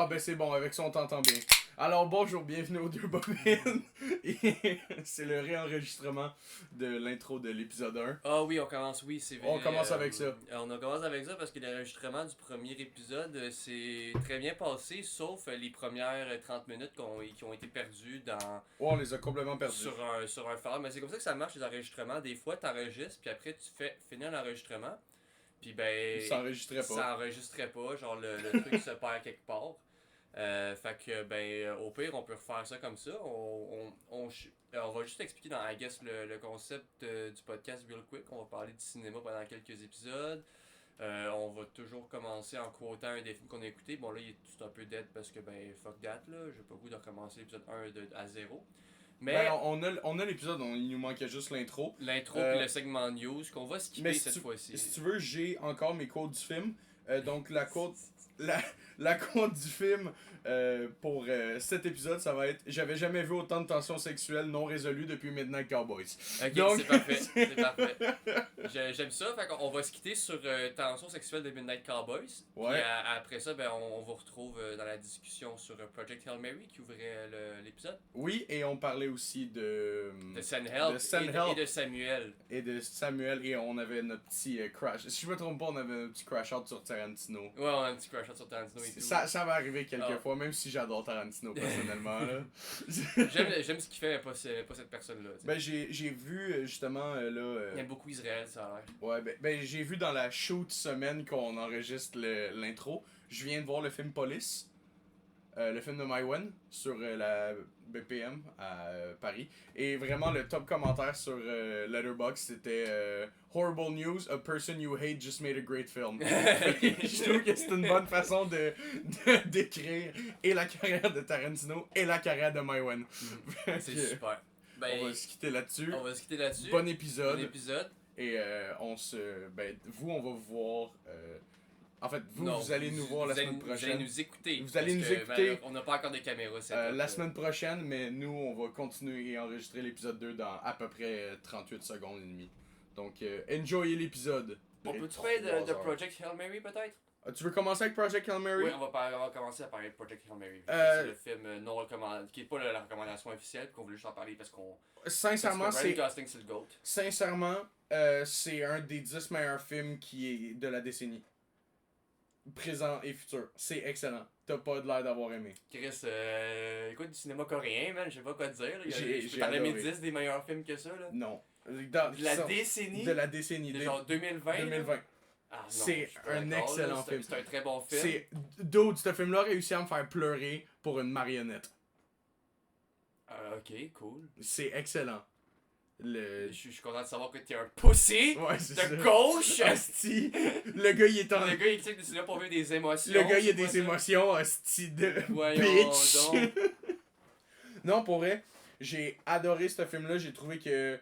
Ah ben c'est bon, avec ça on t'entend bien. Alors bonjour, bienvenue aux Deux Bobines. Et c'est le réenregistrement de l'intro de l'épisode 1. Ah oui, on commence, oui, c'est vrai. On commence avec ça. On commence avec ça parce que l'enregistrement du premier épisode s'est très bien passé, sauf les premières 30 minutes qui ont été perdues Ouais, on les a complètement perdus. sur un file. Mais c'est comme ça que ça marche les enregistrements. Des fois, tu enregistres, puis après, tu fais finir l'enregistrement. Puis ben. Ça enregistrait pas. Ça enregistrait pas, genre le truc se perd quelque part. Fait que, ben, au pire, on peut refaire ça comme ça. On va juste expliquer dans, I guess, le concept du podcast real quick. On va parler du cinéma pendant quelques épisodes. On va toujours commencer en quotant un des films qu'on a écouté. Bon, là, il est tout un peu dead parce que, ben, fuck that, là. J'ai pas le goût de recommencer l'épisode 1 à 0. Mais ben, on a l'épisode, il nous manquait juste l'intro. L'intro et le segment news qu'on va skipper cette fois-ci. Si tu veux, j'ai encore mes quotes du film. Donc la quote du film pour cet épisode, ça va être: j'avais jamais vu autant de tensions sexuelles non résolues depuis Midnight Cowboys. Ok, donc... c'est parfait, c'est parfait. J'aime ça, fait qu'on va se quitter sur tensions sexuelles de Midnight Cowboys. Ouais. Puis après ça, ben, on vous retrouve dans la discussion sur Project Hail Mary qui ouvrait l'épisode. Oui, et on parlait aussi de Sandhelp et de Samuel. Et de Samuel, et on avait notre petit crash. Si je me trompe pas, on avait un petit crash out sur Tarantino. Ouais, on a un petit crash out sur Tarantino et tout. Ça va arriver quelques fois, même si j'adore Tarantino personnellement. Là. J'aime ce qu'il fait, mais pas cette personne-là. T'sais. Ben, j'ai vu justement là. Il aime beaucoup Israël, ça a l'air. Ouais, ben j'ai vu dans la shoot semaine qu'on enregistre l'intro. Je viens de voir le film Police. Le film de Maïwen sur la BPM à Paris. Et vraiment, le top commentaire sur Letterboxd, c'était Horrible news, a person you hate just made a great film. Je trouve que c'est une bonne façon de décrire et la carrière de Tarantino et la carrière de Maïwen. C'est super. Ben, on va se quitter là-dessus. Bon épisode. Et on va vous voir. En fait, vous allez nous voir la semaine prochaine. Vous allez nous écouter. Vous allez nous écouter. On n'a pas encore de caméra. La semaine prochaine, mais nous, on va continuer et enregistrer l'épisode 2 dans à peu près 38 secondes et demie. Donc, enjoyez l'épisode. On peut-tu parler de Project Hail Mary, peut-être? Tu veux commencer avec Project Hail Mary? Oui, on va commencer à parler de Project Hail Mary. C'est le film non recommandé, qui n'est pas la recommandation officielle, qu'on voulait juste en parler parce qu'on... Sincèrement, Ryan Gosling, c'est le GOAT. Sincèrement, c'est un des 10 meilleurs films qui est de la décennie. Présent et futur. C'est excellent. T'as pas de l'air d'avoir aimé. Chris, écoute du cinéma coréen, man, je sais pas quoi te dire. J'ai je peux t'en donner 10 des meilleurs films que ça, là. Non. De la décennie? De la décennie. De genre 2020? 2020. Ah, non, c'est un excellent film. C'est un très bon film. Dude, ce film-là a réussi à me faire pleurer pour une marionnette. Ok, cool. C'est excellent. Je suis content de savoir que t'es un pussy de gauche. Asti. Le gars, il est en... Le gars, il sait que c'est là pour vivre des émotions. Le gars, il a des émotions, asti de bitch. Donc. Non, pour vrai, j'ai adoré ce film-là. J'ai trouvé que...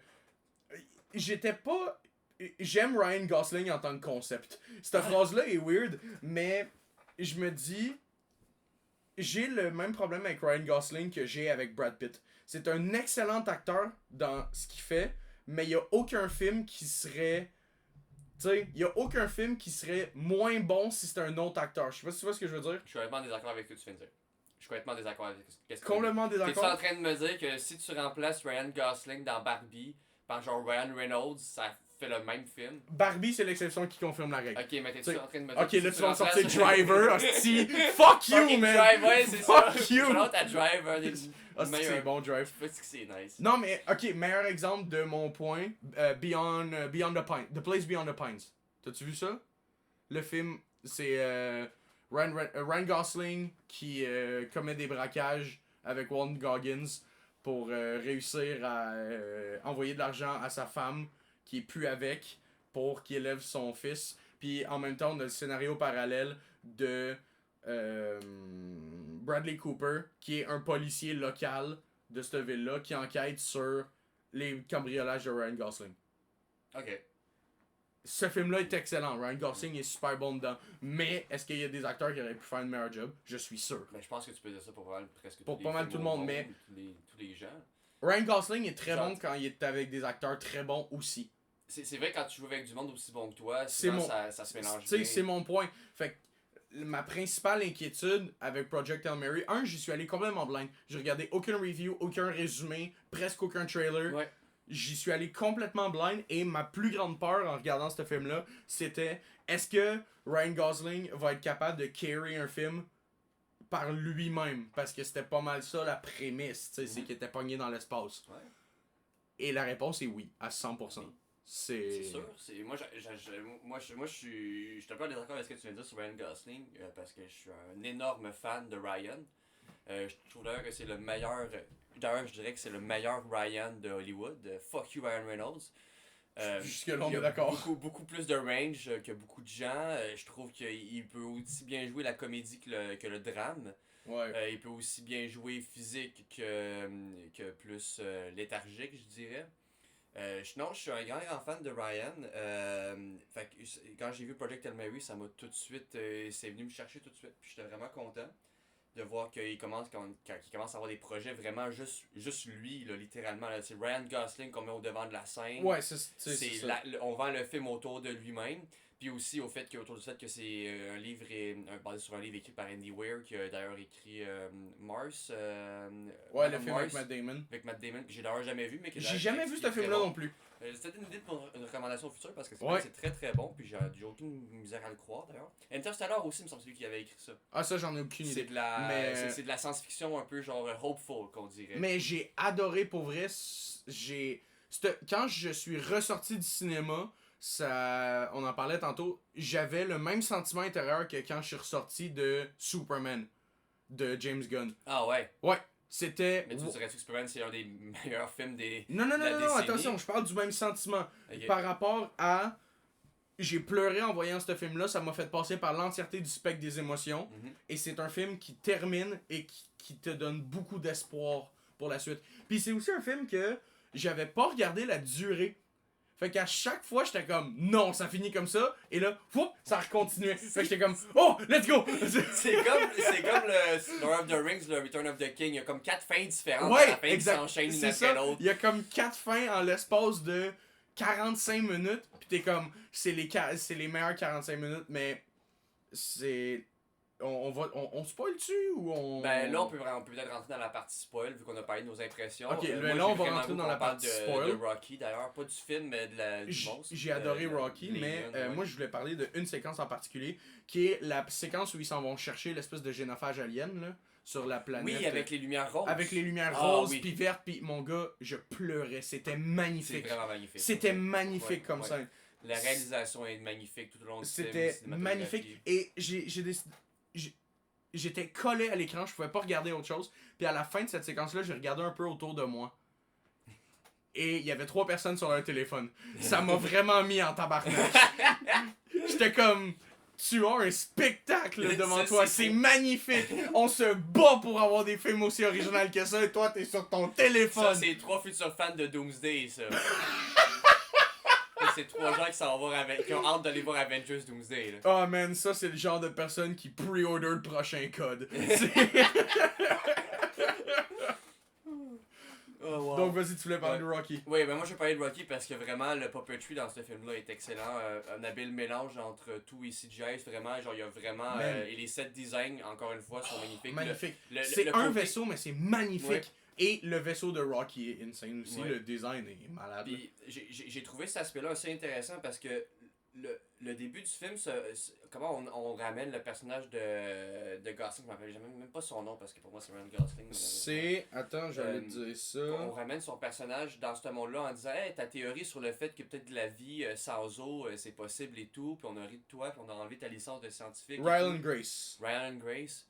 J'étais pas... J'aime Ryan Gosling en tant que concept. Cette phrase-là est weird, mais je me dis... J'ai le même problème avec Ryan Gosling que j'ai avec Brad Pitt. C'est un excellent acteur dans ce qu'il fait, mais il y a aucun film qui serait... Tu sais, il y a aucun film qui serait moins bon si c'était un autre acteur. Je sais pas si tu vois ce que je veux dire. Je suis complètement désaccord avec ce que tu viens de dire. Je suis complètement désaccord avec ce que tu viens de dire. Complètement désaccord. T'es-tu en train de me dire que si tu remplaces Ryan Gosling dans Barbie par genre Ryan Reynolds, ça fait le même film? Barbie, c'est l'exception qui confirme la règle. Ok, mais t'es-tu en train de me dire ok, là tu vas en sortir Driver, hostie. Fuck you, man! Drive, ouais, c'est ça. Fuck you! Shout out à Driver. C'est bon, Drive. Je sais que c'est nice. Non, mais ok, meilleur exemple de mon point, Beyond the Pines. The Place Beyond the Pines. T'as-tu vu ça? Le film, c'est Ryan Gosling qui commet des braquages avec Walton Goggins pour réussir à envoyer de l'argent à sa femme qui est plus avec pour qu'il élève son fils. Puis en même temps, on a le scénario parallèle de Bradley Cooper, qui est un policier local de cette ville-là, qui enquête sur les cambriolages de Ryan Gosling. Ok. Ce film-là est excellent. Ryan Gosling est super bon dedans. Mais est-ce qu'il y a des acteurs qui auraient pu faire un meilleur job? Je suis sûr. Mais je pense que tu peux dire ça pour pas mal presque pour pas mal tout le monde, mais tous les gens. Ryan Gosling est très bon quand il est avec des acteurs très bons aussi. C'est vrai, quand tu joues avec du monde aussi bon que toi, ça se mélange bien. C'est mon point. Fait que ma principale inquiétude avec Project Hail Mary, j'y suis allé complètement blind. J'ai regardé aucun review, aucun résumé, presque aucun trailer. Ouais. J'y suis allé complètement blind et ma plus grande peur en regardant ce film-là, c'était est-ce que Ryan Gosling va être capable de carry un film par lui-même? Parce que c'était pas mal ça la prémisse, c'est qu'il était pogné dans l'espace. Ouais. Et la réponse est oui, à 100%. Oui. C'est sûr. Moi, je suis un peu en désaccord avec ce que tu viens de dire sur Ryan Gosling parce que je suis un énorme fan de Ryan. Je trouve d'ailleurs que c'est le meilleur. D'ailleurs, je dirais que c'est le meilleur Ryan de Hollywood. Fuck you, Ryan Reynolds. Jusque-là, on il est a d'accord. beaucoup plus de range que beaucoup de gens. Je trouve qu'il peut aussi bien jouer la comédie que le drame. Ouais. Il peut aussi bien jouer physique que plus léthargique, je dirais. Non, je suis un grand fan de Ryan. Fait que, quand j'ai vu Project Hail Mary, ça m'a tout de suite. C'est venu me chercher tout de suite. Puis j'étais vraiment content de voir qu'il commence, quand il commence à avoir des projets vraiment juste lui, là, littéralement. Là. C'est Ryan Gosling qu'on met au devant de la scène. Ouais, c'est ça. On vend le film autour de lui-même. Puis aussi autour du fait que c'est un livre basé sur un livre écrit par Andy Weir, qui a d'ailleurs écrit Mars. Ouais, le film Mars, avec Matt Damon. avec Matt Damon, que j'ai d'ailleurs jamais vu, mais que J'ai jamais vu ce film-là non plus. C'était une idée pour une recommandation future parce que Ouais. c'est très très bon, puis j'ai aucune misère à le croire d'ailleurs. Interstellar aussi, me semble celui qui avait écrit ça. Ah, ça, j'en ai aucune idée. C'est de la science-fiction un peu genre hopeful, qu'on dirait. Mais j'ai adoré pour vrai. Quand je suis ressorti du cinéma, on en parlait tantôt, j'avais le même sentiment intérieur que quand je suis ressorti de Superman de James Gunn. Ah ouais. Ouais, c'était. Mais tu dirais-tu que Superman c'est un des meilleurs films de Non, la décennie? attention, je parle du même sentiment. Ok. Par rapport à. J'ai pleuré en voyant ce film-là, ça m'a fait passer par l'entièreté du spectre des émotions. Mhm. Et c'est un film qui termine et qui te donne beaucoup d'espoir pour la suite. Puis c'est aussi un film que j'avais pas regardé la durée. Fait qu'à chaque fois, j'étais comme non, ça finit comme ça. Et là, whoop, ça recontinuait. Fait que j'étais comme oh, let's go! C'est comme le Lord of the Rings, le Return of the King. Il y a comme 4 fins différentes Ouais, à la fin qui exact. s'enchaînent une C'est après ça. l'autre. Il y a comme 4 fins en l'espace de 45 minutes. Puis t'es comme, c'est les meilleures 45 minutes, mais c'est. On spoil-tu ou on. Ben là, on peut peut-être rentrer dans la partie spoil vu qu'on a parlé de nos impressions. Ok, Moi, là, on j'ai va vraiment rentrer goût dans qu'on la parle partie spoil. de Rocky d'ailleurs, pas du film, mais du monstre. J'ai adoré Rocky, les mais guns, ouais. moi je voulais parler d'une séquence en particulier, qui est la séquence où ils s'en vont chercher l'espèce de génophage alien là, sur la planète. Oui, avec les lumières roses. Avec les lumières Ah, roses oui. puis vertes, puis mon gars, je pleurais, c'était C'est magnifique. vraiment magnifique. C'était magnifique Ouais, comme ouais. ça. La réalisation est magnifique tout au long du film. C'était cinématographie. magnifique. Et j'étais collé à l'écran, je pouvais pas regarder autre chose. Puis à la fin de cette séquence-là, j'ai regardé un peu autour de moi. Et il y avait 3 personnes sur leur téléphone. Ça m'a vraiment mis en tabarnak. J'étais comme, tu as un spectacle devant Ça, toi, c'est c'est fou. magnifique. On se bat pour avoir des films aussi originaux que ça, et toi t'es sur ton Ça, téléphone. c'est 3 futurs fans de Doomsday, ça. C'est 3 gens qui ont hâte d'aller voir Avengers Doomsday. Là. Oh man, ça c'est le genre de personne qui pre-order le prochain code. Oh, wow. Donc vas-y, tu voulais parler de Rocky. Oui, ben moi je vais parler de Rocky parce que vraiment le puppetry dans ce film-là est excellent. Un habile mélange entre tout et CGI, vraiment, genre il y a vraiment. Man. Et les set design, encore une fois, sont magnifiques. Magnifique. Le C'est un côté- vaisseau, mais c'est magnifique. Ouais. Et le vaisseau de Rocky est insane aussi. Ouais. Le design est malade. Puis j'ai trouvé cet aspect-là assez intéressant parce que le début du film, comment on ramène le personnage de Gosling, je me rappelle jamais même pas son nom parce que pour moi c'est Ryan Gosling. C'est. Attends, j'allais te dire ça. On ramène son personnage dans ce monde-là en disant hey, ta théorie sur le fait que peut-être de la vie sans eau c'est possible et tout, puis on a ri de toi, puis on a enlevé ta licence de scientifique. Rylan Grace. Ryan Grace.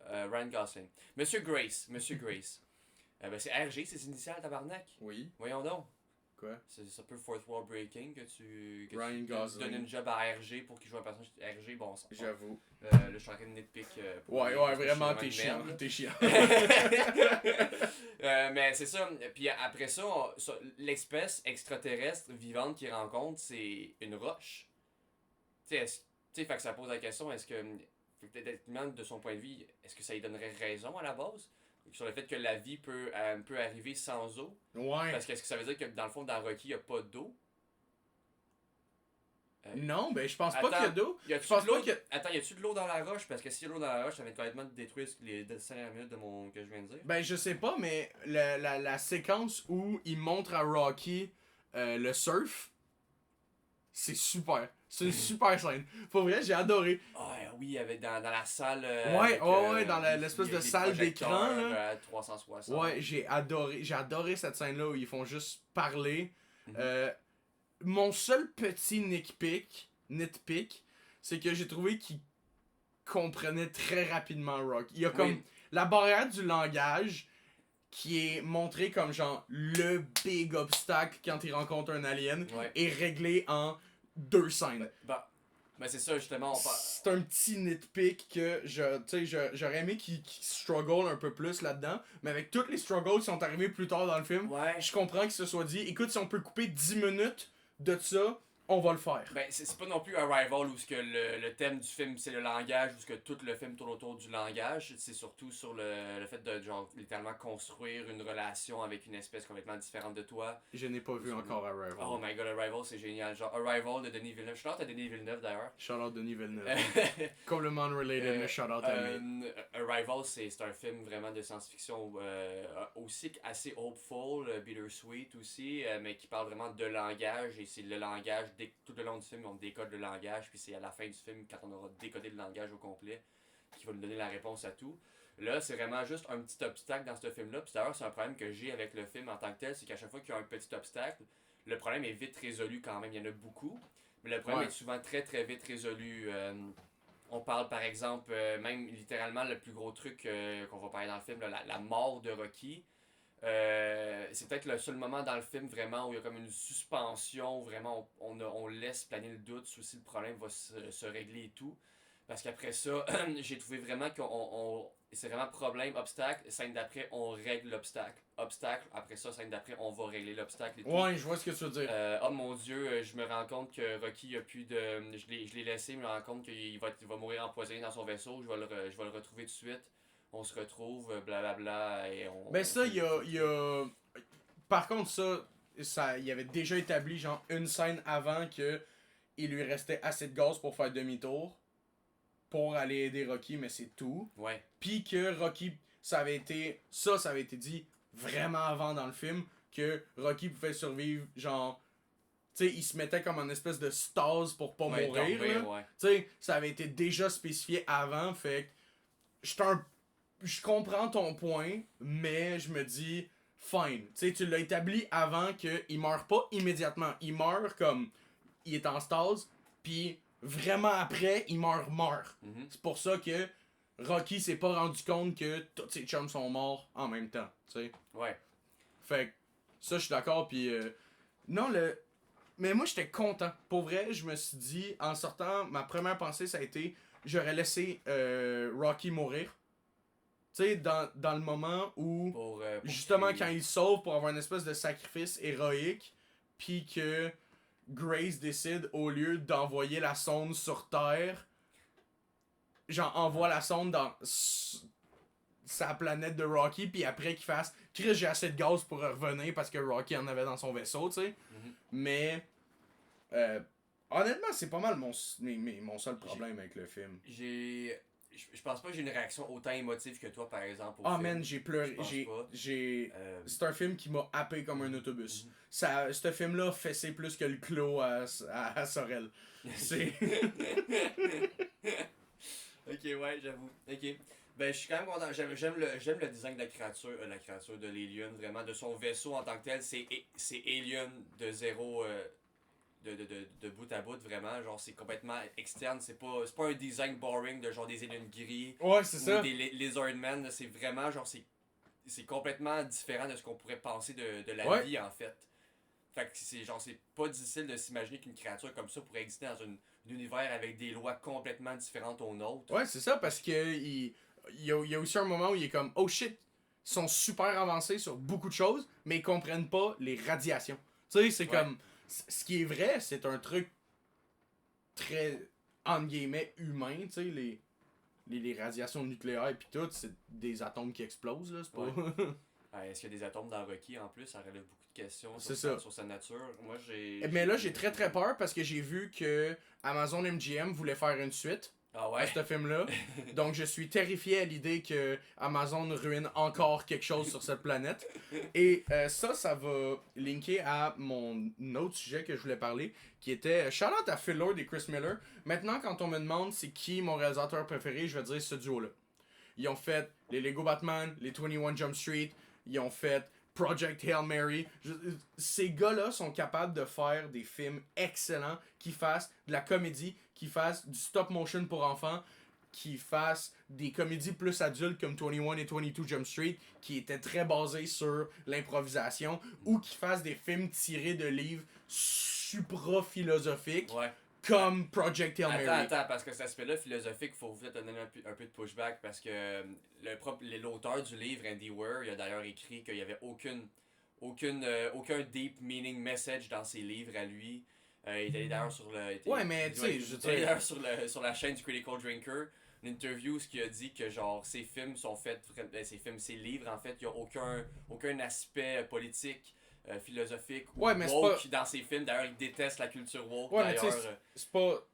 Ryan Gosling. Monsieur Grace. Ben, c'est RG, ses initiales, tabarnak. Oui. Voyons donc. Quoi? C'est un peu fourth wall breaking que tu Ryan Gosling. donnes une job à RG pour qu'il joue un personnage RG. Bon, ça. J'avoue. Là, je suis en train de nitpick. Ouais, vraiment, t'es chiant. Merde. T'es chiant. Mais c'est ça. Puis après ça, l'espèce extraterrestre vivante qu'il rencontre, c'est une roche. Tu sais, fait que ça pose la question, est-ce que, techniquement, de son point de vue, est-ce que ça lui donnerait raison à la base? Sur le fait que la vie peut arriver sans eau. Ouais. Parce que est-ce que ça veut dire que dans le fond, dans Rocky, il n'y a pas d'eau? Non, ben je pense pas Attends, qu'il y a d'eau. Y a-tu Je pense de l'eau? pas que... Attends, y a-tu de l'eau dans la roche? Parce que si y a de l'eau dans la roche, ça va complètement détruire les 5 minutes que je viens de dire. Ben je sais pas, mais la séquence où il montre à Rocky le surf, c'est super. C'est une super scène. Pour vrai, j'ai adoré. Ah oui, il y avait dans la salle. Ouais, ouais, dans l'espèce de des salle d'écran, là. 360. Ouais, j'ai adoré cette scène-là où ils font juste parler. Mhm. Mon seul petit nitpick, c'est que j'ai trouvé qu'il comprenait très rapidement Rock. Il y a comme Oui. la barrière du langage qui est montrée comme genre le big obstacle quand il rencontre un alien Ouais. est réglé en 2 scènes. Ben c'est ça, justement. C'est un petit nitpick que j'aurais aimé qu'il struggle un peu plus là-dedans, mais avec tous les struggles qui sont arrivés plus tard dans le film, Ouais. je comprends qu'il se soit dit, écoute, si on peut couper 10 minutes de ça, on va le faire. Ben, c'est pas non plus Arrival où ce que le thème du film c'est le langage, où ce que tout le film tourne autour du langage. C'est surtout sur le fait de genre littéralement construire une relation avec une espèce complètement différente de toi. Je n'ai pas vu encore Arrival. Oh my god, Arrival c'est génial. Genre Arrival de Denis Villeneuve. Je suis à Denis Villeneuve d'ailleurs. Shout out Denis Villeneuve. Complètement related, mais shout out à lui. Arrival c'est un film vraiment de science-fiction aussi assez hopeful, bittersweet aussi, mais qui parle vraiment de langage et c'est le langage tout le long du film, on décode le langage, puis c'est à la fin du film, quand on aura décodé le langage au complet, qui va nous donner la réponse à tout. Là, c'est vraiment juste un petit obstacle dans ce film-là. Puis d'ailleurs, c'est un problème que j'ai avec le film en tant que tel, c'est qu'à chaque fois qu'il y a un petit obstacle, le problème est vite résolu quand même. Il y en a beaucoup, mais le problème est souvent très très vite résolu. On parle par exemple, même littéralement, le plus gros truc qu'on va parler dans le film, là, la mort de Rocky. C'est peut-être le seul moment dans le film vraiment où il y a comme une suspension, vraiment on laisse planer le doute sur si le problème va se régler et tout. Parce qu'après ça, j'ai trouvé vraiment que c'est vraiment problème, obstacle, scène d'après, on règle l'obstacle. Obstacle, après ça, scène d'après, on va régler l'obstacle et tout. Ouais, je vois ce que tu veux dire. Oh mon dieu, je me rends compte que Rocky a plus de. Je l'ai laissé, je me rends compte qu'il va mourir empoisonné dans son vaisseau, je vais le retrouver tout de suite. On se retrouve, blablabla, et on... Ben ça, il y a... Par contre, ça, il avait déjà établi genre une scène avant que il lui restait assez de gaz pour faire demi-tour pour aller aider Rocky, mais c'est tout. Ouais. Puis que Rocky, ça avait été dit vraiment avant dans le film que Rocky pouvait survivre, genre, tu sais, il se mettait comme en espèce de stase pour pas mourir. Dormir, ouais. Tu sais, ça avait été déjà spécifié avant, fait que je comprends ton point, mais je me dis, fine. Tu sais, tu l'as établi avant qu'il meurt pas immédiatement. Il meurt comme, il est en stase, puis vraiment après, il meurt. Mhm. C'est pour ça que Rocky s'est pas rendu compte que tous ses chums sont morts en même temps, tu sais. Ouais. Fait que, ça, je suis d'accord, puis non, mais moi, j'étais content. Pour vrai, je me suis dit, en sortant, ma première pensée, ça a été, j'aurais laissé Rocky mourir. Tu sais, dans le moment où, Pour justement, quand il sauve pour avoir une espèce de sacrifice héroïque, puis que Grace décide, au lieu d'envoyer la sonde sur Terre, genre, envoie la sonde dans sa planète de Rocky, puis après qu'il fasse « Chris, j'ai assez de gaz pour revenir parce que Rocky en avait dans son vaisseau, tu sais. Mhm. Mais, honnêtement, c'est pas mal mon seul problème avec le film. Je pense pas que j'ai une réaction autant émotive que toi, par exemple. Ah, man, j'ai pleuré. J'ai. C'est un film qui m'a happé comme un autobus. Ce film-là fessé plus que le clos à Sorel. C'est. Ok, ouais, j'avoue. Ok. Ben, je suis quand même content. J'aime le design de la créature de l'Alien, vraiment, de son vaisseau en tant que tel. C'est Alien de zéro. De bout à bout, vraiment. Genre, c'est complètement externe. C'est pas un design boring de genre des aliens gris. Ouais, c'est ou ça. des Lizardmen. C'est vraiment, genre, c'est complètement différent de ce qu'on pourrait penser de la vie, en fait. Fait que c'est pas difficile de s'imaginer qu'une créature comme ça pourrait exister dans un univers avec des lois complètement différentes aux nôtres. Ouais, c'est ça, parce que il y a aussi un moment où il est comme, oh shit, ils sont super avancés sur beaucoup de choses, mais ils comprennent pas les radiations. Tu sais, c'est comme, ce qui est vrai, c'est un truc très, entre guillemets, humain, tu sais, les radiations nucléaires pis tout, c'est des atomes qui explosent, là, c'est pas... Est-ce qu'il y a des atomes dans Rocky en plus? Ça relève beaucoup de questions C'est sur, ça. sur sa nature. Moi, Mais là, j'ai très très peur parce que j'ai vu que Amazon MGM voulait faire une suite Ah à ouais? ce film-là. Donc, je suis terrifié à l'idée que Amazon ruine encore quelque chose sur cette planète. Et ça va linker à mon autre sujet que je voulais parler, qui était shout-out à Phil Lord et Chris Miller. Maintenant, quand on me demande c'est qui mon réalisateur préféré, je vais dire ce duo-là. Ils ont fait les Lego Batman, les 21 Jump Street, ils ont fait Project Hail Mary. Ces gars-là sont capables de faire des films excellents, qui fassent de la comédie, qui fassent du stop motion pour enfants, qui fassent des comédies plus adultes comme 21 et 22 Jump Street, qui étaient très basées sur l'improvisation, ou qui fassent des films tirés de livres supra-philosophiques. Ouais. Comme Project Hail Mary. Attends, parce que cet aspect-là philosophique, il faut peut-être donner un peu de pushback parce que l'auteur du livre, Andy Weir, il a d'ailleurs écrit qu'il n'y avait aucun deep meaning message dans ses livres à lui. Il est allé d'ailleurs sur le. Ouais, mais tu sais, je veux dire. D'ailleurs sur la chaîne du Critical Drinker, une interview où il a dit que genre ses films sont faits. Ses livres en fait, il n'y a aucun aspect politique. Philosophique ou ouais, mais woke pas... dans ses films. D'ailleurs, il déteste la culture woke. Ouais, mais tu d'ailleurs, sais, c'est pas...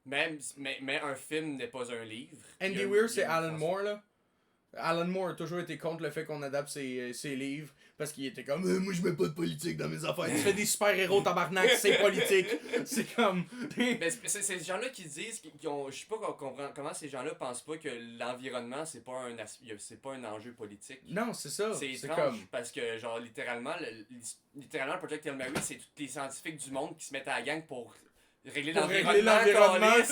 mais un film n'est pas un livre. Andy Weir, c'est Alan Moore, là. Alan Moore a toujours été contre le fait qu'on adapte ses livres parce qu'il était comme moi je mets pas de politique dans mes affaires. Tu fais des super-héros tabarnak, c'est politique. C'est comme. Mais c'est ces gens-là qui disent je sais pas comment ces gens-là pensent pas que l'environnement c'est pas un enjeu politique. Non, c'est ça. C'est étrange comme... parce que genre littéralement le Project Hail Mary c'est tous les scientifiques du monde qui se mettent à la gang pour régler l'environnement.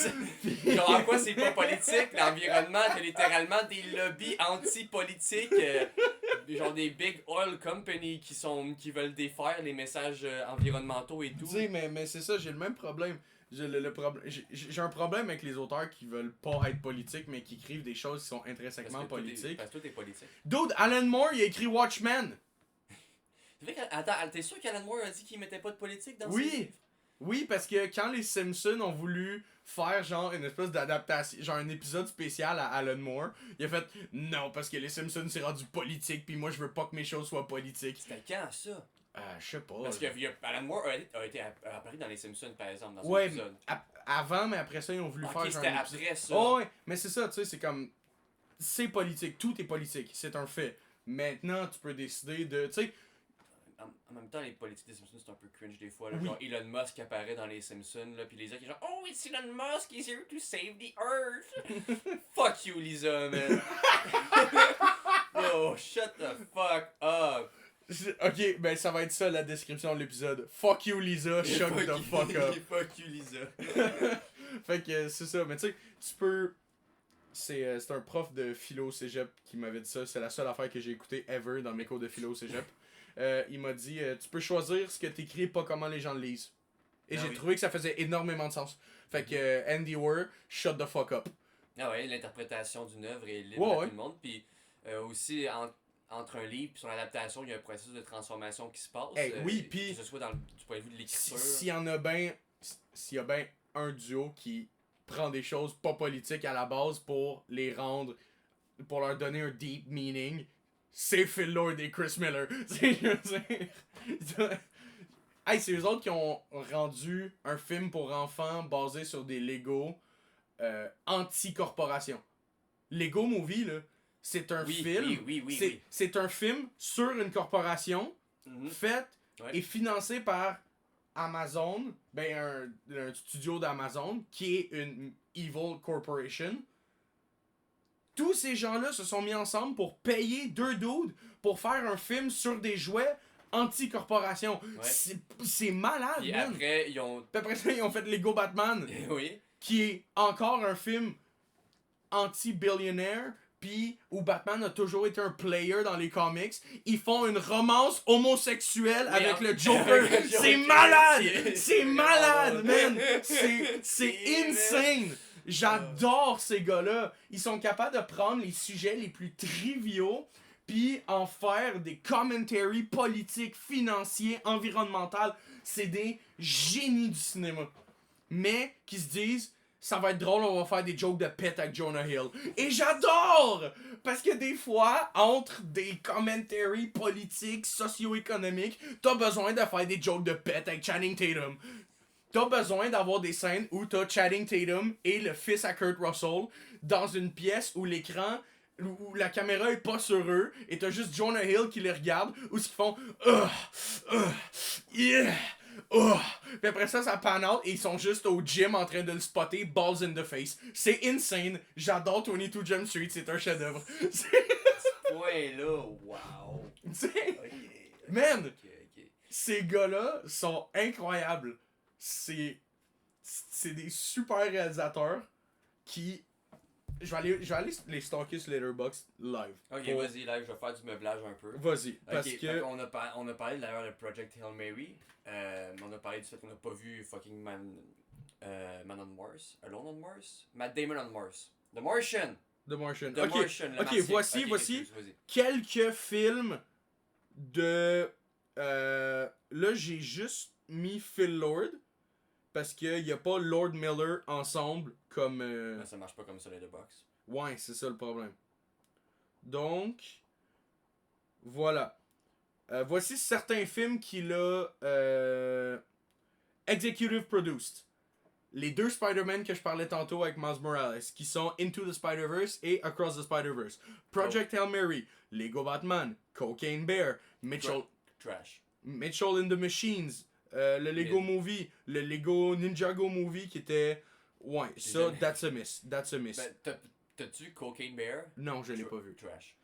Genre, en quoi c'est pas politique? L'environnement, t'as littéralement des lobbies anti-politiques, genre des big oil companies qui veulent défaire les messages environnementaux et tout. Tu sais, mais c'est ça, j'ai le même problème. J'ai un problème avec les auteurs qui veulent pas être politiques, mais qui écrivent des choses qui sont intrinsèquement politiques. Parce que tout est politique. Dude, Alan Moore, il a écrit Watchmen. Attends, t'es sûr qu'Alan Moore a dit qu'il mettait pas de politique dans ses livres? Oui, parce que quand les Simpsons ont voulu faire genre une espèce d'adaptation, genre un épisode spécial à Alan Moore, il a fait non, parce que les Simpsons c'est rendu politique, puis moi je veux pas que mes choses soient politiques. C'était quand ça? Je sais pas. Parce que Alan Moore a été apparu dans les Simpsons par exemple, dans ouais, son épisode. Avant, mais après ça, ils ont voulu faire genre. C'était après ça. Oh, ouais, mais c'est ça, tu sais, c'est comme. C'est politique, tout est politique, c'est un fait. Maintenant, tu peux décider de. Tu sais, en même temps, les politiques des Simpsons, c'est un peu cringe des fois. Là. Oui. Genre Elon Musk apparaît dans les Simpsons, là, pis les gens qui sont genre oh, it's Elon Musk, he's here to save the earth. Fuck you, Lisa, man. Oh, shut the fuck up. Ok, ben ça va être ça la description de l'épisode. Fuck you, Lisa, shut the fuck up. Fuck you, Lisa. Fait que c'est ça, mais tu sais, tu peux. C'est un prof de philo cégep qui m'avait dit ça. C'est la seule affaire que j'ai écoutée ever dans mes cours de philo cégep. Il m'a dit tu peux choisir ce que t'écris, pas comment les gens le lisent. Et j'ai trouvé que ça faisait énormément de sens. Fait que Andy Weir, shut the fuck up. Ah ouais, l'interprétation d'une œuvre est libre à tout le monde. Puis aussi, entre un livre et son adaptation, il y a un processus de transformation qui se passe. Oui, puis. Que ce soit du point de vue de l'écriture. S'il y a bien un duo qui prend des choses pas politiques à la base pour les rendre. Pour leur donner un deep meaning, c'est Phil Lord et Chris Miller. Hey, c'est eux autres qui ont rendu un film pour enfants basé sur des Lego anti-corporation. Lego Movie, là, c'est un film. Oui. C'est un film sur une corporation fait et financé par Amazon, ben un studio d'Amazon qui est une evil corporation. Tous ces gens-là se sont mis ensemble pour payer 2 dudes pour faire un film sur des jouets anti-corporation. Ouais. C'est malade, Puis man. Après ça, ils ont fait Lego Batman. Oui. Qui est encore un film anti-billionaire. Puis où Batman a toujours été un player dans les comics. Ils font une romance homosexuelle avec le Joker. C'est malade! C'est malade, man! C'est insane! J'adore ces gars-là. Ils sont capables de prendre les sujets les plus triviaux puis en faire des commentaries politiques, financiers, environnementaux. C'est des génies du cinéma. Mais qui se disent, ça va être drôle, on va faire des jokes de pet avec Jonah Hill. Et j'adore! Parce que des fois, entre des commentaries politiques, socio-économiques, t'as besoin de faire des jokes de pet avec Channing Tatum. T'as besoin d'avoir des scènes où t'as Channing Tatum et le fils à Kurt Russell dans une pièce où l'écran, où la caméra est pas sur eux, et t'as juste Jonah Hill qui les regarde, où ils font yeah, puis après ça pan out et ils sont juste au gym en train de le spotter, balls in the face. C'est insane. J'adore 22 Jump Street, c'est un chef-d'œuvre. Ouais, là, wow. Okay. Man, Ok. ces gars-là sont incroyables. C'est des super réalisateurs qui... Je vais aller les stalker sur Letterboxd live. Ok, vas-y, là, je vais faire du meublage un peu. Vas-y, parce Ok, que... on a parlé d'ailleurs de Project Hail Mary. On a parlé du fait qu'on n'a pas vu fucking Man on Mars. Alone on Mars? Matt Damon on Mars. The Martian! The Martian. The Martian, le Ok, Martien. voici Vas-y. quelques films de... là, j'ai juste mis Phil Lord, parce qu'il n'y a pas Lord Miller ensemble comme... Ben, ça marche pas comme ça, les deux box. Ouais, c'est ça le problème. Donc, voilà. Voici certains films qu'il a executive produced. Les 2 Spider-Man que je parlais tantôt avec Miles Morales, qui sont Into the Spider-Verse et Across the Spider-Verse. Project Hail Mary, Lego Batman, Cocaine Bear, Trash. Mitchell and the Machines, le Lego Movie, le Lego Ninjago Movie qui était... Ouais, ça, that's a miss. Ben, t'as-tu vu Cocaine Bear? Non, je l'ai pas vu. Trash.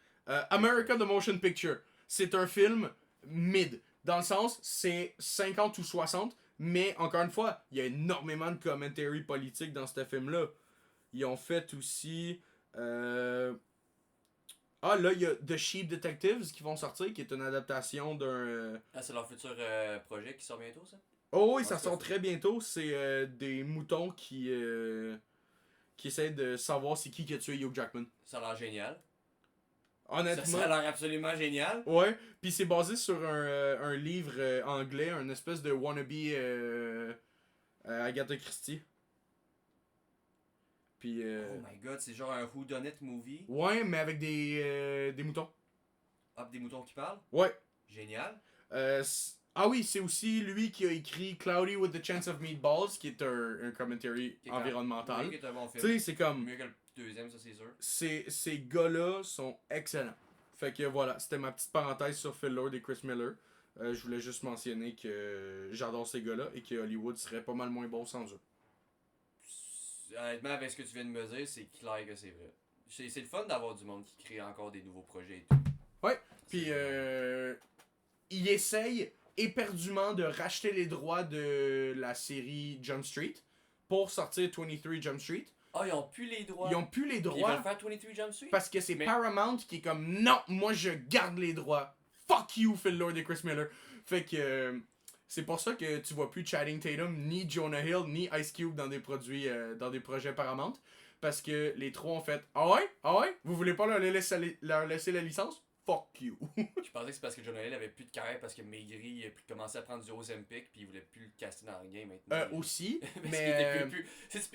America the Motion Picture. C'est un film mid. Dans le sens, c'est 50 ou 60, mais encore une fois, il y a énormément de commentary politique dans ce film-là. Ils ont fait aussi... Ah, là, il y a The Sheep Detectives qui vont sortir, qui est une adaptation d'un... Ah, c'est leur futur projet qui sort bientôt, ça? Oh oui, ça sort très bientôt. C'est des moutons qui essaient de savoir c'est qui a tué Hugh Jackman. Ça a l'air génial. Honnêtement. Ça a l'air absolument génial. Ouais, puis c'est basé sur un livre anglais, un espèce de wannabe Agatha Christie. Puis Oh my god, c'est genre un whodunit movie. ouais, mais avec des moutons. Hop, des moutons qui parlent. Ouais. Génial. Ah oui, c'est aussi lui qui a écrit Cloudy with the Chance of Meatballs, qui est un commentary environnemental. Oui, qui est un bon film. Tu sais, c'est comme... Mieux que le deuxième, ça c'est sûr. Ces gars-là sont excellents. Fait que voilà, c'était ma petite parenthèse sur Phil Lord et Chris Miller. Je voulais juste mentionner que j'adore ces gars-là et que Hollywood serait pas mal moins bon sans eux. Honnêtement, avec ce que tu viens de me dire, c'est clair que c'est vrai. C'est le fun d'avoir du monde qui crée encore des nouveaux projets et tout. Ouais, puis ils essayent éperdument de racheter les droits de la série Jump Street pour sortir 23 Jump Street. Ah, ils ont plus les droits. Ils ont plus les Puis ils droits veulent faire 23 Jump Street? parce que c'est Paramount qui est comme non, moi je garde les droits. Fuck you, Phil Lord et Chris Miller. Fait que c'est pour ça que tu vois plus Channing Tatum, ni Jonah Hill, ni Ice Cube dans des produits, dans des projets Paramount. Parce que les trois ont fait ah ouais, vous voulez pas leur laisser la licence? Fuck you. Je pensais que c'est parce que Jonah Hill avait plus de carrière parce que maigri, il a commencé à prendre du Ozempic puis il voulait plus le caster dans le game maintenant. Aussi, parce mais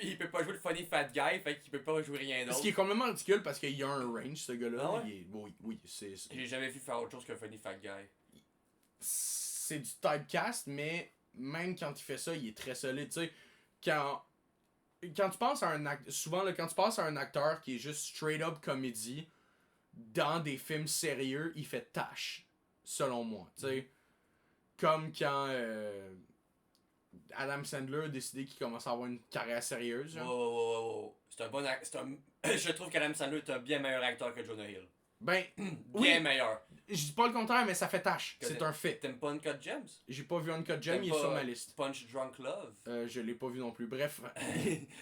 il peut pas jouer le funny fat guy, fait qu'il peut pas jouer rien d'autre. ce qui est complètement ridicule parce qu'il y a un range ce gars-là. Ah ouais? Oui, c'est J'ai jamais vu faire autre chose qu'un funny fat guy. c'est du typecast, mais même quand il fait ça, il est très solide. Tu sais, quand tu penses à un acteur, souvent là, quand tu penses à un acteur qui est juste straight up comédie dans des films sérieux, il fait tâche, selon moi. Tu sais, comme quand Adam Sandler a décidé qu'il commençait à avoir une carrière sérieuse. Genre. Wow. C'est un bon acteur. Je trouve qu'Adam Sandler est un bien meilleur acteur que Jonah Hill. Ben, Bien oui, meilleur. je dis pas le contraire, mais ça fait tâche. C'est un fait. T'aimes pas Uncut Gems? J'ai pas vu Uncut Gem, T'aimes il est pas sur ma liste. Punch Drunk Love? Je l'ai pas vu non plus. Bref.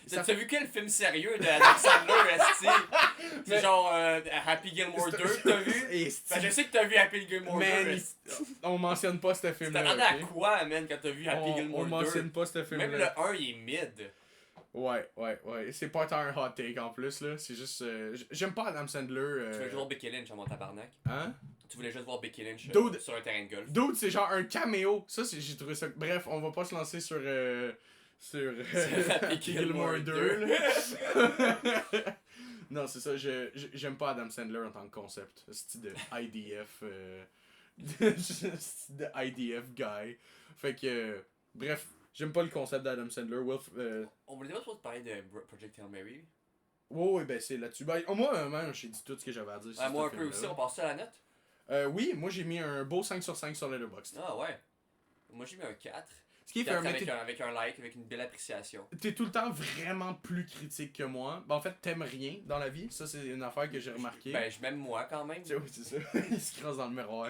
T'as vu quel film sérieux de Adam Sandler, esti? C'est genre Happy Gilmore 2 que t'as vu? Ben, je sais que t'as vu Happy Gilmore 2. On mentionne pas ce film-là. T'attendais à quoi, man, quand t'as vu Happy Gilmore 2? On mentionne pas ce film-là. Même le 1, il est mid. Ouais. C'est pas tant un hot take en plus, là. C'est juste. J'aime pas Adam Sandler. Tu voulais juste voir Becky Lynch en mon tabarnak? Hein? Tu voulais juste voir Becky Lynch Dude. sur un terrain de golf. D'autres, c'est genre un caméo. Ça, j'ai trouvé ça. Bref, on va pas se lancer sur sur Happy Gilmore Gilmore 2. là. Non, c'est ça, j'aime pas Adam Sandler en tant que concept. C'est de IDF. C'est de IDF guy. Fait que. Bref, j'aime pas le concept d'Adam Sandler. On voulait pas trop te parler de Project Hail Mary. Ouais, ben c'est là-dessus. Ben, moi, man, j'ai dit tout ce que j'avais à dire. Sur Moi un ce peu film-là. aussi, on passe à la note. Oui, moi j'ai mis un beau 5 sur 5 sur Letterboxd. Ah ouais. Moi j'ai mis un 4. Ce qui est fait 4 mais avec un like, avec une belle appréciation. t'es tout le temps vraiment plus critique que moi. Ben, en fait, t'aimes rien dans la vie. Ça, c'est une affaire que j'ai remarqué. Ben, je m'aime moi quand même. Oui, c'est ça. Il se croise dans le miroir.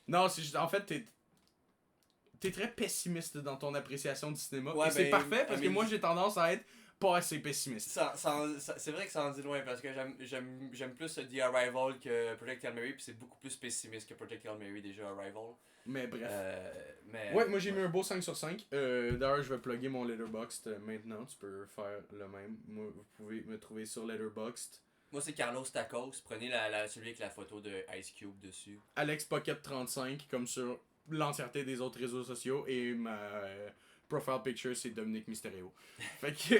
Non, c'est juste. En fait, t'es très pessimiste dans ton appréciation du cinéma. Ouais, et c'est ben, parfait parce que moi, j'ai tendance à être pas assez pessimiste. C'est vrai que ça en dit loin parce que j'aime plus The Arrival que Project Hail Mary, puis c'est beaucoup plus pessimiste que Project Hail Mary déjà Arrival. Mais bref. Mais, Ouais, moi j'ai mis un beau 5 sur 5. D'ailleurs, je vais plugger mon Letterboxd maintenant. Tu peux faire le même. Moi, vous pouvez me trouver sur Letterboxd. Moi, c'est Carlos Tacos. Prenez celui avec la photo de Ice Cube dessus. Alex Pocket 35, comme sur l'entièreté des autres réseaux sociaux. Et ma profile picture, c'est Dominique Mysterio. Fait que.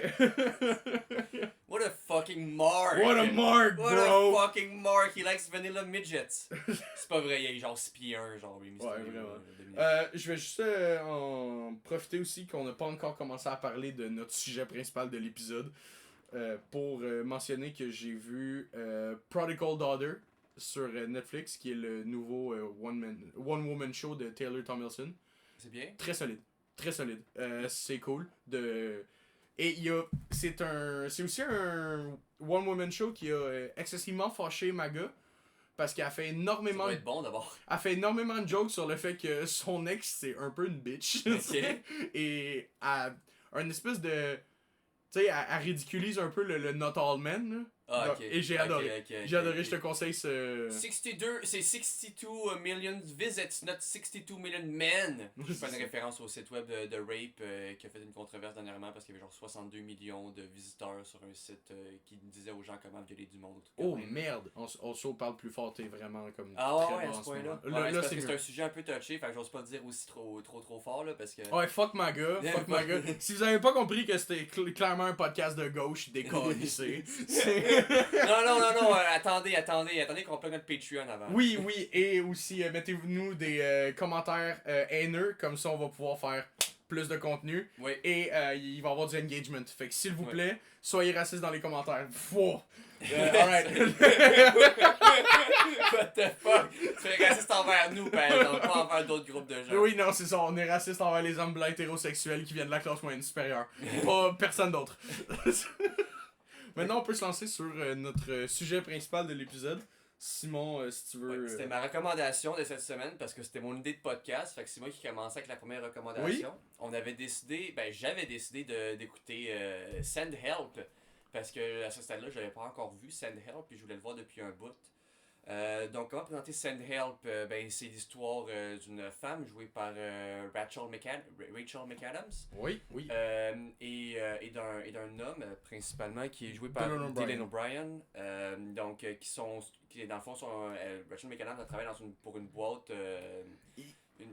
What a fucking mark! What a mark, What bro! a fucking mark! He likes vanilla midgets! C'est pas vrai, il est genre 6 pieds 1, genre, lui, Mysterio. Ouais, vraiment. Dominique. Je vais juste en profiter aussi qu'on n'a pas encore commencé à parler de notre sujet principal de l'épisode. Pour mentionner que j'ai vu Prodigal Daughter sur Netflix, qui est le nouveau One Woman Show de Taylor Tomlinson. C'est bien? Très solide. Très solide. C'est cool. Et c'est aussi un One Woman Show qui a excessivement fâché Maga. Parce qu'elle fait Ça énormément. doit être bon d'abord. Elle fait énormément de jokes sur le fait que son ex, c'est un peu une bitch. Ok. Et elle a une espèce de. Tu sais, elle ridiculise un peu le Not All Men. Là. Ah, ok. Et j'ai Ok, adoré. ok, J'ai adoré, ok. je te conseille ce. 62, c'est 62 million visits, not 62 million men. Je fais une référence au site web de Rape qui a fait une controverse dernièrement parce qu'il y avait genre 62 millions de visiteurs sur un site qui disait aux gens comment violer du monde. Oh merde, on se parle plus fort, t'es vraiment comme. Ah très ouais, bon à en ce point-là. moment. Ouais, Là, c'est parce que mieux. c'est un sujet un peu touché, fait que j'ose pas le dire aussi trop fort là parce que. Ouais, fuck ma gars, fuck ma gars. Si vous avez pas compris que c'était clairement un podcast de gauche, décalissé. Non, attendez qu'on plug notre Patreon avant. Oui, et aussi mettez-nous des commentaires haineux, comme ça on va pouvoir faire plus de contenu. Oui. Et il va y avoir du engagement. Fait que s'il vous Ouais. plaît, soyez racistes dans les commentaires. Fouah. Alright. What the fuck? Tu es raciste envers nous, par exemple, pas envers d'autres groupes de gens. Oui, non, c'est ça. On est raciste envers les hommes blancs hétérosexuels qui viennent de la classe moyenne supérieure. Pas personne d'autre. Maintenant, on peut se lancer sur notre sujet principal de l'épisode. Simon, si tu veux. Ouais, c'était ma recommandation de cette semaine parce que c'était mon idée de podcast. Fait que c'est moi qui commençais avec la première recommandation. J'avais décidé d'écouter Send Help parce que à ce stade-là, je n'avais pas encore vu Send Help et je voulais le voir depuis un bout. Donc, comment présenter Send Help? C'est l'histoire d'une femme jouée par Rachel McAdams. Oui. Et d'un homme principalement qui est joué par Dylan O'Brien. Qui dans le fond Rachel McAdams travaille pour une boîte.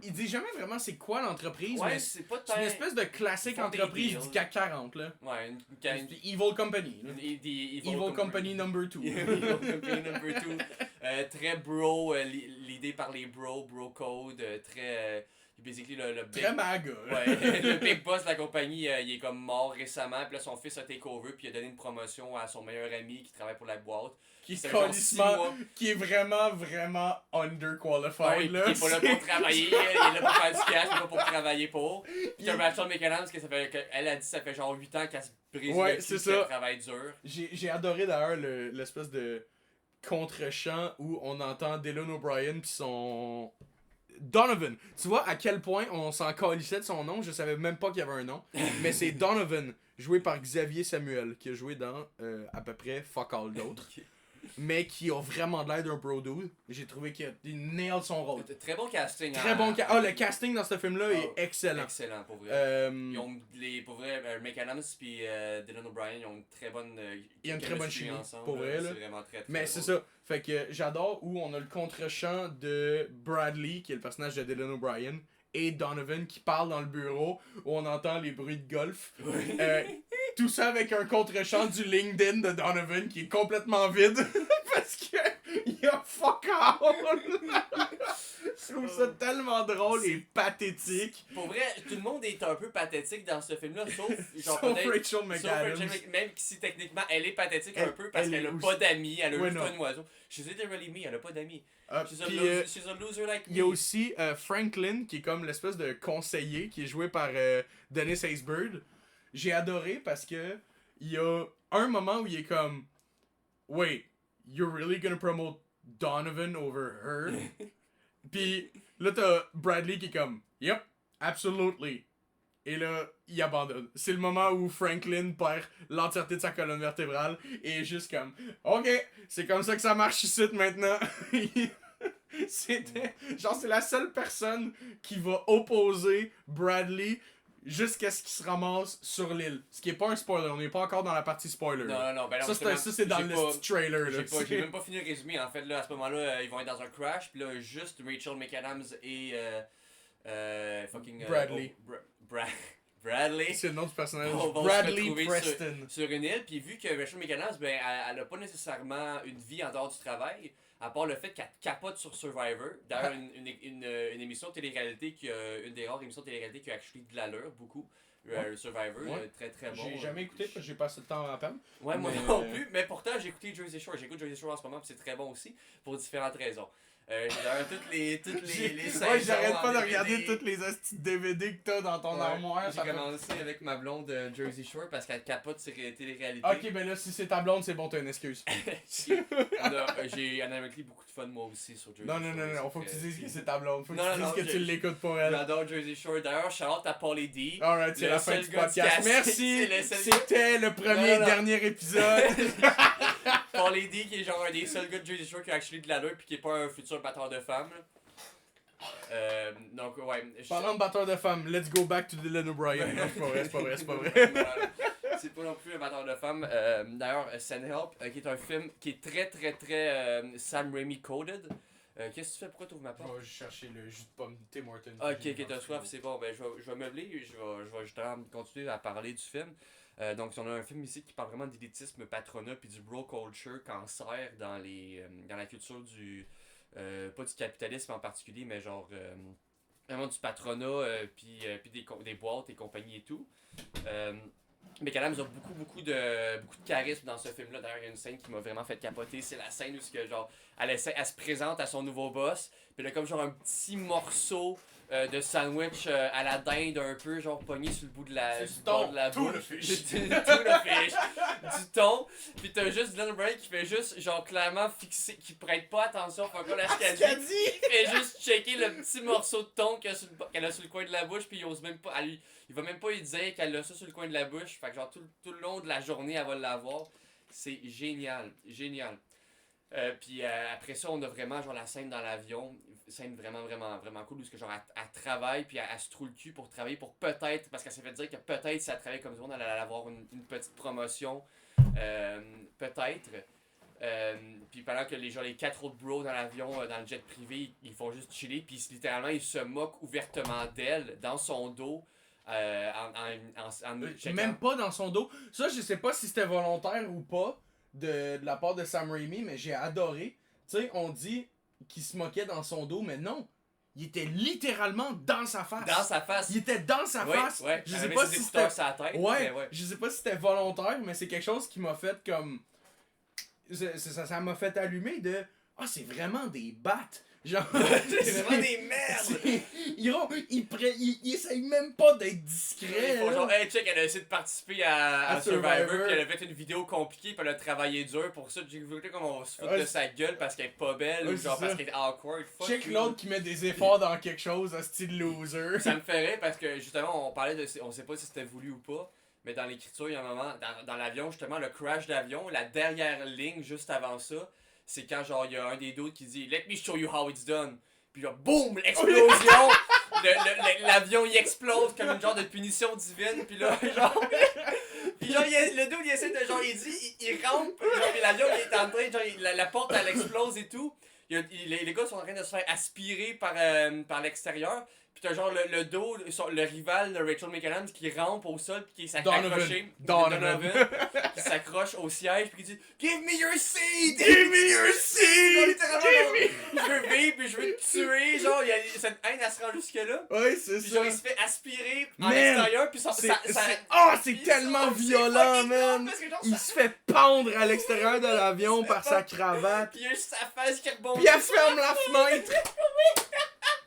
Il dit jamais vraiment c'est quoi l'entreprise, Ouais, mais c'est pas c'est une espèce de classique ils font des entreprise deals. du CAC 40 là. Ouais, une Evil Company. Là. Evil Company number 2. Evil Company number 2. Très bro, l'idée par les bro code, très. Basically, le big, Très maga. ouais, le big boss de la compagnie, il est comme mort récemment, puis là son fils a take over, puis il a donné une promotion à son meilleur ami qui travaille pour la boîte. Qui Ça fait genre qui est vraiment underqualified Ah oui, là. il est pas là pour travailler, il est là pour faire du cash, mais pas pour travailler pour. Puis t'as Rachel McAdams, elle a dit ça fait genre 8 ans qu'elle se brise Ouais, le c'est cul, ça. qu'elle travaille dur. J'ai adoré d'ailleurs l'espèce de contre-champ où on entend Dylan O'Brien pis son Donovan. Tu vois à quel point on s'en calissait de son nom, je savais même pas qu'il y avait un nom. Mais c'est Donovan, joué par Xavier Samuel, qui a joué dans à peu près fuck all d'autres. Ok. Mais qui a vraiment de l'air d'un bro dude. J'ai trouvé qu'il nailed son rôle. Très bon casting. Très bon le casting dans ce film-là est Oh, excellent. Excellent, pour vrai. Euh, Pour vrai, McAdams puis Dylan O'Brien, ils ont une très bonne. Il y a une très bonne chimie, ensemble, pour vrai, là. C'est vraiment très Mais c'est ça. Fait que j'adore où on a le contre-champ de Bradley, qui est le personnage de Dylan O'Brien, et Donovan qui parlent dans le bureau où on entend les bruits de golf. Oui. Tout ça avec un contre-champ du LinkedIn de Donovan qui est complètement vide parce que il y a fuck all. Je trouve ça tellement drôle et pathétique. Pour vrai, tout le monde est un peu pathétique dans ce film-là, sauf genre Sauf peut-être- Rachel sauf McAdams. Même si techniquement elle est pathétique Elle- un peu parce elle qu'elle est a aussi- pas d'amis, elle a Ouais, juste non. un oiseau. She's literally me, elle a pas d'amis. Ah, She's a puis, she's a loser like il y a me. aussi Franklin qui est comme l'espèce de conseiller qui est joué par Dennis Haysbert. J'ai adoré parce que il y a un moment où il est comme wait, you're really gonna promote Donovan over her? Puis là t'as Bradley qui est comme yep, absolutely. Et là, il abandonne. C'est le moment où Franklin perd l'entièreté de sa colonne vertébrale et est juste comme ok, c'est comme ça que ça marche ici maintenant. C'était genre c'est la seule personne qui va opposer Bradley jusqu'à ce qu'il se ramasse sur l'île. Ce qui est pas un spoiler, on n'est pas encore dans la partie spoiler. Non, ben non, ça c'est dans j'ai le pas- petit trailer là. J'ai même pas fini le résumé. En fait, là, à ce moment-là, ils vont être dans un crash. Puis là, juste Rachel McAdams et fucking Bradley. Bradley C'est le nom du personnage. vont se Bradley retrouver Preston. sur une île. Puis vu que Rachel McAdams, ben, elle a pas nécessairement une vie en dehors du travail, à part le fait qu'elle capote sur Survivor. D'ailleurs, une émission de télé-réalité une des rares émissions de télé-réalité qui a actually de l'allure, beaucoup. Survivor, Ouais. très très bon. J'ai jamais écouté parce que j'ai passé le temps à peine. Ouais, moi Mais- non plus, mais pourtant j'ai écouté Jersey Shore. J'écoute Jersey Shore en ce moment, puis c'est très bon aussi, pour différentes raisons. D'ailleurs, toutes les Ouais, saisons j'arrête en pas de DVD. regarder toutes les astuces DVD que t'as dans ton Ouais, armoire. J'ai ça fait- commencé avec ma blonde Jersey Shore parce qu'elle capote sur télé-réalité. Ok, ben là, si c'est ta blonde, c'est bon, t'as une excuse. J'ai anamically beaucoup de fun moi aussi sur Jersey Non, Shore. non, non, non, faut que tu dises que c'est ta blonde. Faut que Non, tu non, dises que non, tu l'écoutes pour elle. J'adore Jersey Shore. D'ailleurs, shout-out à Paulie D. Alright, c'est Le la fin seul du gars du podcast. cast. Merci! C'est le seul- C'était le premier Non, et non. dernier épisode. Paulie D qui est genre un des seuls gars de Jersey Shore qui a actually de l'allure puis qui est pas un futur batteur de femmes. Là. Donc, ouais. Parlant de batteur de femmes, let's go back to Dylan O'Brien. Non, c'est pas vrai, c'est pas vrai, c'est pas vrai. Voilà. C'est pas non plus un batteur de femmes. D'ailleurs, Send Help, qui est un film qui est très très très Sam Raimi coded. Qu'est-ce que tu fais? Pourquoi tu ouvres ma Je porte? vais chercher le jus de pomme Tim Hortons. Ok, t'as soif, c'est bon. Ben, je vais meubler et je vais justement continuer à parler du film. Donc, on a un film ici qui parle vraiment d'élitisme, patronat, puis du bro culture, cancer dans la culture du. Pas du capitalisme en particulier, mais genre. Vraiment du patronat, puis des boîtes et compagnie et tout. McAdams a beaucoup de charisme dans ce film-là. D'ailleurs, il y a une scène qui m'a vraiment fait capoter. C'est la scène où genre, elle se présente à son nouveau boss. Puis elle a comme genre un petit morceau de sandwich à la dinde un peu, genre pogné sur le bout de la, C'est sur du le bord thon, de la tout le bouche. fish. Tout le fish. Du thon. Puis t'as juste Dylan O'Brien qui fait juste genre clairement fixé, qui prête pas attention à ce qu'elle dit. Il fait juste checker le petit morceau de thon qu'elle a sur le coin de la bouche, puis il ose même pas. Il va même pas lui dire qu'elle a ça sur le coin de la bouche. Fait que genre tout le long de la journée, elle va l'avoir. C'est génial. Génial. Puis après ça, on a vraiment genre la scène dans l'avion. Scène vraiment cool où que, genre, elle travaille, puis elle se trouve le cul pour travailler pour peut-être, parce qu'elle s'est fait dire que peut-être si elle travaille comme ça, elle allait avoir une petite promotion. Peut-être. Puis pendant que les 4 autres bros dans l'avion, dans le jet privé, ils font juste chiller, puis littéralement ils se moquent ouvertement d'elle, dans son dos, en checkant. Même pas dans son dos. Ça, je sais pas si c'était volontaire ou pas de la part de Sam Raimi, mais j'ai adoré. Tu sais, on dit qu'il se moquait dans son dos, mais non. Il était littéralement dans sa face. Dans sa face. Il était dans sa face. Ouais. Je sais Avec pas ses si écouteurs c'était... sur la tête. Ouais, mais ouais. je sais pas si c'était volontaire, mais c'est quelque chose qui m'a fait comme... Ça m'a fait allumer de... Ah, c'est vraiment des battes. Genre... C'est vraiment des merdes! Ils essayent même pas d'être discrets. Ils font là. genre, hey, check, elle a essayé de participer à Survivor, Survivor. puis elle a fait une vidéo compliquée, puis elle a travaillé dur pour ça. J'ai vu comme on se fout Ouais, de sa gueule parce qu'elle est pas belle, Ouais, ou genre c'est parce ça. qu'elle est awkward. Fuck Check you. l'autre qui met des efforts dans quelque chose, un style loser. Ça me ferait parce que justement, on parlait de. On sait pas si c'était voulu ou pas, mais dans l'écriture, il y a un moment, dans l'avion, justement, le crash d'avion, la dernière ligne juste avant ça, c'est quand genre il y a un des deux qui dit Let me show you how it's done. Puis genre, boum, explosion! L'avion il explose comme une genre de punition divine, puis là, genre. Puis genre, le dude il essaie de genre, il rampe, genre, puis l'avion il est en train, genre, la porte elle explose et tout. Les gars sont en train de se faire aspirer par l'extérieur. Pis t'as genre le dos, le rival de Rachel McAdams qui rampe au sol pis qui Donovan. qui s'accroche au siège pis qui dit Give me your seat! Give me your seat! Genre, littéralement, je veux vivre pis je veux te tuer. Genre, cette haine elle se rend jusque là. Ouais, c'est Pis ça. genre, il se fait aspirer en Man, extérieur pis c'est tellement violent, man! Il se fait pendre à l'extérieur de l'avion par sa cravate. Pis il y a juste sa face qui rebondit. Puis elle ferme la fenêtre!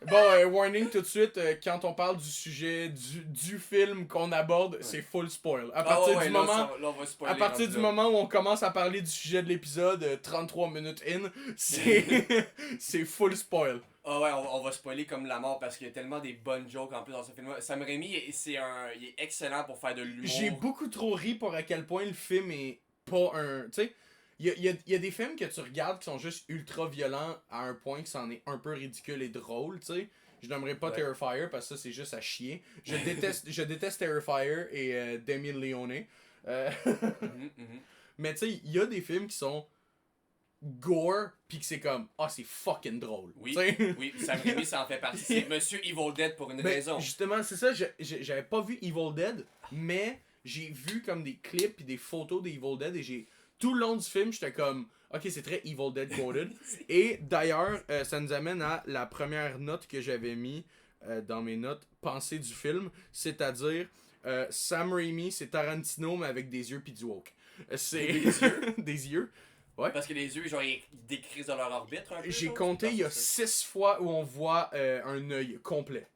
Bon, warning tout de suite, quand on parle du sujet du film qu'on aborde, c'est full spoil. À partir du moment, à partir du moment où on commence à parler du sujet de l'épisode, 33 minutes in, c'est full spoil. Ah ouais, on va spoiler comme la mort parce qu'il y a tellement des bonnes jokes en plus dans ce film-là. Sam Raimi, il est excellent pour faire de l'humour. J'ai beaucoup trop ri pour à quel point le film est pas un... Tu sais, il y a des films que tu regardes qui sont juste ultra violents à un point que c'en est un peu ridicule et drôle, tu sais. Je n'aimerais pas Terrifier parce que ça c'est juste à chier. Je déteste Terrifier et Demi Leone. Mais tu sais, il y a des films qui sont gore pis que c'est comme c'est fucking drôle. Oui, oui, Sam Raimi ça en fait partie. C'est Monsieur Evil Dead pour une raison. Justement, c'est ça, j'avais pas vu Evil Dead, mais j'ai vu comme des clips pis des photos d'Evil Dead et tout le long du film, j'étais comme ok, c'est très Evil Dead coded. Et d'ailleurs, ça nous amène à la première note que j'avais mis dans mes notes pensées du film, c'est-à-dire Sam Raimi, c'est Tarantino mais avec des yeux pis du woke. C'est des yeux. Des yeux. Ouais. Parce que les yeux, genre, ils décrisent dans leur orbite un peu. J'ai compté, il y a 6 fois où on voit un œil complet.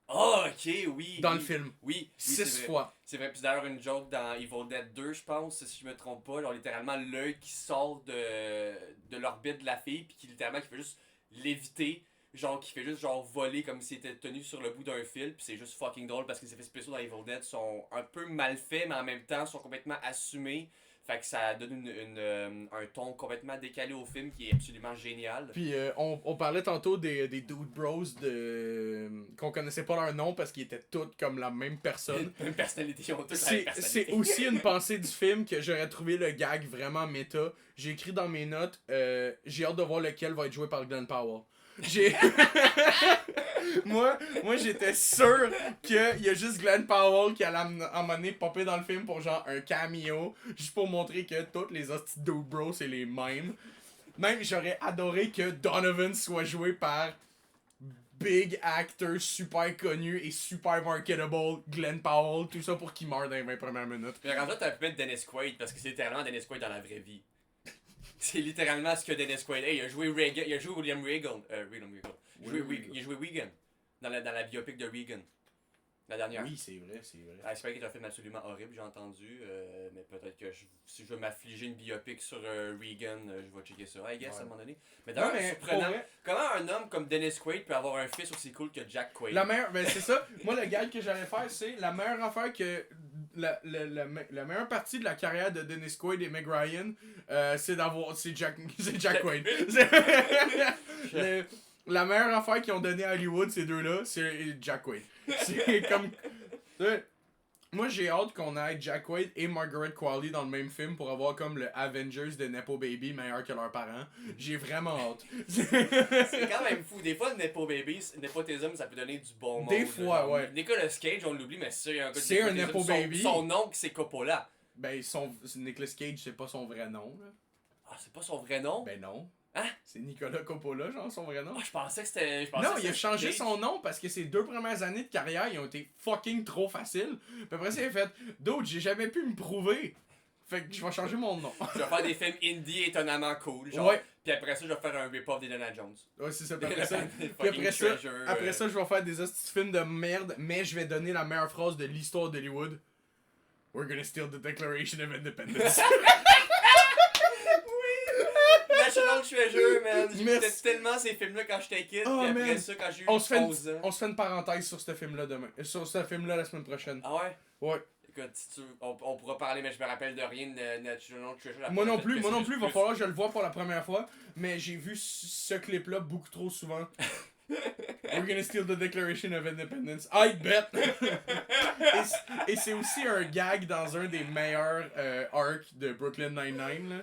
Oh, ok, oui. Dans le film. Oui. 6 fois. C'est vrai. Puis d'ailleurs, une joke dans Evil Dead 2, je pense, si je me trompe pas, genre littéralement l'œil qui sort de l'orbite de la fille, puis qui littéralement qui fait juste léviter, genre qui fait juste genre voler comme s'il était tenu sur le bout d'un fil, puis c'est juste fucking drôle parce que les effets spéciaux dans Evil Dead sont un peu mal faits, mais en même temps sont complètement assumés. Fait que ça donne un ton complètement décalé au film qui est absolument génial. Puis on parlait tantôt des Dude Bros qu'on connaissait pas leur nom parce qu'ils étaient tous comme la même personne. Même personnalité, ils ont tous la même personnalité. C'est aussi une pensée du film que j'aurais trouvé le gag vraiment méta. J'ai écrit dans mes notes, j'ai hâte de voir lequel va être joué par Glenn Powell. moi j'étais sûr qu'il y a juste Glenn Powell qui allait à un moment donné popper dans le film pour genre un cameo, juste pour montrer que toutes les hosties de Dude Bros c'est les mêmes. Même j'aurais adoré que Donovan soit joué par big actor super connu et super marketable Glenn Powell, tout ça pour qu'il meure dans les 20 premières minutes. Mais en fait t'as pu mettre Dennis Quaid parce que c'est littéralement Dennis Quaid dans la vraie vie. C'est littéralement ce que Dennis Quaid. Hey, il a joué William Regal. Il a joué Regan dans la biopic de Regan. La dernière. Oui, c'est vrai. J'espère qu'il est un film absolument horrible, j'ai entendu. Mais peut-être que si je veux m'affliger une biopic sur Regan, je vais checker ça. I guess à un moment donné. Mais d'ailleurs, c'est surprenant. Comment un homme comme Dennis Quaid peut avoir un fils aussi cool que Jack Quaid? Ben c'est ça. Moi, le gag que j'allais faire, c'est la meilleure affaire que. La meilleure partie de la carrière de Dennis Quaid et Meg Ryan, c'est Jack Quaid. La meilleure affaire qu'ils ont donnée à Hollywood, ces deux-là, c'est Jack Quaid. C'est comme. Moi, j'ai hâte qu'on ait Jack Quaid et Margaret Qualley dans le même film pour avoir comme le Avengers de Nepo Baby meilleur que leurs parents. J'ai vraiment hâte. C'est quand même fou. Des fois, le népotisme, ça peut donner du bon monde. Des fois, ouais. Nicolas Cage, on l'oublie, mais c'est un gars de c'est un Nepo Baby. Son oncle, c'est Coppola. Ben, Nicolas Cage, c'est pas son vrai nom, là. Ah, c'est pas son vrai nom? Ben non. Hein? C'est Nicolas Coppola, genre, son vrai nom. Ah, je pensais que c'était... Non, il a changé son nom parce que ses 2 premières années de carrière, ils ont été fucking trop faciles. Puis après ça, il a fait « D'autres, j'ai jamais pu me prouver. Fait que je vais changer mon nom. » Je vais faire des films indie étonnamment cool, genre. Ouais. Puis après ça, je vais faire un rip-off d'Indiana Jones. Ouais, c'est ça. Puis après ça, je vais faire des hosties films de merde, mais je vais donner la meilleure phrase de l'histoire d'Hollywood. « We're gonna steal the Declaration of Independence. » National Treasure, man. J'écoutais tellement ces films-là quand j'étais kid. Oh, puis après man. ça, quand j'ai eu 11 ans. On se fait une parenthèse sur ce film-là demain. Sur ce film-là la semaine prochaine. Ah ouais? Ouais. Écoute, si on pourra parler, mais je me rappelle de rien de National Treasure. Moi non plus, il va falloir que je le voie pour la première fois. Mais j'ai vu ce clip-là beaucoup trop souvent. We're gonna steal the Declaration of Independence. I bet! et c'est aussi un gag dans un des meilleurs arcs de Brooklyn Nine-Nine, là.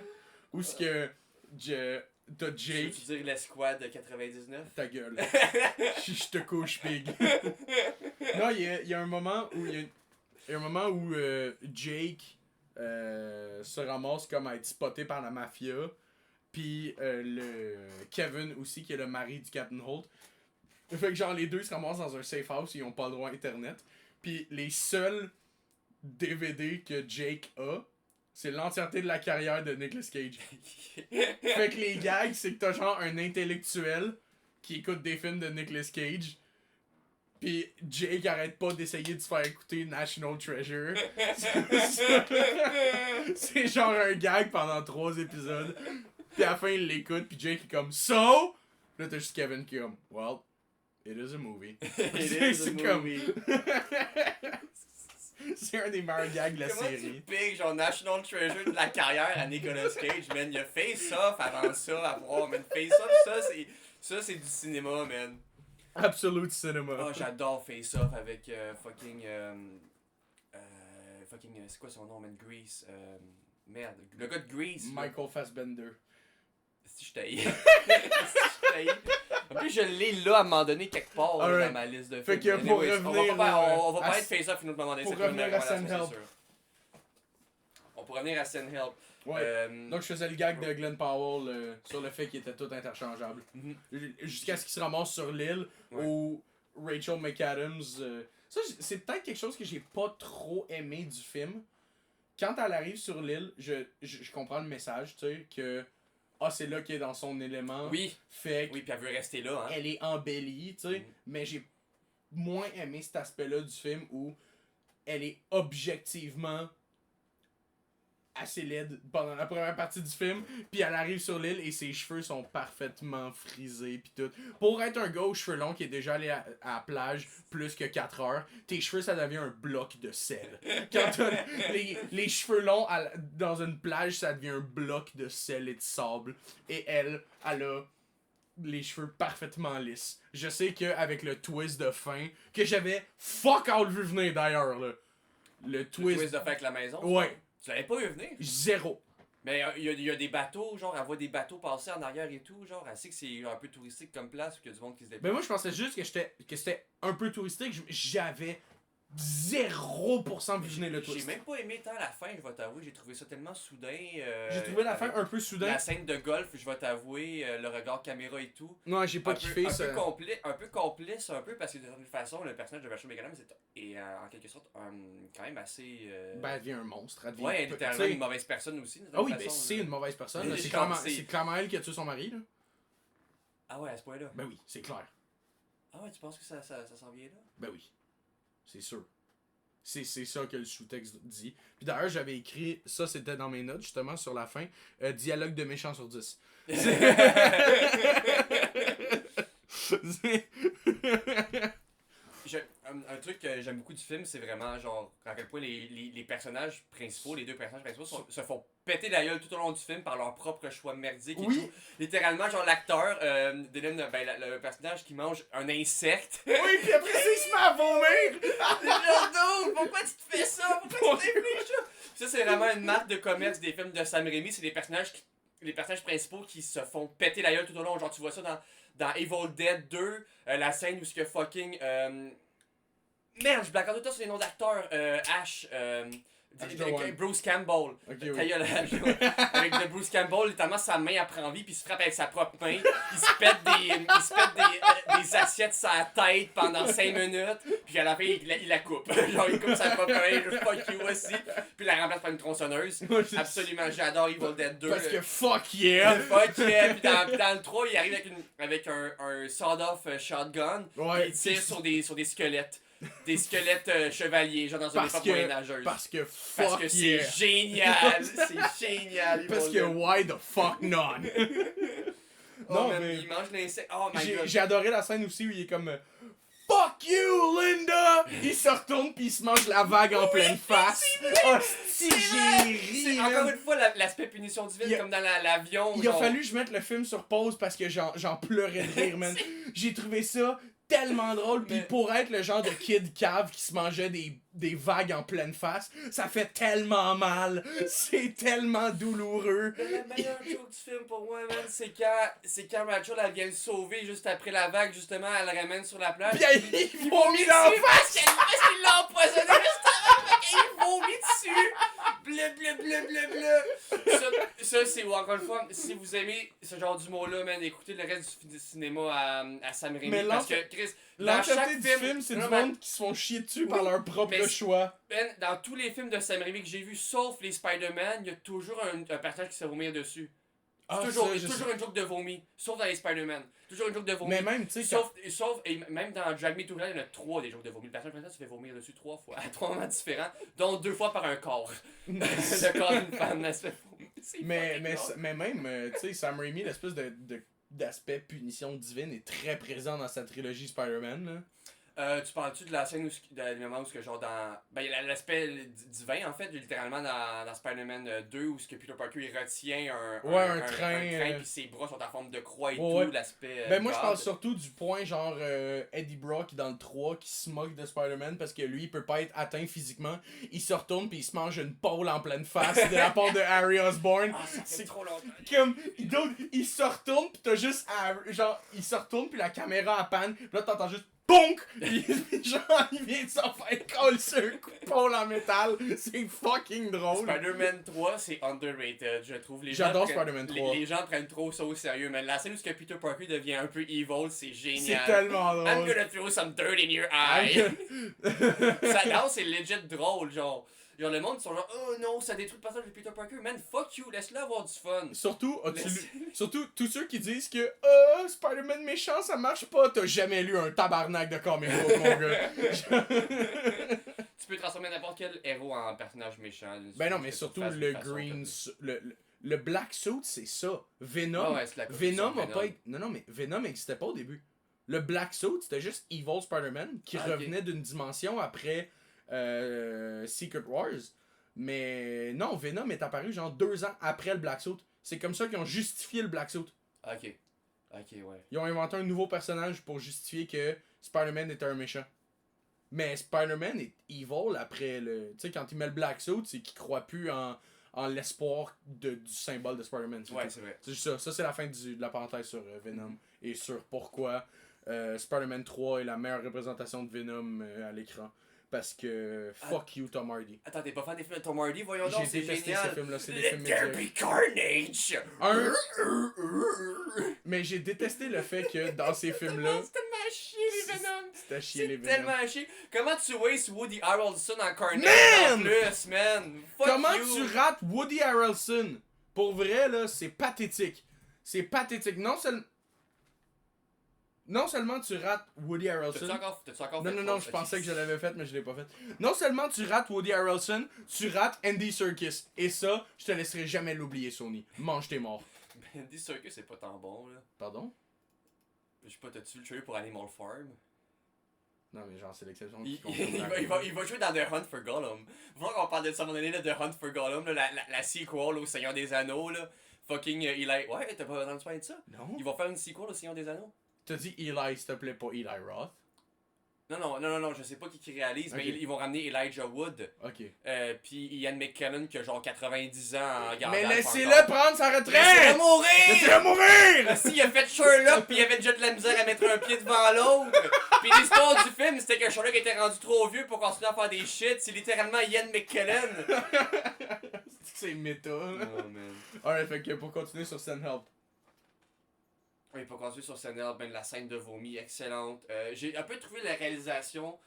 Où ce que t'as Tu Jake. veux dire l'escouade de 99? Ta gueule. Je te couche, pig. Non, il y a un moment où il y a un moment où Jake se ramasse comme à être spoté par la mafia. Puis le Kevin aussi, qui est le mari du Captain Holt. Fait que genre les deux se ramassent dans un safe house, ils ont pas le droit à internet. Puis les seuls DVD que Jake a, c'est l'entièreté de la carrière de Nicolas Cage. Fait que les gags, c'est que t'as genre un intellectuel qui écoute des films de Nicolas Cage. Pis Jake arrête pas d'essayer de se faire écouter National Treasure. C'est genre un gag pendant 3 épisodes. Pis à la fin, il l'écoute, pis Jake est comme So? Là, t'as juste Kevin qui est comme Well, it is a movie. C'est comme. C'est un des meilleurs gags de la Comment série. tu piques genre National Treasure de la carrière à Nicolas Cage, man? Il a Face Off avant ça, à voir, man. Face Off, ça c'est du cinéma, man. Absolute cinema. Oh, j'adore Face Off avec fucking. C'est quoi son nom, man? Grease. Merde, le gars de Grease. Michael Fassbender. Si je t'haïs. En plus, je l'ai là à un moment donné quelque part là, dans ma liste de films. Fait que pour Anyways, revenir, on va pas être Face Off une autre moment donné. Pour revenir à Send Help. On pourrait revenir à Send Help. Ouais. Donc je faisais le gag de Glenn Powell sur le fait qu'il était tout interchangeable. Jusqu'à ce qu'il se ramasse sur l'île où Rachel McAdams. Ça, c'est peut-être quelque chose que j'ai pas trop aimé du film. Quand elle arrive sur l'île, je comprends le message, tu sais, que c'est là qu'elle est dans son élément. Oui. Fait que oui, puis elle veut rester là, hein. elle est embellie, tu sais, mais j'ai moins aimé cet aspect-là du film où elle est objectivement assez laide pendant la première partie du film, puis elle arrive sur l'île et ses cheveux sont parfaitement frisés puis tout. Pour être un gars aux cheveux longs qui est déjà allé à la plage plus que 4 heures, tes cheveux ça devient un bloc de sel. Quand t'as les cheveux longs dans une plage, ça devient un bloc de sel et de sable. Et elle a les cheveux parfaitement lisses. Je sais qu'avec le twist de fin, que j'avais fuck all vu venir d'ailleurs là. Le twist de fin avec la maison. Ouais. Tu l'avais pas vu venir? Zéro. Mais il y a des bateaux, genre, elle voit des bateaux passer en arrière et tout, genre, elle sait que c'est un peu touristique comme place, qu'il y a du monde qui se déplace. Ben moi, je pensais juste que c'était un peu touristique. J'avais 0% visionné le twist. J'ai même pas aimé tant la fin, je vais t'avouer, j'ai trouvé ça tellement soudain. J'ai trouvé la fin un peu soudain. La scène de golf, je vais t'avouer, le regard caméra et tout. Non, j'ai pas kiffé ça. Un peu complice, un peu, parce que de toute façon, le personnage de Rachel McAdams est en quelque sorte quand même assez. Ben, elle devient un monstre. Elle devient ouais, elle est littéralement une mauvaise personne aussi. Ah oui, ben c'est une mauvaise personne. là. C'est clairement elle qui a tué son mari. Là. Ah ouais, à ce point-là. Ben oui, c'est clair. Ah ouais, tu penses que ça s'en vient là? Ben oui, c'est sûr. C'est ça que le sous-texte dit. Puis d'ailleurs, j'avais écrit, ça c'était dans mes notes justement sur la fin, dialogue de méchant sur 10. Un truc que j'aime beaucoup du film, c'est vraiment genre à quel point les personnages principaux, les deux personnages principaux se font péter la gueule tout au long du film par leur propre choix merdique et tout. Littéralement, genre l'acteur, le personnage qui mange un insecte. Oui, puis après ça, il se met à vomir! Genre, pourquoi tu te fais ça? Pourquoi tu t'infliges ça? Ça, c'est vraiment une marque de commerce des films de Sam Raimi, c'est les personnages principaux qui se font péter la gueule tout au long. Genre, tu vois ça dans Evil Dead 2, la scène où ce que fucking... Merde, je blague tout le temps sur les noms d'acteurs. Ash, Bruce Campbell. Okay, oui. Avec le Bruce Campbell, littéralement sa main elle prend vie puis il se frappe avec sa propre main. Il se pète des assiettes sur la tête pendant 5 minutes. Puis à la fin, il la coupe. Genre il coupe sa propre main, je fuck you aussi. Puis il la remplace par une tronçonneuse. Absolument, j'adore Evil Dead 2. Parce que fuck yeah! Fuck yeah! Puis dans le 3, il arrive avec un sawed-off shotgun. Ouais. Il tire sur des squelettes. Des squelettes chevaliers, genre dans une époque moyenâgeuse. Parce que fuck c'est génial! C'est génial! Parce que why the fuck not? Non, mais il mange l'insecte. Oh my god! J'ai adoré la scène aussi où il est comme fuck you, Linda! Il se retourne pis il se mange la vague en pleine face. Oh, si j'ai ri! Encore une fois, l'aspect punition divine, comme dans l'avion. Il a fallu que je mette le film sur pause parce que j'en pleurais de rire, man. J'ai trouvé ça tellement drôle, pis Mais- pour être le genre de kid cave qui se mangeait des vagues en pleine face, ça fait tellement mal, c'est tellement douloureux. Mais la meilleure joke du film pour moi, man, c'est quand Rachel elle vient le sauver juste après la vague, justement, elle le ramène sur la plage. Pis il vomit dans la face! Parce qu'il l'a empoisonné juste avant, fait qu'il vomit dessus. Bleu, bleu, bleu, bleu, bleu. Ça c'est encore une fois, si vous aimez ce genre d'humour-là, man, écoutez le reste du cinéma à Sam Raimi. Mais Parce que, Chris, dans L'entièreté chaque du film, film, c'est du non, mais- monde qui se font chier dessus Oui, par leur propre mais- choix. Ben, dans tous les films de Sam Raimi que j'ai vus, sauf les Spider-Man, il y a toujours un personnage qui se fait vomir dessus. Ah, toujours, ça, il y a toujours une joke de vomi. Sauf dans les Spider-Man. Toujours une joke de vomi. Mais même, tu sais, quand... Et même dans Drag Me to Hell, il y en a 3 des jokes de vomi. Le personnage principal se fait vomir dessus 3 fois, à 3 moments différents, dont 2 fois par un corps. Le corps d'une femme, elle se fait vomir. C'est fucking drôle. mais même, tu sais, Sam Raimi, l'espèce d'aspect punition divine est très présent dans sa trilogie Spider-Man, là. Tu parles-tu de la scène où, du moment où, genre, dans. Ben, il y a l'aspect divin, en fait, littéralement, dans Spider-Man 2, où ce que Peter Parker, il retient un train, puis ses bras sont en forme de croix et Ouais. tout, l'aspect. Ben moi je God. parle surtout du point genre Eddie Brock dans le 3 qui se moque de Spider-Man parce que lui il peut pas être atteint physiquement. Il se retourne puis il se mange une pole en pleine face de la part de Harry Osborn. Ah, ça fait C'est trop longtemps. comme il se retourne puis t'as juste genre il se retourne puis la caméra à panne puis là t'entends juste PONK! Puis genre il vient de s'en faire coller sur un coup de pole en métal. C'est fucking drôle. Spider-Man 3, c'est underrated, je trouve. J'adore gens Spider-Man 3. Les gens prennent trop ça au sérieux, mais la scène où ce que Peter Parker devient un peu evil, c'est génial. C'est tellement I'm drôle. gonna throw some dirt in your eye. Ça, non, c'est legit drôle, genre. Genre, le monde, ils sont genre, oh non, ça détruit le passage de Peter Parker. Man, fuck you, laisse-le avoir du fun. Surtout, Laisse- surtout, tous ceux qui disent que Spider-Man méchant, ça marche pas, t'as jamais lu un tabarnak de comic book, mon gars. Tu peux transformer n'importe quel héros en personnage méchant. Ben non, mais C'est surtout une le façon green... de- Le Black Suit, c'est ça. Venom, Ouais, c'est la Venom corruption a de pas... Venom. Non, mais Venom existait pas au début. Le Black Suit, c'était juste Evil Spider-Man qui Ah, ok. revenait d'une dimension après Secret Wars. Mais non, Venom est apparu genre 2 ans après le Black Suit. C'est comme ça qu'ils ont justifié le Black Suit. Ok. Ok, ouais. Ils ont inventé un nouveau personnage pour justifier que Spider-Man était un méchant. Mais Spider-Man est evil après le... Tu sais, quand il met le Black Suit, c'est qu'il croit plus en l'espoir du symbole de Spider-Man. Ouais, c'est vrai. C'est juste ça. Ça, c'est la fin de la parenthèse sur Venom. Et sur pourquoi Spider-Man 3 est la meilleure représentation de Venom à l'écran. Parce que fuck you, Tom Hardy. Attends, t'es pas fan des films de Tom Hardy? Voyons donc, J'ai c'est détesté génial. ces films-là. C'est des Let films there médiocres. be carnage! Mais j'ai détesté le fait que dans ces films-là, C'est tellement à chier, les Venom! c'était à chier les C'est Venom. tellement à chier. Comment tu wastes Woody Harrelson en carnage Man! en plus, man? Fuck Comment you. tu rates Woody Harrelson? Pour vrai, là, c'est pathétique. C'est pathétique. Non seulement tu rates Woody Harrelson... T'as-tu encore Non, fait non, ça? je pensais que je l'avais fait, mais je l'ai pas fait. Non seulement tu rates Woody Harrelson, tu rates Andy Serkis. Et ça, je te laisserai jamais l'oublier, Sony. Mange tes morts. Ben, Andy Serkis, c'est pas tant bon, là. Pardon? Je sais pas, t'as-tu le tué pour Animal Farm? Non, mais genre, c'est l'exception Il, qui compte. il va jouer dans The Hunt for Gollum. Faut qu'on parle de ça à un moment donné, là, The Hunt for Gollum, là, la sequel au Seigneur des Anneaux, là. Fucking Eli... Ouais, t'as pas entendu parler de ça? Non? Ils vont faire une sequel au Seigneur des Anneaux? T'as dit Eli, s'il te plaît, pas Eli Roth. Non, je sais pas qui réalise, mais Ok. ils vont ramener Elijah Wood. Ok. Puis Ian McKellen qui a genre 90 ans en gardant. Mais laissez-le prendre sa Laissez-le retraite! mourir! Laissez-le mourir! Si, il a fait Sherlock, puis il avait déjà de la misère à mettre un pied devant l'autre. Puis l'histoire du film, c'était que Sherlock était rendu trop vieux pour continuer à faire des shit. C'est littéralement Ian McKellen. C'est méta, là. Oh man. Alright, fait que pour continuer sur Send-Help. Oui, pour continuer sur Senel, ben, la scène de vomi, excellente. J'ai un peu trouvé la réalisation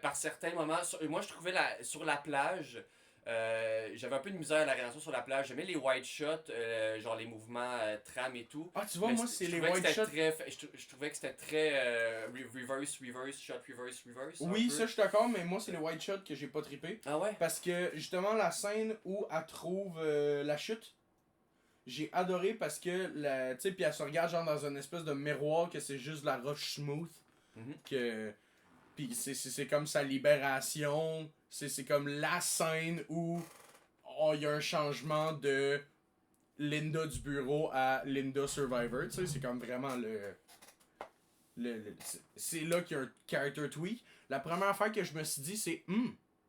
par certains moments. Moi, je trouvais sur la plage, j'avais un peu de misère à la réalisation sur la plage. J'aimais les white shots, genre les mouvements tram et tout. Ah, tu vois, Mais moi, je c'est les trouvais que white c'était shots. je trouvais que c'était très reverse, shot, reverse. un Oui, peu. ça, je suis d'accord, mais moi, c'est les white shots que j'ai pas trippé. Ah ouais? Parce que, justement, la scène où elle trouve la chute, j'ai adoré parce que, tu sais, puis elle se regarde genre dans une espèce de miroir que c'est juste de la roche smooth. Mhm. Que... Puis c'est comme sa libération. C'est comme la scène où il y a un changement de Linda du bureau à Linda Survivor. Tu sais, c'est comme vraiment c'est là qu'il y a un character tweak. La première affaire que je me suis dit,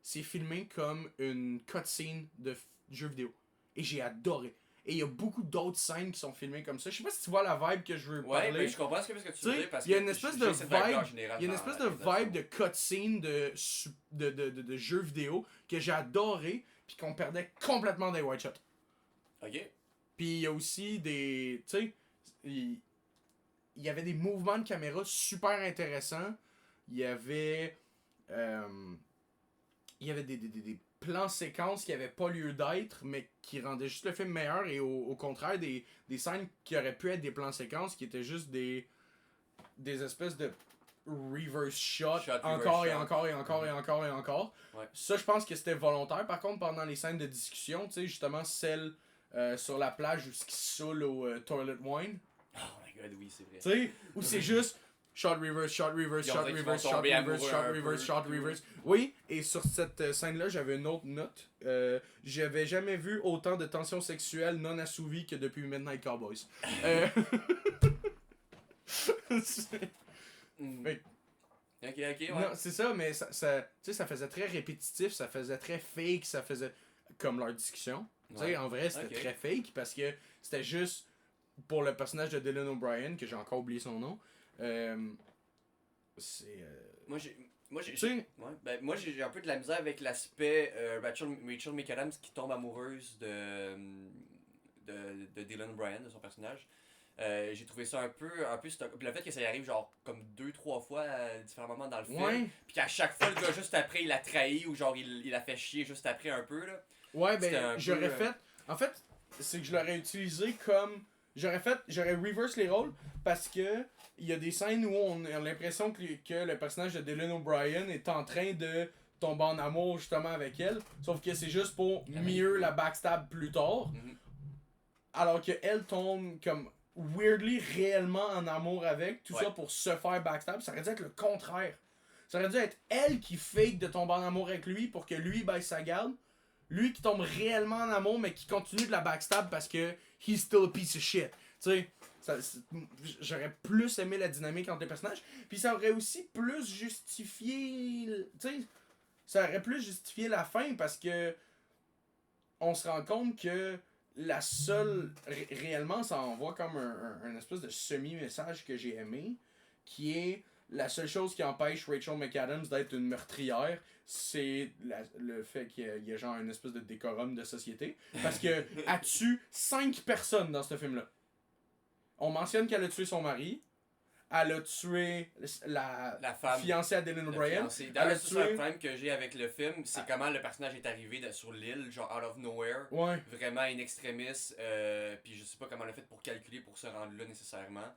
c'est filmé comme une cutscene de jeu vidéo. Et j'ai adoré. Et il y a beaucoup d'autres scènes qui sont filmées comme ça. Je sais pas si tu vois la vibe que je veux parler. Ouais, je comprends ce que tu veux dire parce que il y a une espèce de j'ai cette vibe-là en vibe, général il y a une dans espèce la de réalisation. vibe de cutscene de jeux vidéo que j'ai adoré puis qu'on perdait complètement des white shots. Ok. Puis il y a aussi des, tu sais, il y avait des mouvements de caméra super intéressants. Il y avait des plans séquences qui n'avaient pas lieu d'être, mais qui rendaient juste le film meilleur, et au contraire, des scènes qui auraient pu être des plans séquences qui étaient juste des espèces de reverse shot, encore et encore et encore et encore et encore. Ouais. Ça, je pense que c'était volontaire. Par contre, pendant les scènes de discussion, tu sais, justement, celle sur la plage où ils se saoulent au toilet wine, Oh my god, oui, c'est vrai. tu sais, où c'est juste shot reverse, shot reverse, Ils ont shot dit qu'ils reverse, vont shot tomber reverse, shot amoureux un reverse, peu, shot tout. reverse. Oui, et sur cette scène-là, j'avais une autre note. J'avais jamais vu autant de tensions sexuelles non assouvies que depuis Midnight Cowboys. Mm. Fait- Ok, ouais. Non, c'est ça, mais tu sais, ça faisait très répétitif, ça faisait très fake, ça faisait comme leur discussion. Tu sais, Ouais. en vrai, c'était Ok. très fake parce que c'était juste pour le personnage de Dylan O'Brien, que j'ai encore oublié son nom. C'est. Moi, Tu sais, moi, j'ai un peu de la misère avec l'aspect Rachel McAdams qui tombe amoureuse de Dylan O'Brien, de son personnage. J'ai trouvé ça un peu stock. Puis le fait que ça y arrive genre comme 2-3 fois à différents moments dans le film. ouais. Puis qu'à chaque fois, le gars juste après, il a trahi ou genre il a fait chier juste après un peu là. Ouais, C'était un ben, j'aurais peu, fait. En fait, c'est que je l'aurais utilisé comme. J'aurais reverse les rôles parce que il y a des scènes où on a l'impression que le personnage de Dylan O'Brien est en train de tomber en amour justement avec elle. Sauf que c'est juste pour mieux la backstab plus tard. Mhm. Alors que elle tombe comme weirdly réellement en amour avec. Tout Ouais. ça pour se faire backstab. Ça aurait dû être le contraire. Ça aurait dû être elle qui fake de tomber en amour avec lui pour que lui baisse sa garde. Lui qui tombe réellement en amour mais qui continue de la backstab parce que he's still a piece of shit. Tu sais, j'aurais plus aimé la dynamique entre les personnages. Puis ça aurait aussi plus justifié. Tu sais, ça aurait plus justifié la fin parce que on se rend compte que la seule. Réellement, ça envoie comme un espèce de semi-message que j'ai aimé, qui est la seule chose qui empêche Rachel McAdams d'être une meurtrière, c'est le fait qu'il y a genre une espèce de décorum de société. Parce que elle tue 5 personnes dans ce film-là. On mentionne qu'elle a tué son mari. Elle a tué la femme. fiancée à Dylan O'Brien. D'ailleurs, a c'est ça tué- le problème que j'ai avec le film, c'est comment le personnage est arrivé sur l'île, genre out of nowhere. Ouais. Vraiment in extremis, puis je sais pas comment elle a fait pour calculer pour se rendre là nécessairement.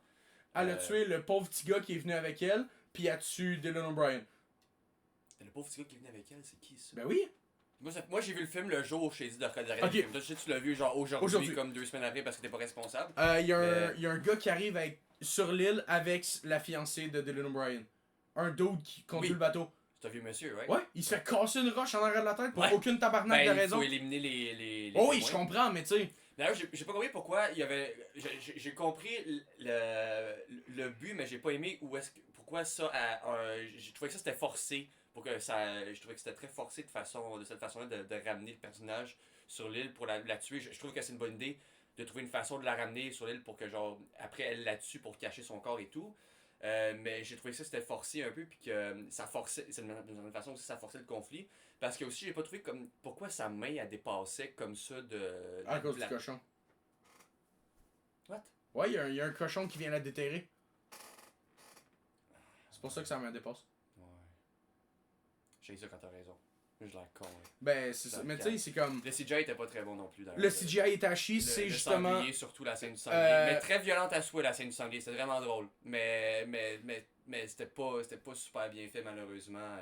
Elle a tué le pauvre petit gars qui est venu avec elle, puis elle tue Dylan O'Brien. Le pauvre petit gars qui est venu avec elle, c'est qui ça? Ben oui. Moi j'ai vu le film le jour où je t'ai dit de regarder Ok. le film. Toi, je sais que tu l'as vu genre aujourd'hui, comme 2 semaines après parce que t'es pas responsable. Il y a un gars qui arrive sur l'île avec la fiancée de Dylan O'Brien. Un dude qui conduit Oui. le bateau. C'est un vieux monsieur, ouais? Ouais, il se fait casser une roche en arrière de la tête pour Ouais. aucune tabarnak Ben, de il raison. faut éliminer les Oh oui, témoins. je comprends, mais tu sais. D'ailleurs, j'ai pas compris pourquoi il y avait. J'ai compris le but, mais j'ai pas aimé pourquoi ça. J'ai trouvé que ça c'était forcé. Pour que ça, je trouvais que c'était très forcé de cette façon-là de ramener le personnage sur l'île pour la tuer. Je trouve que c'est une bonne idée de trouver une façon de la ramener sur l'île pour que, genre, après elle la tue pour cacher son corps et tout. Mais j'ai trouvé que ça c'était forcé un peu, puis que ça forçait. C'est d'une façon aussi ça forçait le conflit. Parce que aussi, j'ai pas trouvé comme. Pourquoi sa main a dépassé comme ça de. À cause de du cochon. What? Ouais, il y a un cochon qui vient la déterrer. C'est pour ça que sa main dépasse. Ouais. J'ai ça quand t'as raison. Je l'ai con. Ouais. Ben, c'est ça. Mais tu sais, c'est comme. Le CGI était pas très bon non plus. Le CGI est à chier, c'est justement. Sanglier, surtout la scène du sanglier. Mais très violente à souhait, la scène du sanglier. C'était vraiment drôle. Mais c'était pas super bien fait, malheureusement.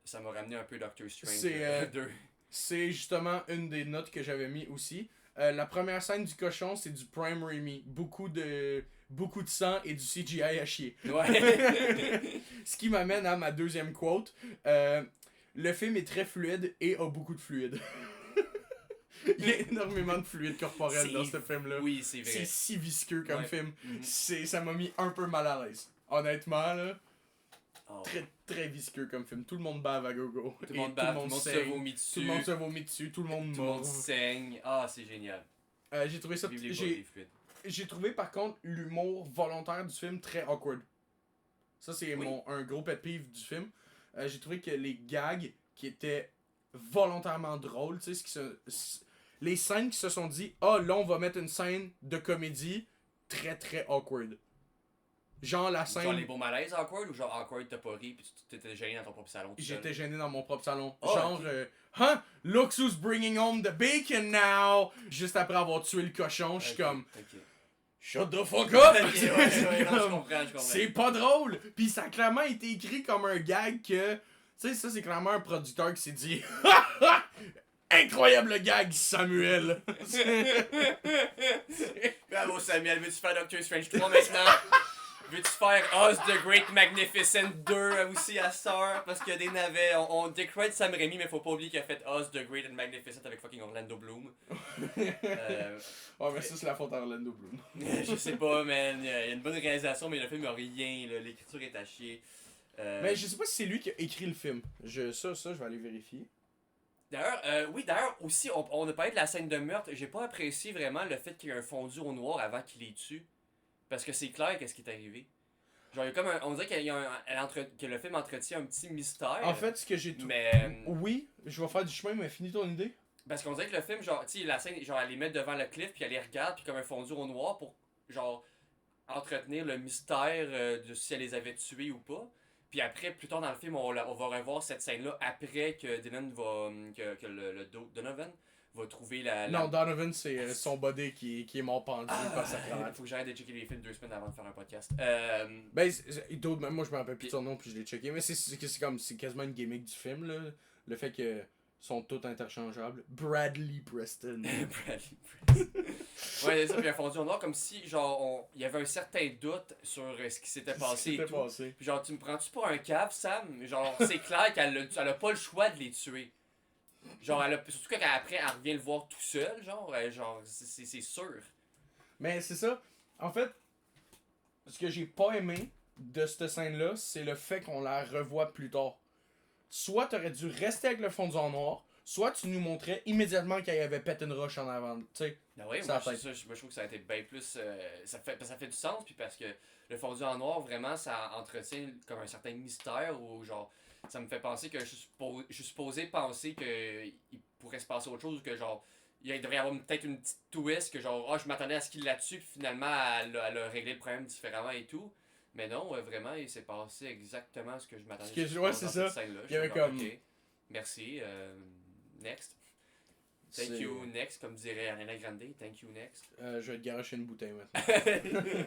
Ça m'a ramené un peu Doctor Strange C'est, 2. C'est justement une des notes que j'avais mis aussi. La première scène du cochon, c'est du Prime Raimi. Beaucoup de sang et du CGI à chier. Ouais. Ce qui m'amène à ma deuxième quote. Le film est très fluide et a beaucoup de fluide. Il y a énormément de fluide corporel dans ce film-là. Oui, c'est vrai. C'est si visqueux comme Ouais. film. Mhm. Ça m'a mis un peu mal à l'aise. honnêtement, là, Oh. très, très visqueux comme film. Tout le monde bave à gogo. Tout le monde bave, tout le monde se saigne, vomit dessus. Tout le monde se vomit dessus, tout le monde Tout le monde mord. saigne. Ah, c'est génial. J'ai trouvé ça... Vive les body fluids. J'ai trouvé par contre l'humour volontaire du film très awkward. Ça, c'est Oui. un gros pet peeve du film. J'ai trouvé que les gags qui étaient volontairement drôles, tu sais, les scènes qui se sont dit, ah, là, on va mettre une scène de comédie très très awkward. Genre la scène. Genre les beaux malaises awkward ou genre awkward t'as pas ri pis tu t'étais gêné dans ton propre salon? J'étais gêné dans mon propre salon. Oh, Genre, ok. huh? Looks who's bringing home the bacon now! Juste après avoir tué le cochon, je suis comme, Ok. shut the fuck Ok, up! ouais, non, je Comme, comprends. c'est pas drôle! Pis ça a clairement été écrit comme un gag que. Tu sais, ça, c'est clairement un producteur qui s'est dit, incroyable gag, Samuel! Bravo Samuel, veux-tu faire Doctor Strange 3 maintenant? Veux-tu faire Oz the Great Magnificent 2 aussi à Star? Parce qu'il y a des navets. On décrète Sam Raimi, mais faut pas oublier qu'il a fait Oz the Great and Magnificent avec fucking Orlando Bloom. Oh, mais ça, c'est la faute à Orlando Bloom. Je sais pas, man. Il y a une bonne réalisation, mais le film a rien. Là. L'écriture est à chier. Mais je sais pas si c'est lui qui a écrit le film. Ça, je vais aller vérifier. D'ailleurs, aussi, on a parlé de la scène de meurtre. J'ai pas apprécié vraiment le fait qu'il y ait un fondu au noir avant qu'il les tue. Parce que c'est clair qu'est-ce qui est arrivé. Genre, il y a comme on dirait que le film entretient un petit mystère. En fait, ce que j'ai tout. Mais. Oui, je vais faire du chemin, mais finis ton idée. Parce qu'on dirait que le film, genre, tu sais, la scène, genre, elle les met devant le cliff, puis elle les regarde, puis comme un fondu au noir pour, genre, entretenir le mystère de si elle les avait tués ou pas. Puis après, plus tard dans le film, on va revoir cette scène-là après que Dylan va. Que Donovan va trouver la. Non, Donovan, c'est son body qui est mort pendu par sa cravate. Faut que j'arrête de checker les films 2 semaines avant de faire un podcast. Ben, même moi, je me rappelle plus de son nom, puis je l'ai checké. Mais c'est quasiment une gimmick du film, là. Le fait que sont tous interchangeables. Bradley Preston. Bradley Preston. Ouais, c'est ça, puis il a fondu au noir comme si, genre, il y avait un certain doute sur ce qui s'était passé et tout. Puis genre, tu me prends-tu pour un cave, Sam? Genre, c'est clair qu'elle a pas le choix de les tuer. Genre, surtout qu'après, elle revient le voir tout seul, genre c'est sûr. Mais c'est ça. En fait, ce que j'ai pas aimé de cette scène-là, c'est le fait qu'on la revoie plus tard. Soit t'aurais dû rester avec le fondu en noir, soit tu nous montrais immédiatement qu'il y avait pète une roche en avant. Tu sais. Ah oui, moi, je trouve que ça a été bien plus. Ça fait du sens, puis parce que le fondu en noir, vraiment, ça entretient comme un certain mystère, ou genre, ça me fait penser que je suis supposé penser qu'il pourrait se passer autre chose, ou que genre, il devrait y avoir peut-être une petite twist, que genre, je m'attendais à ce qu'il la tue, puis finalement, elle a réglé le problème différemment et tout. Mais non, vraiment, il s'est passé exactement ce que je m'attendais. Ouais, c'est ça. Il y avait comme. Okay. Merci. Next. Thank you, next, comme dirait Ariana Grande. Thank you, next. Je vais te garocher une bouteille maintenant.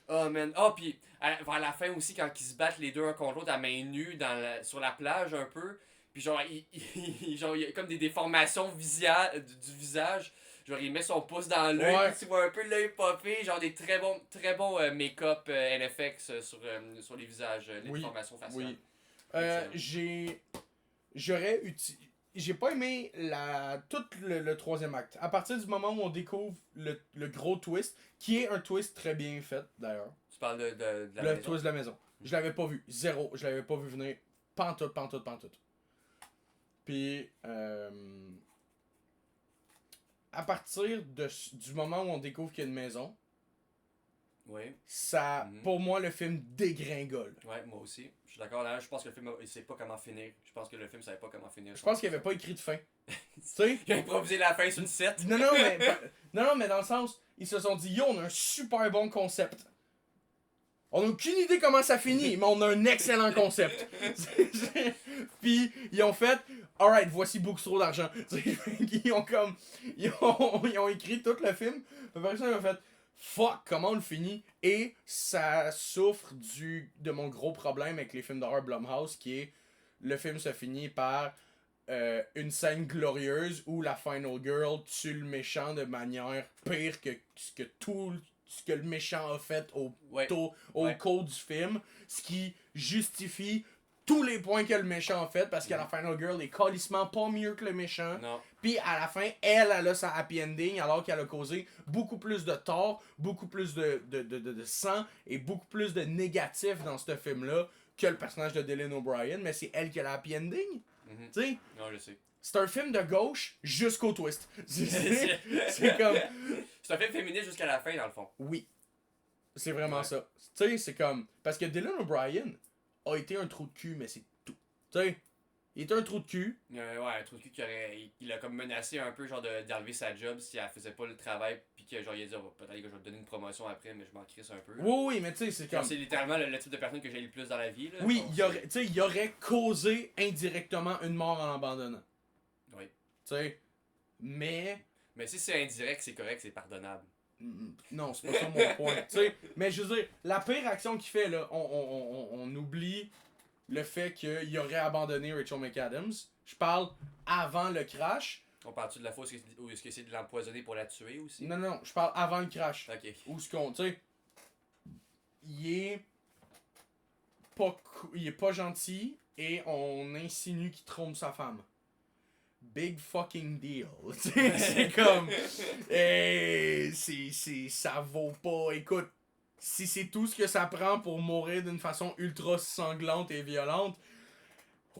Oh man. Oh, puis vers la fin aussi, quand ils se battent les deux un contre l'autre à main nue sur la plage un peu. Puis genre, il y a comme des déformations du visage. Genre, il met son pouce dans l'œil, ouais. Tu vois un peu l'œil popé. Genre, des très bons make-up NFX sur les visages, les déformations faciales. Oui. J'ai pas aimé tout le troisième acte. À partir du moment où on découvre le gros twist, qui est un twist très bien fait d'ailleurs. Tu parles de la maison? Le twist de la maison. Je l'avais pas vu. Zéro. Je l'avais pas vu venir. Pantoute. Puis, à partir du moment où on découvre qu'il y a une maison, ça, pour moi, le film dégringole. Ouais, moi aussi. Je suis d'accord. Là, je pense que le film, il sait pas comment finir. Je pense que le film savait pas comment finir. Je pense qu'il avait pas écrit de fin. Tu sais? Il a improvisé la fin sur une set. Non, mais dans le sens, ils se sont dit, yo, on a un super bon concept. On a aucune idée comment ça finit, mais on a un excellent concept. Puis, ils ont fait, alright, voici beaucoup trop d'argent. Ils ont écrit tout le film. Après ça, ils ont fait, fuck, comment on le finit? Et ça souffre de mon gros problème avec les films d'horreur Blumhouse, qui est, le film se finit par une scène glorieuse où la Final Girl tue le méchant de manière pire que ce que le méchant a fait au cours du film, ce qui justifie tous les points que le méchant a fait, parce que la Final Girl est calissement pas mieux que le méchant. Non. Puis à la fin, elle a sa happy ending, alors qu'elle a causé beaucoup plus de tort, beaucoup plus de sang, et beaucoup plus de négatif dans ce film-là que le personnage de Dylan O'Brien, mais c'est elle qui a la happy ending. Mhm. Tu sais? Non, je sais. C'est un film de gauche jusqu'au twist. C'est comme... C'est un film féministe jusqu'à la fin, dans le fond. Oui. C'est vraiment Ouais. ça. Tu sais, c'est comme... Parce que Dylan O'Brien a été un trou de cul, mais c'est tout. Tu sais, il était un trou de cul. Ouais, un trou de cul il a comme menacé un peu, genre, d'enlever sa job si elle faisait pas le travail, puis que, genre, il a dit, oh, peut-être que je vais te donner une promotion après, mais je m'en crisse un peu. Là. Oui, mais tu sais, c'est Genre, comme... c'est littéralement le type de personne que j'ai le plus dans la vie. Là. Oui, Bon, tu sais, il aurait causé indirectement une mort en abandonnant. Oui. Tu sais, mais... Mais si c'est indirect, c'est correct, c'est pardonnable. Non, c'est pas ça mon point. Tu sais, mais je veux dire, la pire action qu'il fait, là, on oublie le fait qu'il aurait abandonné Rachel McAdams. Je parle avant le crash. On parle-tu de la fois où est-ce que c'est de l'empoisonner pour la tuer aussi? Non, je parle avant le crash. Ok. Où ce qu'on, tu sais, il est pas gentil et on insinue qu'il trompe sa femme. Big fucking deal. C'est comme. Ça vaut pas. Écoute, si c'est tout ce que ça prend pour mourir d'une façon ultra sanglante et violente.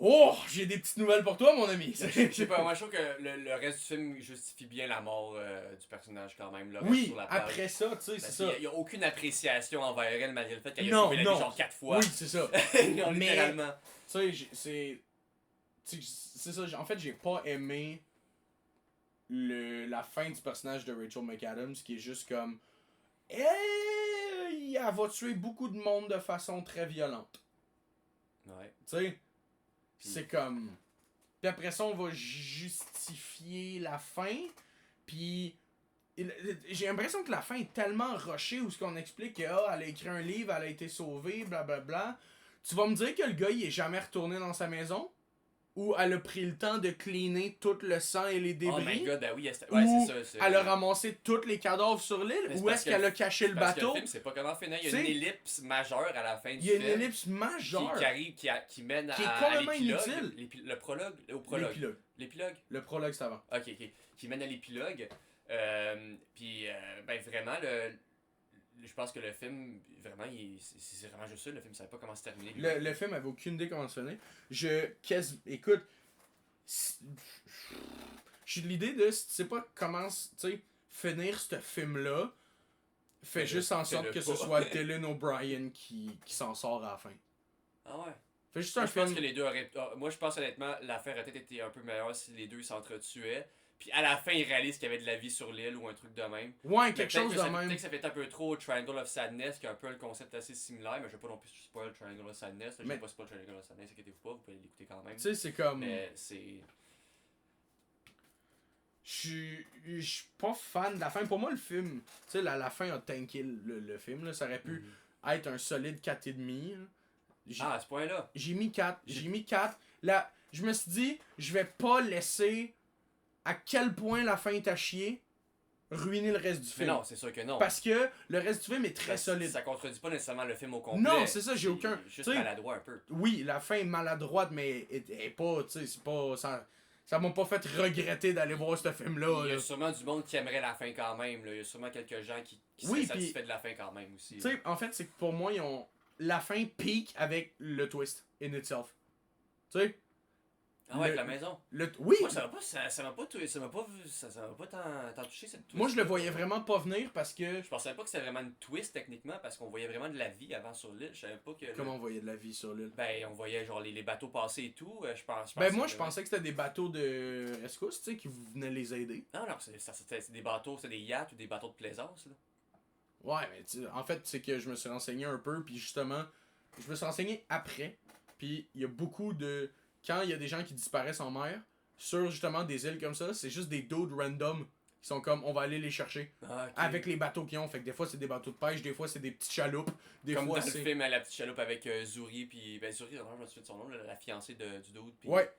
Oh, j'ai des petites nouvelles pour toi, mon ami. Je sais pas, moi je trouve que le reste du film justifie bien la mort du personnage quand même. Là, Oui, sur la plage. après ça, tu sais, c'est ça. Il n'y a aucune appréciation envers elle malgré le fait qu'elle ait Non, sauvé la vie non. genre 4 fois. Oui, c'est ça. Non, Mais- littéralement. Tu sais, c'est ça. En fait, j'ai pas aimé la fin du personnage de Rachel McAdams, qui est juste comme. Elle va tuer beaucoup de monde de façon très violente. Ouais. Tu sais, Puis- c'est comme. Puis après ça, on va justifier la fin. Puis. J'ai l'impression que la fin est tellement rushée où ce qu'on explique que elle a écrit un livre, elle a été sauvée, blablabla. Tu vas me dire que le gars il est jamais retourné dans sa maison? Ou elle a pris le temps de cleaner tout le sang et les Oh my débris? god, ben oui, Ou c'est ça. elle a ramassé tous les cadavres sur l'île? Mais c'est Ou parce est-ce que qu'elle a caché le Parce que bateau? le film, c'est pas comment finir. Il y a T'sais, une ellipse majeure à la fin du Il y a film. une ellipse majeure. Qui arrive, qui mène Qui est à complètement l'épilogue. inutile. Le prologue, au prologue. L'épilogue. L'épilogue? Le prologue, c'est avant. Ok. Qui mène à l'épilogue. Puis, ben vraiment, je pense que le film, vraiment, c'est vraiment juste ça. Le film ne savait pas comment se terminer. Le film avait aucune idée comment se finir. Écoute, j'ai l'idée de, si tu sais pas comment, tu sais, finir ce film-là, fais juste en sorte que ce soit Dylan O'Brien qui s'en sort à la fin. Ah ouais. Fais juste Moi, un je pense film. que les deux auraient. Moi, je pense honnêtement, l'affaire aurait peut-être été un peu meilleure si les deux s'entretuaient. Puis à la fin, ils réalisent qu'il y avait de la vie sur l'île ou un truc de même. Ouais, Mais quelque peut-être chose que de ça- même. Peut-être que ça fait un peu trop Triangle of Sadness, qui a un peu un concept assez similaire, mais je vais pas non plus spoil Triangle of Sadness. Je Mais- vais pas spoil Triangle of Sadness, inquiétez-vous pas, vous pouvez l'écouter quand même. Tu sais, c'est comme. Mais c'est. Je suis pas fan de la fin. Pour moi, le film, tu sais, la fin a tanké le film. Là. Ça aurait pu être un solide 4,5. Là. Ah, à ce point-là. J'ai mis 4. J'ai mis 4. Là, je me suis dit, je vais pas laisser à quel point la fin est à chier ruiner le reste du Mais film. non, c'est sûr que non. Parce que le reste du film est très Ça- solide. Ça contredit pas nécessairement le film au complet. Non, c'est ça, j'ai aucun- Juste t'sais- maladroit un peu. Oui, la fin est maladroite, mais est pas, tu sais, c'est pas. Ça m'a pas fait regretter d'aller voir ce film-là. Il y a là. sûrement du monde qui aimerait la fin quand même. Là. Il y a sûrement quelques gens qui Oui, seraient puis- satisfaits de la fin quand même aussi. Tu sais, en fait, c'est que pour moi, ils ont. La fin peak avec le twist in itself. Tu sais? Ah ouais, avec le- la maison. Oui! Moi, ça m'a pas tant touché cette twist. Moi, je le voyais vraiment pas venir parce que. Je pensais pas que c'était vraiment une twist techniquement parce qu'on voyait vraiment de la vie avant sur l'île. Je savais pas que. Comment on voyait de la vie sur l'île? Ben, on voyait genre les bateaux passer et tout. Ben, moi, je pensais que c'était des bateaux de rescousse, tu sais, qui venaient les aider. Non, c'est des bateaux, c'est des yachts ou des bateaux de plaisance. Là. Ouais, mais en fait, c'est que je me suis renseigné un peu, puis justement, je me suis renseigné après, puis il y a beaucoup de. Quand il y a des gens qui disparaissent en mer, sur justement des îles comme ça, c'est juste des dudes random qui sont comme, on va aller les chercher. Ah, ok. Avec les bateaux qu'ils ont. Fait que des fois, c'est des bateaux de pêche, des fois, c'est des petites chaloupes, des Comme fois, dans le c'est. film La petite chaloupe avec Zuri, puis ben Zuri, je me souviens de son nom, la fiancée du dude. Puis... Ouais,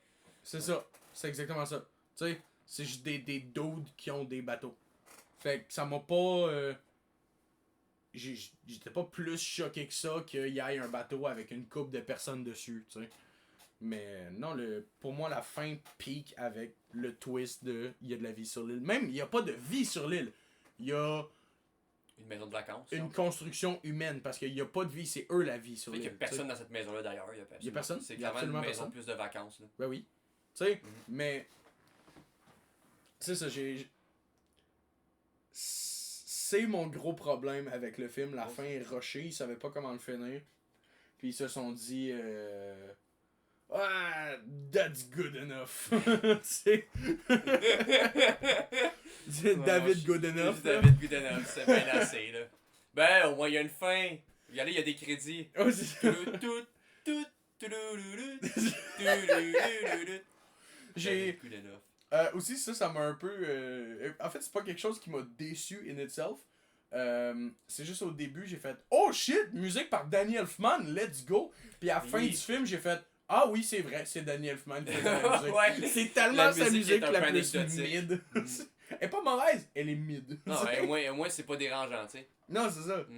c'est ça. C'est exactement ça. Tu sais, c'est juste des dudes qui ont des bateaux. Fait que ça m'a pas. J'étais pas plus choqué que ça qu'il y ait un bateau avec une couple de personnes dessus, tu sais. Mais non, pour moi, la fin pique avec le twist de il y a de la vie sur l'île. Même, il n'y a pas de vie sur l'île. Il y a Une maison de vacances. une construction humaine parce qu'il n'y a pas de vie, c'est eux la vie sur Il n'y l'île. a personne dans cette maison-là d'ailleurs. Il y a personne. C'est Il y a clairement une absolument maison personne. plus de vacances. Là. Ben oui. Tu sais, mais. C'est ça, c'est mon gros problème avec le film. La fin est rushée, ils savaient pas comment le finir. Puis ils se sont dit. Ah, that's good enough. Tu sais. David Goodenough. David Goodenough, c'est bien assez, là. Ben, au moins, il y a une fin. Regardez, il y a des crédits. Oh, c'est ça. J'ai. Aussi, ça m'a un peu. En fait, c'est pas quelque chose qui m'a déçu in itself. C'est juste au début, j'ai fait oh shit, musique par Danny Elfman, let's go. Puis à la fin du film, j'ai fait ah oui, c'est vrai, c'est Danny Elfman qui fait de la musique. Ouais. C'est tellement sa musique la peu plus anecdotique. mid. Elle est pas mauvaise, elle est mid. Non, au moins, c'est pas dérangeant, tu sais. Non, c'est ça. Je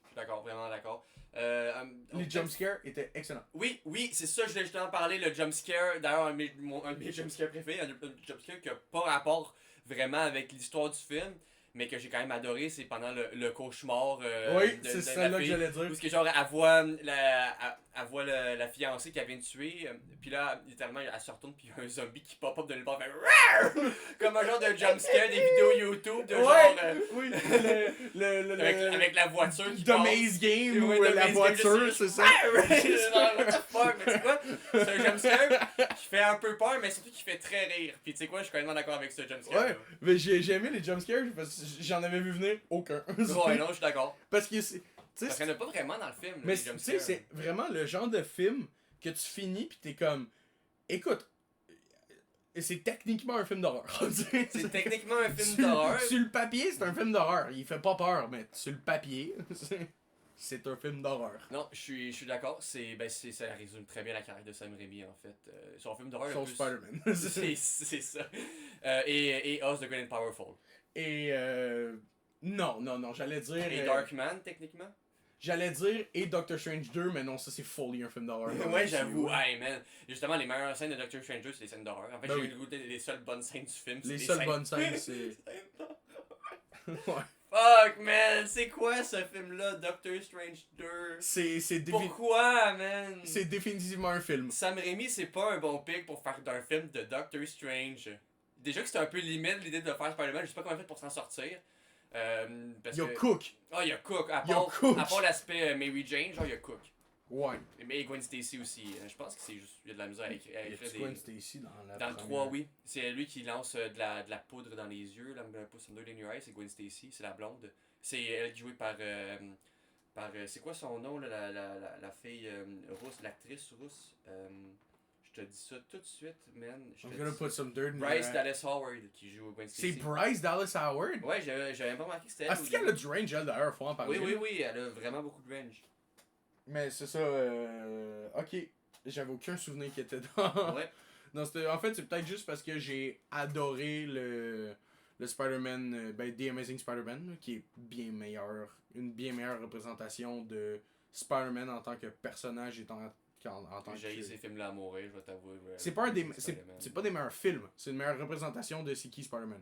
suis d'accord, vraiment d'accord. Les jumpscares étaient excellents. Oui, c'est ça, je voulais justement parler, le jumpscare. D'ailleurs, un de mes jumpscares préférés, un jumpscare qui n'a pas rapport vraiment avec l'histoire du film, mais que j'ai quand même adoré, c'est pendant le cauchemar. Oui, c'est celle-là que j'allais dire. Parce que genre, elle voit la fiancée qu'elle vient de tuer, puis là, littéralement, elle se retourne, puis il y a un zombie qui pop-up de nulle part, fait Rawr! Comme un genre de jumpscare des vidéos YouTube, de genre. Oui, avec la voiture qui The passe. Maze Game Ouais, ou The la Maze voiture, Game, c'est ça. What the fuck, mais tu sais quoi? C'est un jumpscare qui fait un peu peur, mais surtout qui fait très rire. Puis tu sais quoi, je suis complètement d'accord avec ce jumpscare. Ouais, mais j'ai aimé les jumpscares parce que j'en avais vu venir aucun. Ouais, non, je suis d'accord. Parce que c'est. Parce qu'il n'y en a pas vraiment dans le film. Mais les tu jumpscares. sais, c'est vraiment le genre de film que tu finis pis t'es comme. Écoute, c'est techniquement un film d'horreur. C'est techniquement un film d'horreur. Sur le papier, c'est un film d'horreur. Il fait pas peur, mais sur le papier, c'est un film d'horreur. Non, je suis d'accord. Ça résume très bien la carrière de Sam Raimi, en fait. Son film d'horreur. Sauf Spider-Man. C'est ça. Et Oz the Great and Powerful. Et non, j'allais dire. Et Darkman, techniquement. J'allais dire et Doctor Strange 2, mais non, ça c'est fully un film d'horreur. Ouais, j'avoue. Hey, man. Justement, les meilleures scènes de Doctor Strange 2, c'est les scènes d'horreur. En fait, Ben j'ai oui. eu le goût de les seules bonnes scènes du film. Les seules bonnes scènes, c'est. Ouais. Fuck, man. C'est quoi ce film-là, Doctor Strange 2? Pourquoi, man? C'est définitivement un film. Sam Raimi, c'est pas un bon pick pour faire d'un film de Doctor Strange. Déjà que c'était un peu limite l'idée de faire Spider-Man, je sais pas comment il a fait pour s'en sortir. Il y a Cook. Ah, il y a Cook. À Il y a Cook. part l'aspect Mary Jane, genre, il y a Cook. Ouais. Mais Gwen Stacy aussi. Je pense que c'est juste. Il y a de la misère à écrire. Il y a Gwen Stacy dans la Dans le première. 3, oui. C'est lui qui lance de la poudre dans les yeux. Là, put some dirt in your eyes, c'est Gwen Stacy. C'est la blonde. C'est elle jouée par. C'est quoi son nom, là, la fille rousse, l'actrice rousse? Je te dis ça tout de suite, man. I'm gonna put some dirt in Bryce your eye. Dallas Howard qui joue Gwen Stacy. C'est Bryce Dallas Howard? Ouais, j'avais pas remarqué que c'était elle. Est-ce qu'elle a du range, elle, d'ailleurs, faut en parler? Oui, elle a vraiment beaucoup de range. Mais c'est ça, ok. J'avais aucun souvenir qui était dans. Ouais. Non, en fait, c'est peut-être juste parce que j'ai adoré le Spider-Man, The Amazing Spider-Man, là, qui est bien meilleur, une bien meilleure représentation de Spider-Man en tant que personnage et en tant J'ai que. ces films-là à mourir, je vais t'avouer. C'est pas c'est pas des meilleurs films, c'est une meilleure représentation de c'est qui Spider-Man.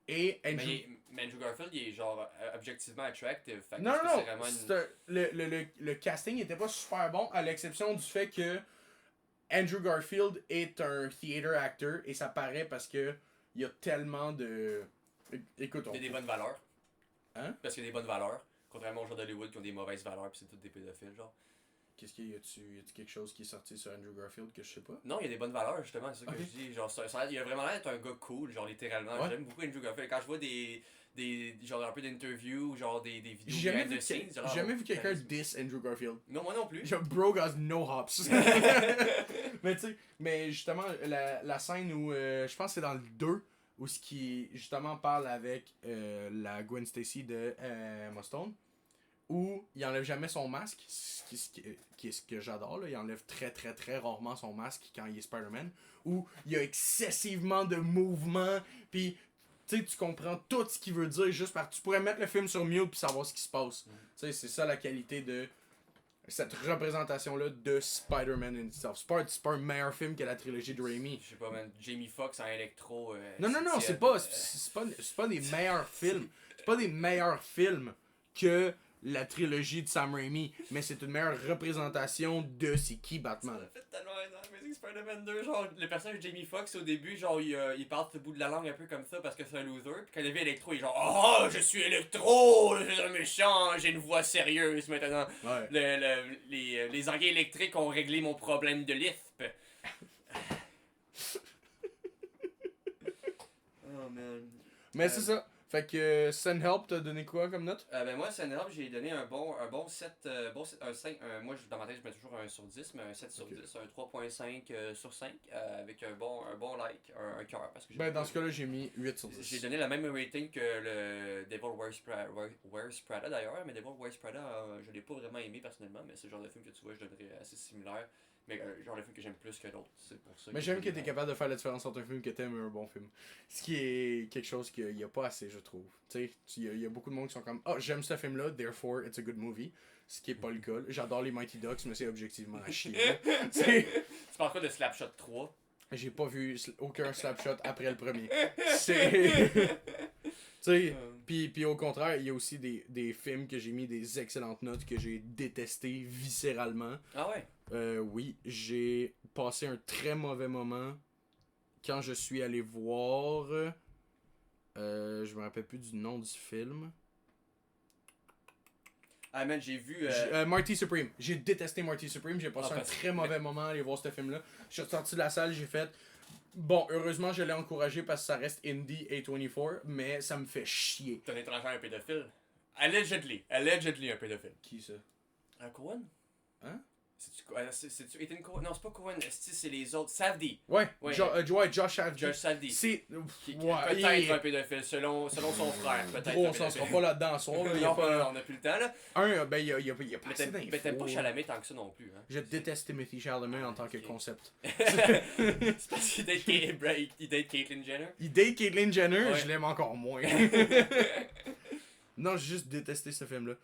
Et Andrew... mais Andrew Garfield, il est genre objectivement attractive. Fait que Non, est-ce que non, c'est vraiment le casting était pas super bon, à l'exception du fait que Andrew Garfield est un theater actor et ça paraît parce que il y a tellement de. Écoute, Il y a des bonnes valeurs. Hein? Parce qu'il y a des bonnes valeurs. Contrairement aux gens d'Hollywood qui ont des mauvaises valeurs pis c'est tous des pédophiles, genre. Qu'est-ce qu'il y a-tu quelque chose qui est sorti sur Andrew Garfield que je sais pas? Non, il y a des bonnes valeurs, justement, c'est ça que Ok. je dis. Genre, il a vraiment l'air d'être un gars cool, genre littéralement. Ouais. J'aime beaucoup Andrew Garfield. Quand je vois des genre un peu d'interviews, genre des vidéos J'ai jamais behind vu, the scenes, genre, j'ai jamais vu quelqu'un charisme. diss Andrew Garfield. Non, moi non plus. Genre, bro got no hops. Mais tu sais, mais justement, la scène où, je pense que c'est dans le 2, où ce qui justement parle avec la Gwen Stacy de Emma Stone, où il enlève jamais son masque, qui est ce que j'adore, là. Il enlève très très très rarement son masque quand il est Spider-Man, où il y a excessivement de mouvements, puis tu sais, tu comprends tout ce qu'il veut dire juste par... Tu pourrais mettre le film sur mute puis savoir ce qui se passe. Tu sais, c'est ça la qualité de cette représentation-là de Spider-Man in itself. C'est pas un meilleur film que la trilogie de Raimi. Je sais pas, man. Jamie Foxx en électro. Non, c'est pas des meilleurs films. C'est pas des meilleurs films que la trilogie de Sam Raimi, mais c'est une meilleure représentation de c'est qui Batman. Ça fait tellement dans Amazing Spider-Man 2, genre, le personnage de Jamie Foxx, au début, genre, il parle le bout de la langue un peu comme ça parce que c'est un loser. Puis quand il devient électro, il est genre, oh, je suis électro, je suis un méchant, j'ai une voix sérieuse maintenant. Ouais. Les anguilles électriques ont réglé mon problème de lisp. Oh man. Mais c'est ça. Fait que Send Help t'a donné quoi comme note? Ben moi, Send-Help, j'ai donné un bon 7, un 5, moi dans ma tête je mets toujours un sur 10, mais un 7 sur 10, un 3.5 sur 5, avec un bon like, un cœur. Ben dans ce cas-là, j'ai mis 8 sur 10. J'ai donné la même rating que le Devil Wears Prada d'ailleurs, mais Devil Wears Prada, je l'ai pas vraiment aimé personnellement, mais c'est le genre de film que tu vois, je donnerais assez similaire. Mais genre de film que j'aime plus que d'autres, c'est pour ça. Mais j'aime que t'es capable de faire la différence entre un film que t'aimes et un bon film. Ce qui est quelque chose qu'il y a pas assez, je trouve. Tu sais, il y a beaucoup de monde qui sont comme, oh, j'aime ce film-là, therefore it's a good movie. Ce qui est pas le cas. J'adore les Mighty Ducks, mais c'est objectivement à chier. Tu parles quoi de Slapshot 3? J'ai pas vu aucun Slapshot après le premier. C'est. Tu sais, puis au contraire, il y a aussi des films que j'ai mis des excellentes notes que j'ai détestés viscéralement. Ah ouais? Oui, j'ai passé un très mauvais moment quand je suis allé voir. Je me rappelle plus du nom du film. Ah man, j'ai vu. Marty Supreme. J'ai détesté Marty Supreme. J'ai passé un très mauvais moment à aller voir ce film-là. Je suis sorti de la salle, j'ai fait. Bon, heureusement, je l'ai encouragé parce que ça reste indie A24, mais ça me fait chier. T'en es étranger un pédophile? Allegedly un pédophile. Qui ça? Un Cohen? Hein? C'est-tu Ethan Cohen? Non, c'est pas Cohen, c'est les autres. Savdi. Ouais, Josh Savdi. Josh Savdi. C'est. Peut-être un pédophile, selon son frère. Peut-être. On s'en sera pas là-dedans ce soir. On a plus le temps, là. Ben, il y a pas assez d'infos. Mais t'aimes pas Chalamet tant que ça non plus, hein. Je déteste Timothy Chalamet en tant que concept. C'est parce qu'il date Caitlyn Jenner. Il date Caitlyn Jenner, Ouais. je l'aime encore moins. Non, j'ai juste détesté ce film-là.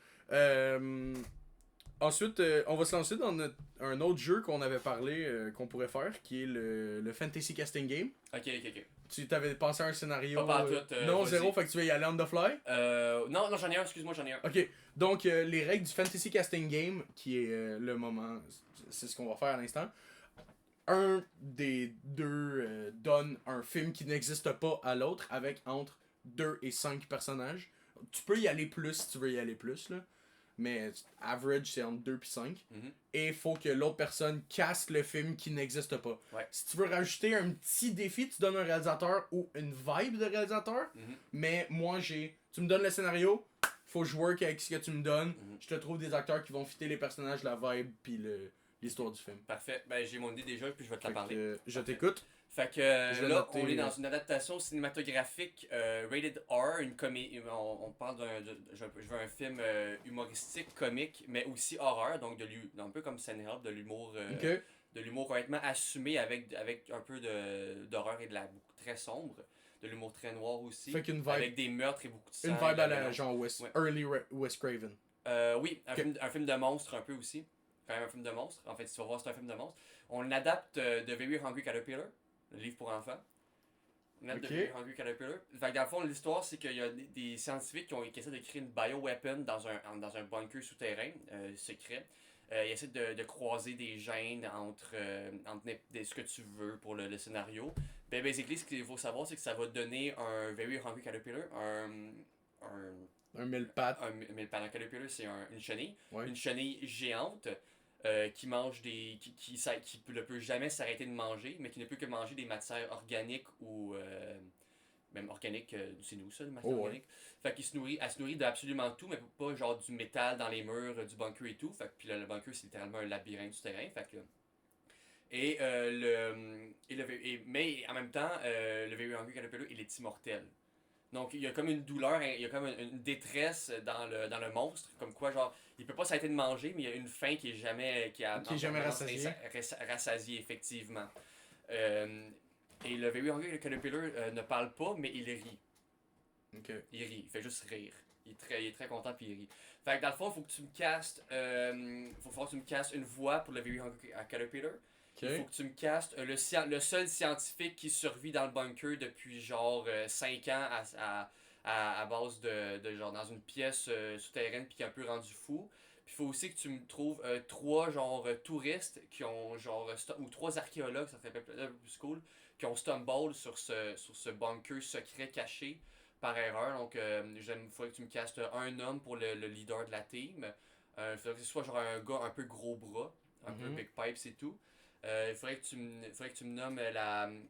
Ensuite, on va se lancer dans un autre jeu qu'on avait parlé, qu'on pourrait faire, qui est le Fantasy Casting Game. Ok. Tu t'avais pensé à un scénario. Pas partout, non, vas-y. zéro, fait que tu vas y aller on the fly. Non, j'en ai un, excuse-moi, j'en ai un. Ok, donc les règles du Fantasy Casting Game, qui est le moment, c'est ce qu'on va faire à l'instant. Un des deux donne un film qui n'existe pas à l'autre avec entre 2 et 5 personnages. Tu peux y aller plus si tu veux y aller plus, là. Mais average, c'est entre 2 et 5. Et il faut que l'autre personne caste le film qui n'existe pas. Ouais. Si tu veux rajouter un petit défi, tu donnes un réalisateur ou une vibe de réalisateur. Mais moi, tu me donnes le scénario, faut que je work avec ce que tu me donnes. Je te trouve des acteurs qui vont fitter les personnages, la vibe, puis l'histoire du film. Parfait. Ben, j'ai mon idée déjà, puis je vais te la parler. Je t'écoute. Fait que là, on est dans une adaptation cinématographique rated R, une comédie. On parle je veux un film humoristique, comique, mais aussi horreur, donc un peu comme Send Help, de l'humour de l'humour complètement assumé avec un peu d'horreur et de la très sombre, de l'humour très noir aussi, fait qu'une vibe, avec des meurtres et beaucoup de sang. Une vibe à la genre early Wes Craven. Oui, un film de monstre un peu aussi. Quand même un film de monstre. En fait, si tu vas voir, c'est un film de monstre. On adapte The Very Hungry Caterpillar, le livre pour enfants. On adapte The Very Hungry Caterpillar. Fait que dans le fond, l'histoire, c'est qu'il y a des scientifiques qui essaient de créer une bioweapon dans un bunker souterrain secret. Ils essaient de croiser des gènes entre ce que tu veux pour le scénario. Ben, basically, ce qu'il faut savoir, c'est que ça va donner un Very Hungry Caterpillar, un mille-pattes. Un caterpillar, c'est une chenille. Ouais. Une chenille géante qui mange qui ne peut jamais s'arrêter de manger, mais qui ne peut que manger des matières organiques ou même organiques, c'est nous ça, les matières organiques. Ouais. Fait qu'elle se nourrit d'absolument tout, mais pas genre du métal dans les murs du bunker et tout. Fait que puis le bunker, c'est littéralement un labyrinthe souterrain. Fait que mais en même temps, le Very Hungry Caterpillar, il est immortel. Donc il y a comme une douleur, il y a comme une détresse dans le monstre, comme quoi genre il peut pas s'arrêter de manger, mais il y a une faim qui est jamais rassasiée effectivement. Et le Very Hungry Caterpillar ne parle pas, mais il rit. Okay. Il rit, il fait juste rire. Il est très content puis il rit. Fait que dans le fond, il faut que tu me castes. Faut que tu me castes une voix pour le Very Hungry Caterpillar. Il faut que tu me castes le seul scientifique qui survit dans le bunker depuis genre 5 ans à base de genre dans une pièce souterraine puis qui est un peu rendu fou. Puis il faut aussi que tu me trouves 3 genre touristes qui ont genre ou 3 archéologues, ça fait un peu plus cool, qui ont stumble sur ce bunker secret caché par erreur. Donc il faudrait que tu me castes un homme pour le leader de la team. Il faudrait que ce soit genre un gars un peu gros bras, un peu big pipe, c'est tout. Il faudrait que tu me nommes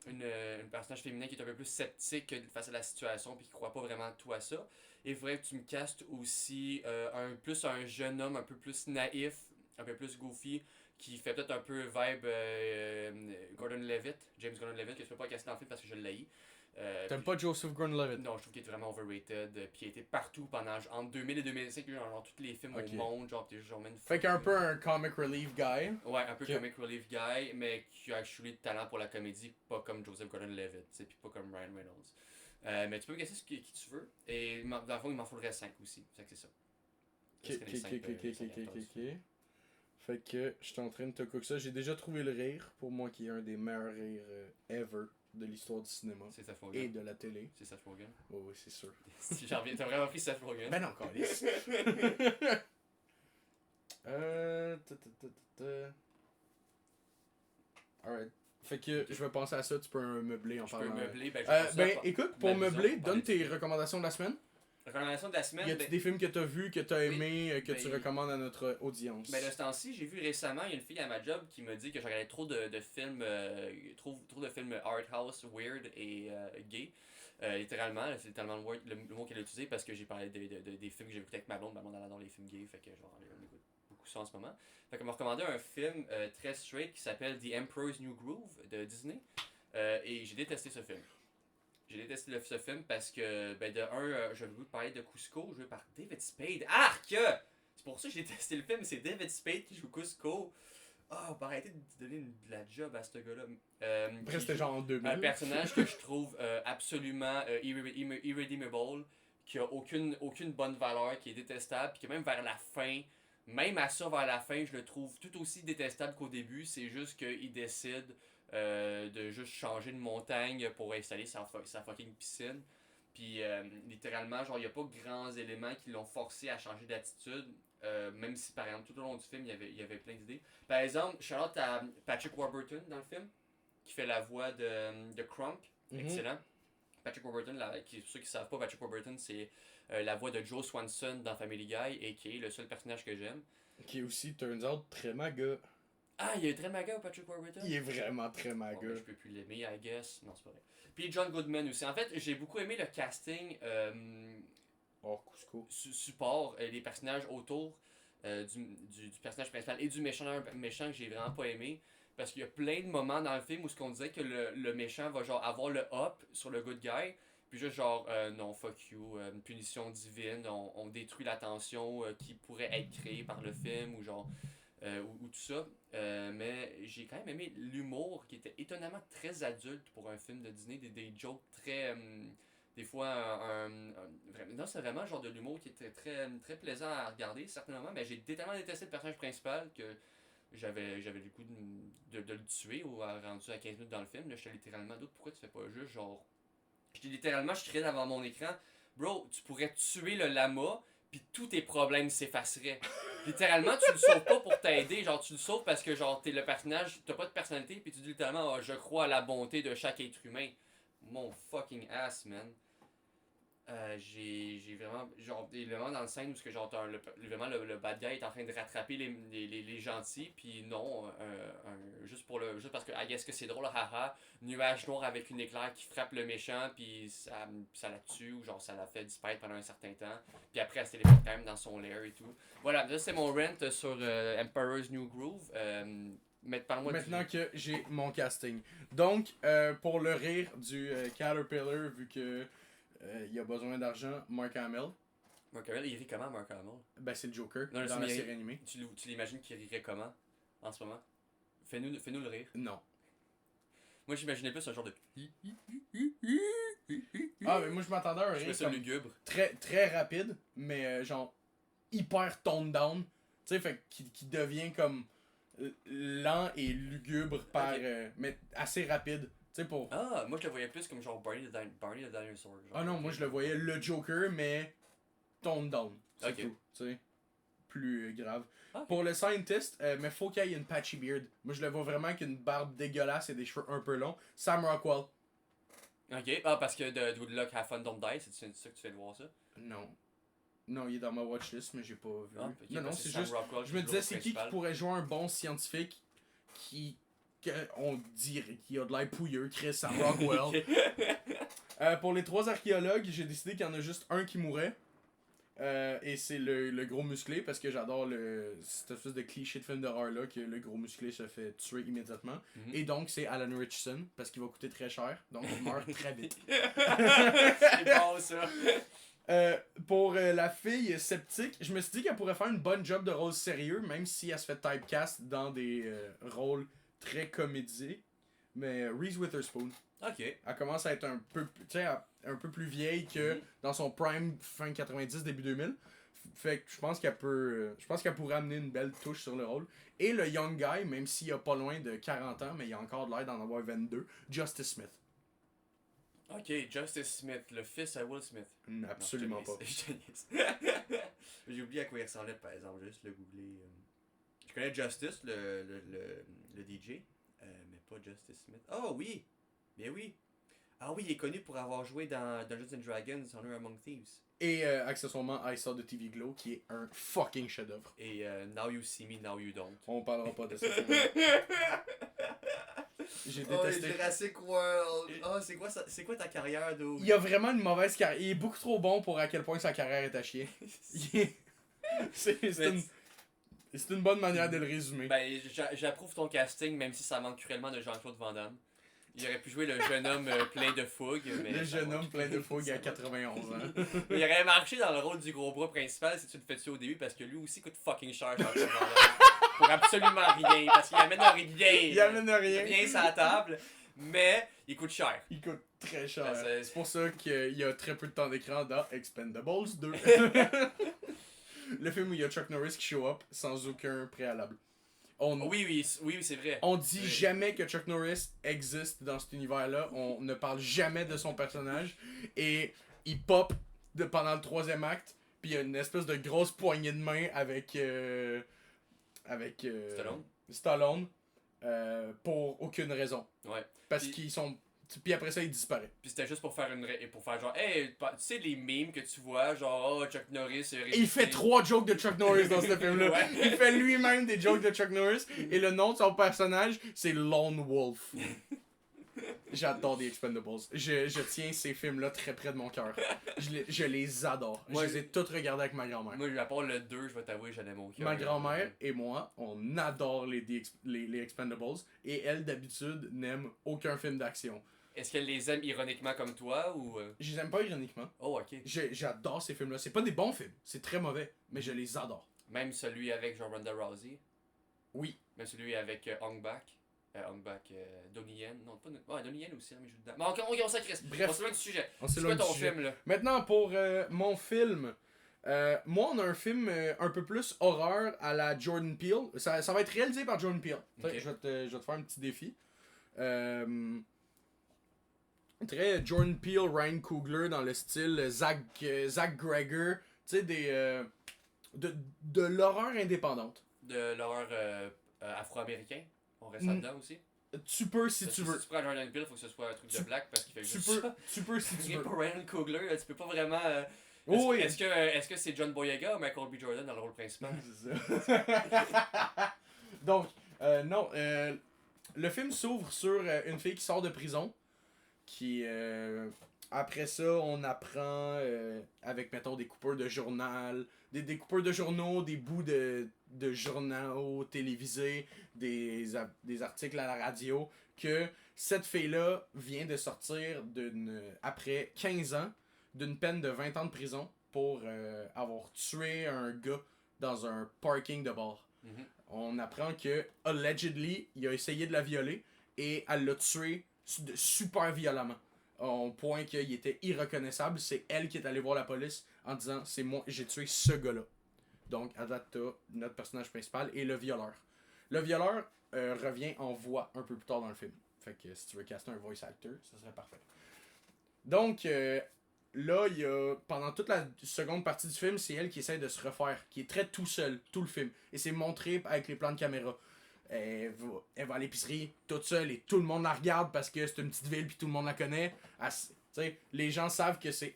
une personnage féminin qui est un peu plus sceptique face à la situation et qui croit pas vraiment tout à ça. Et il faudrait que tu me castes aussi un jeune homme un peu plus naïf, un peu plus goofy, qui fait peut-être un peu vibe Gordon Levitt, James Gordon Levitt, que je peux pas casser dans le film parce que je l'ai. T'aimes pas Joseph Gordon-Levitt? Non, je trouve qu'il est vraiment overrated. Puis il a été partout entre 2000 et 2005, genre tous les films au monde, genre t'es genre une. Fait qu'un peu un comic relief guy. Ouais, un peu comic relief guy, mais qui a actually de talent pour la comédie, pas comme Joseph Gordon-Levitt, puis pas comme Ryan Reynolds. Mais tu peux me casser qui tu veux, et dans le fond, il m'en faudrait 5 aussi, c'est ça. Ok. Fait que je suis en train de te cook ça. J'ai déjà trouvé le rire, pour moi qui est un des meilleurs rires ever de l'histoire du cinéma C'est Seth Rogen. et de la télé. C'est Seth Rogen. Oui, c'est sûr. T'as vraiment pris Seth Rogen. Ben non, câlisse. Alright. Fait que je vais penser à ça, tu peux meubler en parlant. Je peux meubler, écoute, pour meubler, donne tes recommandations de la semaine. Recommandation de la semaine. Y a-t-il des films que t'as vus, que t'as aimé, que tu ben, recommandes à notre audience? Ben, de ce temps-ci, j'ai vu récemment, il y a une fille à ma job qui m'a dit que je regardais trop de films, trop de films art house, weird et gay. Littéralement, c'est littéralement le mot qu'elle a utilisé parce que j'ai parlé des films que j'ai écoutés avec ma blonde elle adore les films gays, fait que genre, on écoute beaucoup ça en ce moment. Fait qu'elle m'a recommandé un film très straight qui s'appelle The Emperor's New Groove de Disney. Et j'ai détesté ce film. J'ai détesté ce film parce que, ben, de un, j'avais voulu parler de Cusco, joué par David Spade. Arc! C'est pour ça que j'ai détesté le film, c'est David Spade qui joue Cusco. Ah, bah arrêtez de donner de la job à ce gars-là. Après, c'était genre en 2000. Un personnage que je trouve absolument irredeemable, qui a aucune bonne valeur, qui est détestable, puis que même vers la fin, même à ça vers la fin, je le trouve tout aussi détestable qu'au début. C'est juste qu'il décide de juste changer de montagne pour installer sa fucking piscine. Puis littéralement, genre, il n'y a pas grands éléments qui l'ont forcé à changer d'attitude. Même si par exemple tout au long du film il y avait plein d'idées. Par exemple, shout-out à Patrick Warburton dans le film, qui fait la voix de Kronk. Excellent. Patrick Warburton, pour ceux qui ne savent pas, Patrick Warburton, c'est la voix de Joe Swanson dans Family Guy, et qui est le seul personnage que j'aime. Qui est aussi, turns out, très maga. Ah, il est très maga, Patrick Warburton? Il est vraiment très maga. Bon, ben, je peux plus l'aimer, I guess. Non, c'est pas vrai. Puis John Goodman aussi. En fait, j'ai beaucoup aimé le casting Cusco. support, les personnages autour du personnage principal et du méchant que j'ai vraiment pas aimé. Parce qu'il y a plein de moments dans le film où ce qu'on disait que le méchant va genre avoir le up sur le good guy. Puis juste genre, non, fuck you, une punition divine, on détruit la tension qui pourrait être créée par le film ou genre, ou tout ça. Mais j'ai quand même aimé l'humour qui était étonnamment très adulte pour un film de Disney, des jokes très... des fois, non, c'est vraiment le genre de l'humour qui était très, très plaisant à regarder, certainement. Mais j'ai tellement détesté le personnage principal que j'avais le goût de le tuer ou rendu à 15 minutes dans le film. Là, j'étais littéralement d'autres. Pourquoi tu fais pas juste genre. Je criais devant mon écran. Bro, tu pourrais tuer le lama, puis tous tes problèmes s'effaceraient. Littéralement, tu le sauves pas pour t'aider. Genre, tu le sauves parce que genre t'es le personnage, t'as pas de personnalité, puis tu dis littéralement, oh, je crois à la bonté de chaque être humain. Mon fucking ass, man. J'ai vraiment genre des moments dans le scène où genre vraiment le bad guy est en train de rattraper les gentils, puis non, juste parce que I guess que c'est drôle, haha, nuage noir avec une éclair qui frappe le méchant, puis ça la tue, ou genre ça la fait disparaître pendant un certain temps, puis après elle se téléporte quand même dans son lair et tout. Voilà, là c'est mon rant sur Emperor's New Groove. Maintenant que j'ai mon casting. Donc, pour le rire du Caterpillar, vu que il a besoin d'argent, Mark Hamill. Mark Hamill, il rit comment, Mark Hamill? Ben, c'est le Joker non, dans la série animée. Tu l'imagines qu'il rirait comment en ce moment? Fais-nous le rire. Non. Moi, j'imaginais plus un genre de. Ah, mais moi, je m'attendais à un rire lugubre. Très, très rapide, mais genre hyper toned down. Tu sais, fait qui devient comme lent et lugubre mais assez rapide. Tu sais, pour. Ah, moi je le voyais plus comme genre Barney the Dinosaur. Genre, Ah non, moi je le voyais le Joker, mais toned down. C'est Ok. tout. Tu sais, plus grave. Ok. Pour le Scientist, mais faut qu'il y ait une patchy beard. Moi je le vois vraiment avec une barbe dégueulasse et des cheveux un peu longs. Sam Rockwell. Ok, ah, parce que de Good Luck Have Fun Don't Die, c'est ça que tu fais de voir ça? Non. Non, il est dans ma watchlist, mais j'ai pas vu. Ah, ok, non, parce que c'est Sam juste. Rockwell, Je me le disais, rôle c'est qui principal. pourrait jouer un bon scientifique on dirait qu'il a de l'air pouilleux, Chris Sam Rockwell. Pour les 3 archéologues, j'ai décidé qu'il y en a juste un qui mourrait. Et c'est le gros musclé, parce que j'adore cette espèce de cliché de film d'horreur là, que le gros musclé se fait tuer immédiatement. Mhm. Et donc, c'est Alan Richardson, parce qu'il va coûter très cher, donc il meurt très vite. C'est bon ça. Pour la fille sceptique, je me suis dit qu'elle pourrait faire une bonne job de rôle sérieux, même si elle se fait typecast dans des rôles très comédiés. Mais Reese Witherspoon, Ok. elle commence à être un peu, un peu plus vieille que dans son prime fin 90, début 2000. Fait que je pense qu'elle pourrait amener une belle touche sur le rôle. Et le young guy, même s'il a pas loin de 40 ans, mais il a encore l'air d'en avoir 22, Justice Smith. Ok, Justice Smith, le fils à Will Smith. Absolument Non, pas. je te niaise. J'ai oublié à quoi il ressemblait par exemple, je vais juste le googler. Je connais Justice, le DJ, mais pas Justice Smith. Oh oui! Bien oui! Ah oui, il est connu pour avoir joué dans Dungeons and Dragons, Honor Among Thieves. Et accessoirement I Saw the TV Glow, qui est un fucking chef-d'œuvre. Et Now You See Me, Now You Don't. On parlera pas de ça. J'ai Oh, détesté. Jurassic World! Oh, c'est quoi ta carrière, d'où? Il a vraiment une mauvaise carrière. Il est beaucoup trop bon pour à quel point sa carrière est à chier. C'est une bonne manière de le résumer. Ben, j'approuve ton casting, même si ça manque cruellement de Jean-Claude Van Damme. Il aurait pu jouer le jeune homme plein de fougue. Mais Le ça jeune manque homme plein de cruellement. fougue à 91 ans. Il aurait marché dans le rôle du gros bras principal si tu le fais dessus au début, parce que lui aussi coûte fucking cher, Jean-Claude Van Damme. Pour absolument rien, parce qu'il amène rien. Il amène rien. Rien sur la table, mais il coûte cher. Il coûte très cher. Ben, C'est pour ça qu'il y a très peu de temps d'écran dans Expendables 2. Le film où il y a Chuck Norris qui show up sans aucun préalable. Oui, c'est vrai. On dit Oui. jamais que Chuck Norris existe dans cet univers-là. On ne parle jamais de son personnage. Et il pop pendant le 3e acte. Puis il y a une espèce de grosse poignée de main avec Stallone. Pour aucune raison. Ouais. Parce Puis- qu'ils sont. Puis après ça, il disparaît. Puis c'était juste pour faire pour faire genre, hey, tu sais les memes que tu vois, genre, oh, Chuck Norris. Et il fait 3 jokes de Chuck Norris dans ce film-là. Ouais. Il fait lui-même des jokes de Chuck Norris. Et le nom de son personnage, c'est Lone Wolf. J'adore The Expendables. Je tiens ces films-là très près de mon cœur. Je les adore. Moi, je les ai tous regardés avec ma grand-mère. Moi, à part le 2, je vais t'avouer, j'en aime aucun. Ma grand-mère et moi, on adore les Expendables. Et elle, d'habitude, n'aime aucun film d'action. Est-ce qu'elle les aime ironiquement comme toi ou. Je les aime pas ironiquement. Oh, ok. J'adore ces films-là. C'est pas des bons films. C'est très mauvais. Mais je les adore. Même celui avec genre Ronda Rousey. Oui. Même celui avec Hong Bak. Donnie Yen. Non, pas. Ouais, Donnie Yen aussi, hein, mais je joue dedans. Mais on s'accresse. Bref. On se loin du sujet. On C'est s'éloigne quoi ton du sujet. film là? Maintenant, pour mon film. Moi, on a un film un peu plus horreur à la Jordan Peele. Ça va être réalisé par Jordan Peele. Ok. Je vais te faire un petit défi. Très Jordan Peele, Ryan Coogler dans le style Zach Greger. Tu sais, de l'horreur indépendante. De l'horreur afro-américain. On reste Mm. là-dedans aussi. Tu peux si Parce tu que veux. Si tu prends Jordan Peele, faut que ce soit un truc de black parce qu'il fait Tu juste peux, ça. tu peux si tu Rien veux. pour Ryan Coogler, tu peux pas vraiment. Oh oui. Est-ce que c'est John Boyega ou Michael B. Jordan dans le rôle principal? C'est ça. Donc, non. Le film s'ouvre sur une fille qui sort de prison. Qui. Après ça, on apprend avec, mettons, des coupures de journal. Des coupures de journaux, des bouts de journaux télévisés, des articles à la radio. Que cette fille-là vient de sortir après 15 ans d'une peine de 20 ans de prison pour avoir tué un gars dans un parking de bar. Mhm. On apprend que, allegedly, il a essayé de la violer et elle l'a tué super violemment. Au point qu'il était irreconnaissable. C'est elle qui est allée voir la police en disant « C'est moi, j'ai tué ce gars-là. » Donc, à date, t'as notre personnage principal et le violeur. Le violeur revient en voix un peu plus tard dans le film. Fait que si tu veux caster un voice actor, ça serait parfait. Donc, là, il y a, pendant toute la seconde partie du film, c'est elle qui essaie de se refaire, qui est très tout seul, tout le film. Et c'est montré avec les plans de caméra. Elle va à l'épicerie toute seule et tout le monde la regarde parce que c'est une petite ville puis tout le monde la connaît. Les gens savent que c'est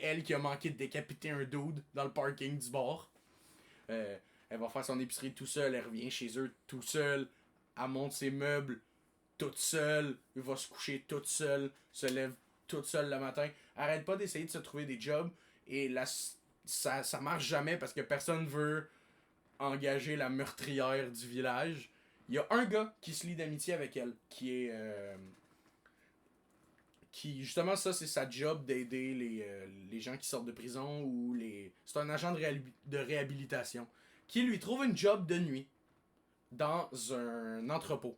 elle qui a manqué de décapiter un dude dans le parking du bar. Elle va faire son épicerie tout seule, elle revient chez eux tout seule, elle monte ses meubles toute seule, elle va se coucher toute seule, se lève toute seule le matin. Arrête pas d'essayer de se trouver des jobs et là, ça marche jamais parce que personne veut engager la meurtrière du village. Il y a un gars qui se lie d'amitié avec elle, qui est... qui, justement, ça, c'est sa job d'aider les gens qui sortent de prison ou les... C'est un agent de réhabilitation qui lui trouve une job de nuit dans un entrepôt.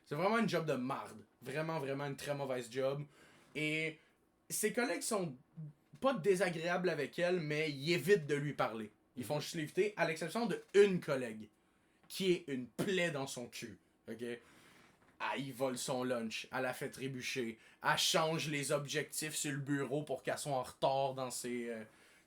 C'est vraiment une job de marde. Vraiment, vraiment une très mauvaise job. Et ses collègues sont pas désagréables avec elle, mais ils évitent de lui parler. Ils font juste l'éviter, à l'exception de une collègue qui est une plaie dans son cul. Ok? Elle vole son lunch, elle la fait trébucher, elle change les objectifs sur le bureau pour qu'elle soit en retard dans ses...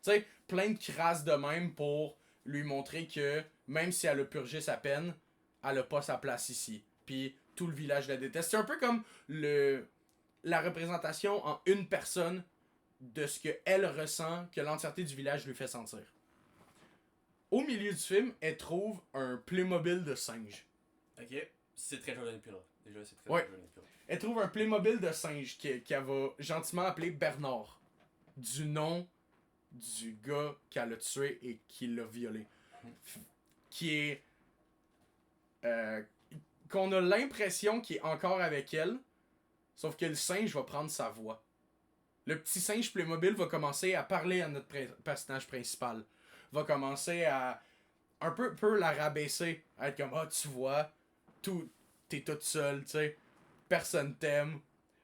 tu sais, plein de crasses de même pour lui montrer que même si elle a purgé sa peine, elle a pas sa place ici. Puis tout le village la déteste. C'est un peu comme la représentation en une personne de ce qu'elle ressent que l'entièreté du village lui fait sentir. Au milieu du film, elle trouve un Playmobil de singe. Ok, c'est très Jordan Peele. Déjà, c'est très Ouais. Jordan Peele. Elle trouve un Playmobil de singe qu'elle va gentiment appeler Bernard. Du nom du gars qu'elle a tué et qui l'a violé. Qui est... qu'on a l'impression qu'il est encore avec elle, sauf que le singe va prendre sa voix. Le petit singe Playmobil va commencer à parler à notre personnage principal. Va commencer à un peu la rabaisser. À être comme, tu vois, t'es toute seule, tu sais. Personne t'aime.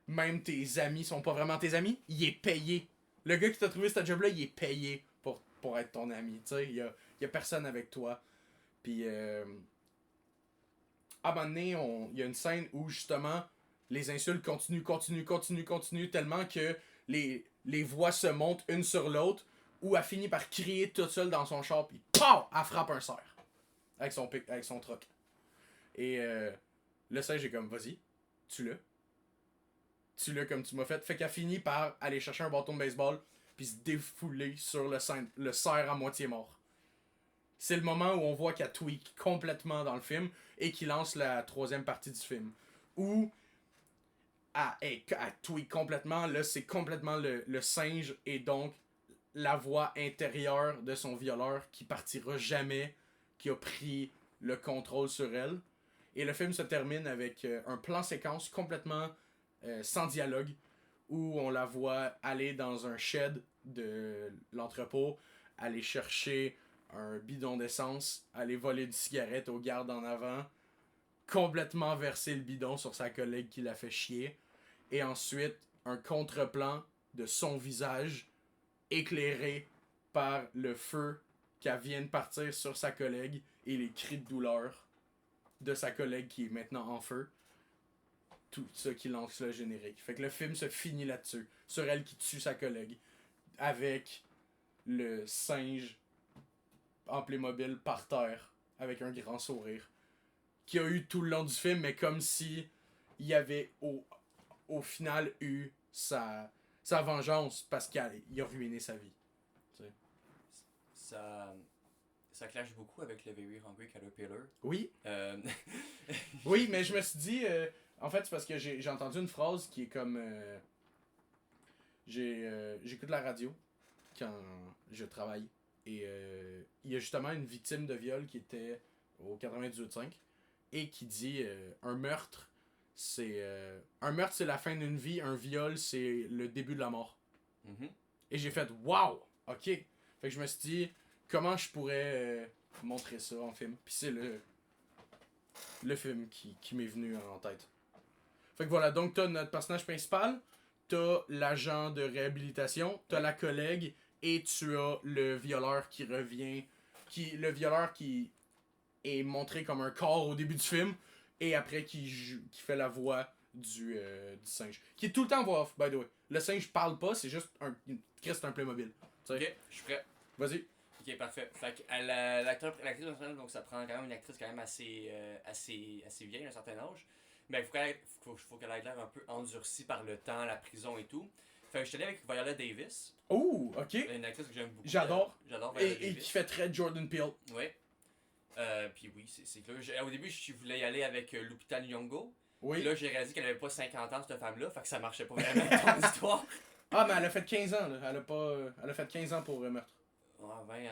Même tes amis sont pas vraiment tes amis. Il est payé. Le gars qui t'a trouvé ce job-là, il est payé pour être ton ami, tu sais. Il y a personne avec toi. Puis, à un moment donné, il y a une scène où, justement, les insultes continuent, tellement que les voix se montent une sur l'autre, où elle finit par crier toute seule dans son char, puis POW! Elle frappe un cerf. Avec son truck. Et le singe est comme, vas-y, tue-le. Tue-le comme tu m'as fait. Fait qu'elle finit par aller chercher un bâton de baseball, puis se défouler sur le cerf à moitié mort. C'est le moment où on voit qu'elle tweak complètement dans le film et qu'il lance la troisième partie du film. Où elle tweak complètement, là c'est complètement le singe et donc la voix intérieure de son violeur qui partira jamais, qui a pris le contrôle sur elle. Et le film se termine avec un plan séquence complètement sans dialogue où on la voit aller dans un shed de l'entrepôt, aller chercher un bidon d'essence, aller voler des cigarettes aux gardes en avant, complètement verser le bidon sur sa collègue qui l'a fait chier, et ensuite un contre-plan de son visage éclairé par le feu qu'elle vient de partir sur sa collègue et les cris de douleur de sa collègue qui est maintenant en feu. Tout ça qui lance le générique. Fait que le film se finit là-dessus, sur elle qui tue sa collègue, avec le singe en Playmobil par terre, avec un grand sourire, qui a eu tout le long du film, mais comme si il y avait au final eu sa vengeance parce qu'il a ruiné sa vie. Tu sais. Ça clash beaucoup avec le Very Hungry Caterpillar. Oui. Oui, mais je me suis dit... en fait, c'est parce que j'ai entendu une phrase qui est comme... j'écoute la radio quand je travaille. Et il y a justement une victime de viol qui était au 98.5 et qui dit un meurtre, c'est la fin d'une vie, un viol, c'est le début de la mort. Mm-hmm. Et j'ai fait wow, ok. Fait que je me suis dit comment je pourrais montrer ça en film. Puis c'est le film qui m'est venu en tête. Fait que voilà, donc t'as notre personnage principal, t'as l'agent de réhabilitation, t'as la collègue et tu as le violeur qui revient le violeur qui est montré comme un corps au début du film, et après qui fait la voix du singe. Qui est tout le temps voix off, by the way. Le singe parle pas, c'est juste c'est un Playmobil. T'sais. Ok, je suis prêt. Vas-y. Ok, parfait. Fait que l'actrice principale, donc ça prend quand même une actrice quand même assez vieille, à un certain âge. Mais faut qu'elle ait l'air un peu endurcie par le temps, la prison et tout. Fait que je suis allé avec Viola Davis. Oh, ok. Une actrice que j'aime beaucoup. J'adore. J'adore Viola Et Davis. qui fait très Jordan Peele. Ouais. Puis oui, c'est clair. Au début, je voulais y aller avec Lupita Nyong'o. Oui. Là, j'ai réalisé qu'elle avait pas 50 ans, cette femme-là. Fait que ça marchait pas vraiment avec ton histoire. Ah, mais elle a fait 15 ans, là. Elle a fait 15 ans pour meurtre. Ouais,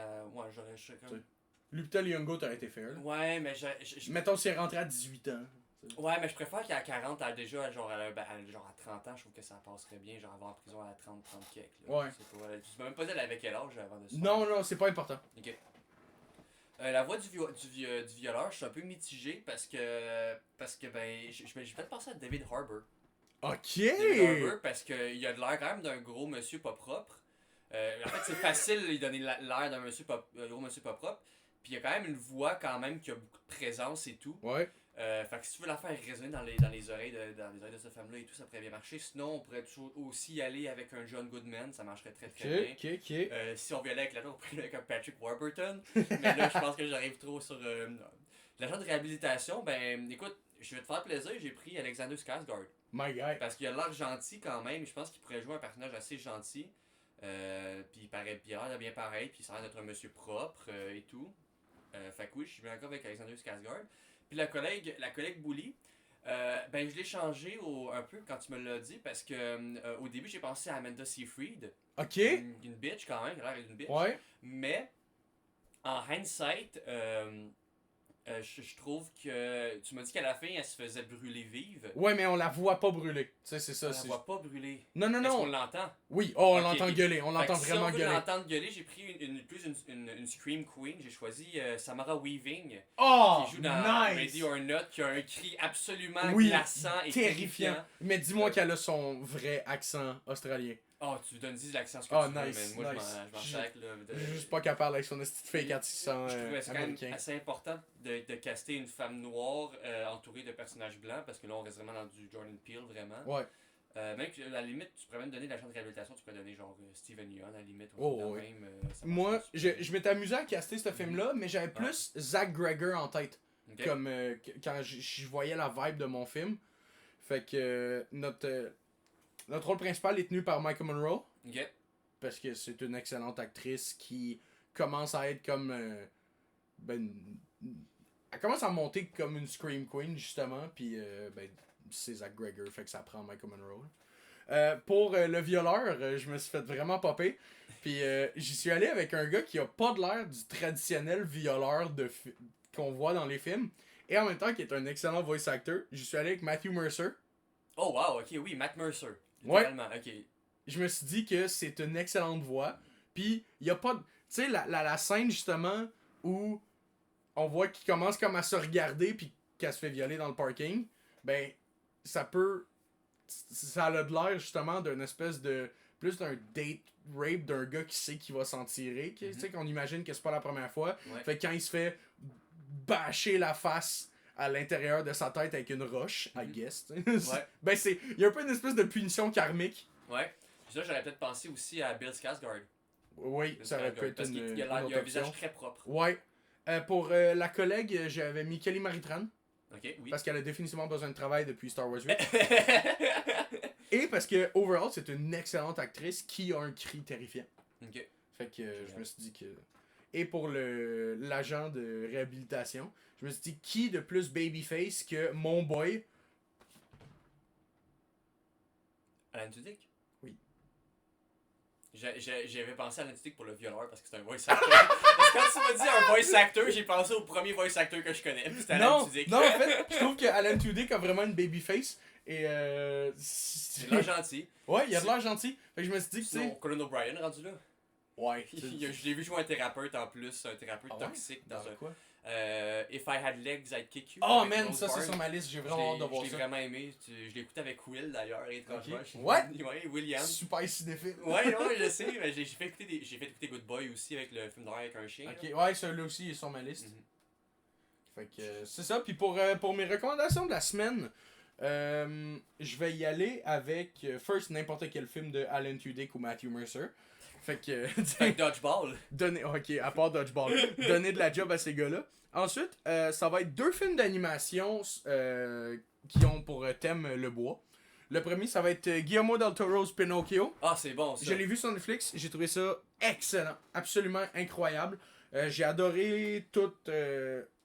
j'aurais. Je serais comme. Lupita Nyong'o, t'aurais été fair, là. Ouais, mais Mettons si elle rentrait à 18 ans. Ouais, mais je préfère qu'à 40, déjà, genre à 30 ans, je trouve que ça passerait bien, genre avoir en prison à 30 quelques. Ouais. Tu peux même pas dire avec quel âge avant de se Non, c'est pas important. Ok. La voix du violeur, je suis un peu mitigé parce que ben, j'ai peut-être pensé à David Harbour. Ok! David Harbour, parce qu'il a l'air quand même d'un gros monsieur pas propre. En fait, c'est facile de lui donner l'air d'un gros monsieur pas propre. Puis il a quand même une voix quand même qui a beaucoup de présence et tout. Ouais. Fait que si tu veux la faire résonner dans les oreilles de cette femme-là et tout, ça pourrait bien marcher. Sinon, on pourrait toujours aussi y aller avec un John Goodman, ça marcherait très bien. Ok. Si on veut aller avec l'agent, on pourrait aller avec un Patrick Warburton. Mais là, je pense que j'arrive trop sur. L'agent de réhabilitation, ben écoute, je vais te faire plaisir, j'ai pris Alexander Skarsgård. My guy. Parce qu'il a l'air gentil quand même, je pense qu'il pourrait jouer un personnage assez gentil. Puis il a l'air bien pareil, puis ça a l'air d'être un monsieur propre et tout. Fait que oui, je suis bien d'accord avec Alexander Skarsgård. Puis la collègue Bully, ben je l'ai changé un peu quand tu me l'as dit, parce que au début j'ai pensé à Amanda Seyfried. Ok. Une bitch quand même, elle a l'air d'une bitch. Ouais. Mais en hindsight, je trouve que tu m'as dit qu'à la fin elle se faisait brûler vive. Ouais, mais on la voit pas brûler. Tu sais, c'est ça. On la voit pas brûler. Non. Est-ce qu'on l'entend? Oui, on Ok, l'entend ok. gueuler. On l'entend Si vraiment on veut gueuler. l'entendre gueuler, j'ai pris une Scream Queen. J'ai choisi Samara Weaving. Oh, Qui joue dans nice! Ready or Not, qui a un cri absolument Oui, glaçant et terrifiant. Mais dis-moi qu'elle a son vrai accent australien. Oh, tu donnes l'accent ce que Oh, tu veux, nice, mais moi nice. je m'en sac là. Je suis juste pas capable avec son esti de fake accent Je trouvais c'est quand même américain. assez important de caster une femme noire entourée de personnages blancs, parce que là on reste vraiment dans du Jordan Peele vraiment. Ouais. Même que, à la limite, tu pourrais même donner l'agent de réhabilitation, tu pourrais donner genre Steven Yeun à la limite. Oh, ouais. Même, Moi, je m'étais amusé à caster ce film-là, mais j'avais plus Zach Gregor en tête. Okay. Comme quand je voyais la vibe de mon film. Fait que notre rôle principal est tenu par Maika Monroe. Ok. Parce que c'est une excellente actrice qui commence à être comme. Elle commence à monter comme une Scream Queen, justement. Puis c'est Zach Gregor, fait que ça prend Maika Monroe. Pour le violeur, je me suis fait vraiment popper. Puis j'y suis allé avec un gars qui a pas de l'air du traditionnel violeur qu'on voit dans les films. Et en même temps, qui est un excellent voice actor. J'y suis allé avec Matthew Mercer. Oh wow, ok, oui, Matt Mercer. Ouais. Ok. Je me suis dit que c'est une excellente voix. Puis, il y a pas de... Tu sais, la scène, justement, où on voit qu'il commence comme à se regarder puis qu'elle se fait violer dans le parking, ben, ça peut... Ça a de l'air, justement, d'une espèce de... Plus d'un date rape d'un gars qui sait qu'il va s'en tirer. Tu sais, qu'on imagine que c'est pas la première fois. Ouais. Fait que quand il se fait bâcher la face à l'intérieur de sa tête avec une roche, I guess. Ouais. Ben, il y a un peu une espèce de punition karmique. Ouais. Puis là, j'aurais peut-être pensé aussi à Bill Skarsgård. Oui, ça aurait pu être parce une qu'il y a autre un visage option. très propre. Ouais. Pour la collègue, j'avais mis Kelly Maritran. Ok, oui. Parce qu'elle a définitivement besoin de travail depuis Star Wars 8. Et parce que, overall, c'est une excellente actrice qui a un cri terrifiant. Ok. Fait que je me suis dit que... Et pour l'agent de réhabilitation, je me suis dit, qui de plus babyface que mon boy? Alan Tudyk? Oui. J'avais pensé à Alan Tudyk pour le violeur parce que c'est un voice actor. Parce que quand tu m'as dit un voice actor, j'ai pensé au premier voice actor que je connais. Puis c'était Alan Tudyk. Non, en fait, je trouve que Alan Tudyk a vraiment une babyface. Et c'est l'air gentil. Ouais, il a de l'air gentil. Fait que je me suis dit que Sinon, Conan O'Brien rendu là. Ouais. Je l'ai vu jouer un thérapeute en plus, un thérapeute toxique dans un. Quoi? If I Had Legs, I'd Kick You. Oh avec man, Rose ça c'est Byrne. sur ma liste, j'ai vraiment hâte de voir Je l'ai ça. vraiment aimé. Je l'ai écouté avec Will d'ailleurs, étrangement. Ok. What? Ouais, William. Super cinéphile. Ouais, je sais, mais j'ai fait écouter Good Boy aussi avec le film d'horreur avec un chien. Ok, ouais, celui-là aussi est sur ma liste. Mhm. Fait que c'est ça. Puis pour mes recommandations de la semaine, je vais y aller avec first n'importe quel film de Alan Tudyk ou Matthew Mercer. Fait que Avec Dodgeball. ok, à part Dodgeball, donner de la job à ces gars-là. Ensuite, ça va être 2 films d'animation qui ont pour thème le bois. Le premier, ça va être Guillermo del Toro's Pinocchio. Ah, c'est bon ça. Je l'ai vu sur Netflix, j'ai trouvé ça excellent, absolument incroyable. J'ai adoré tout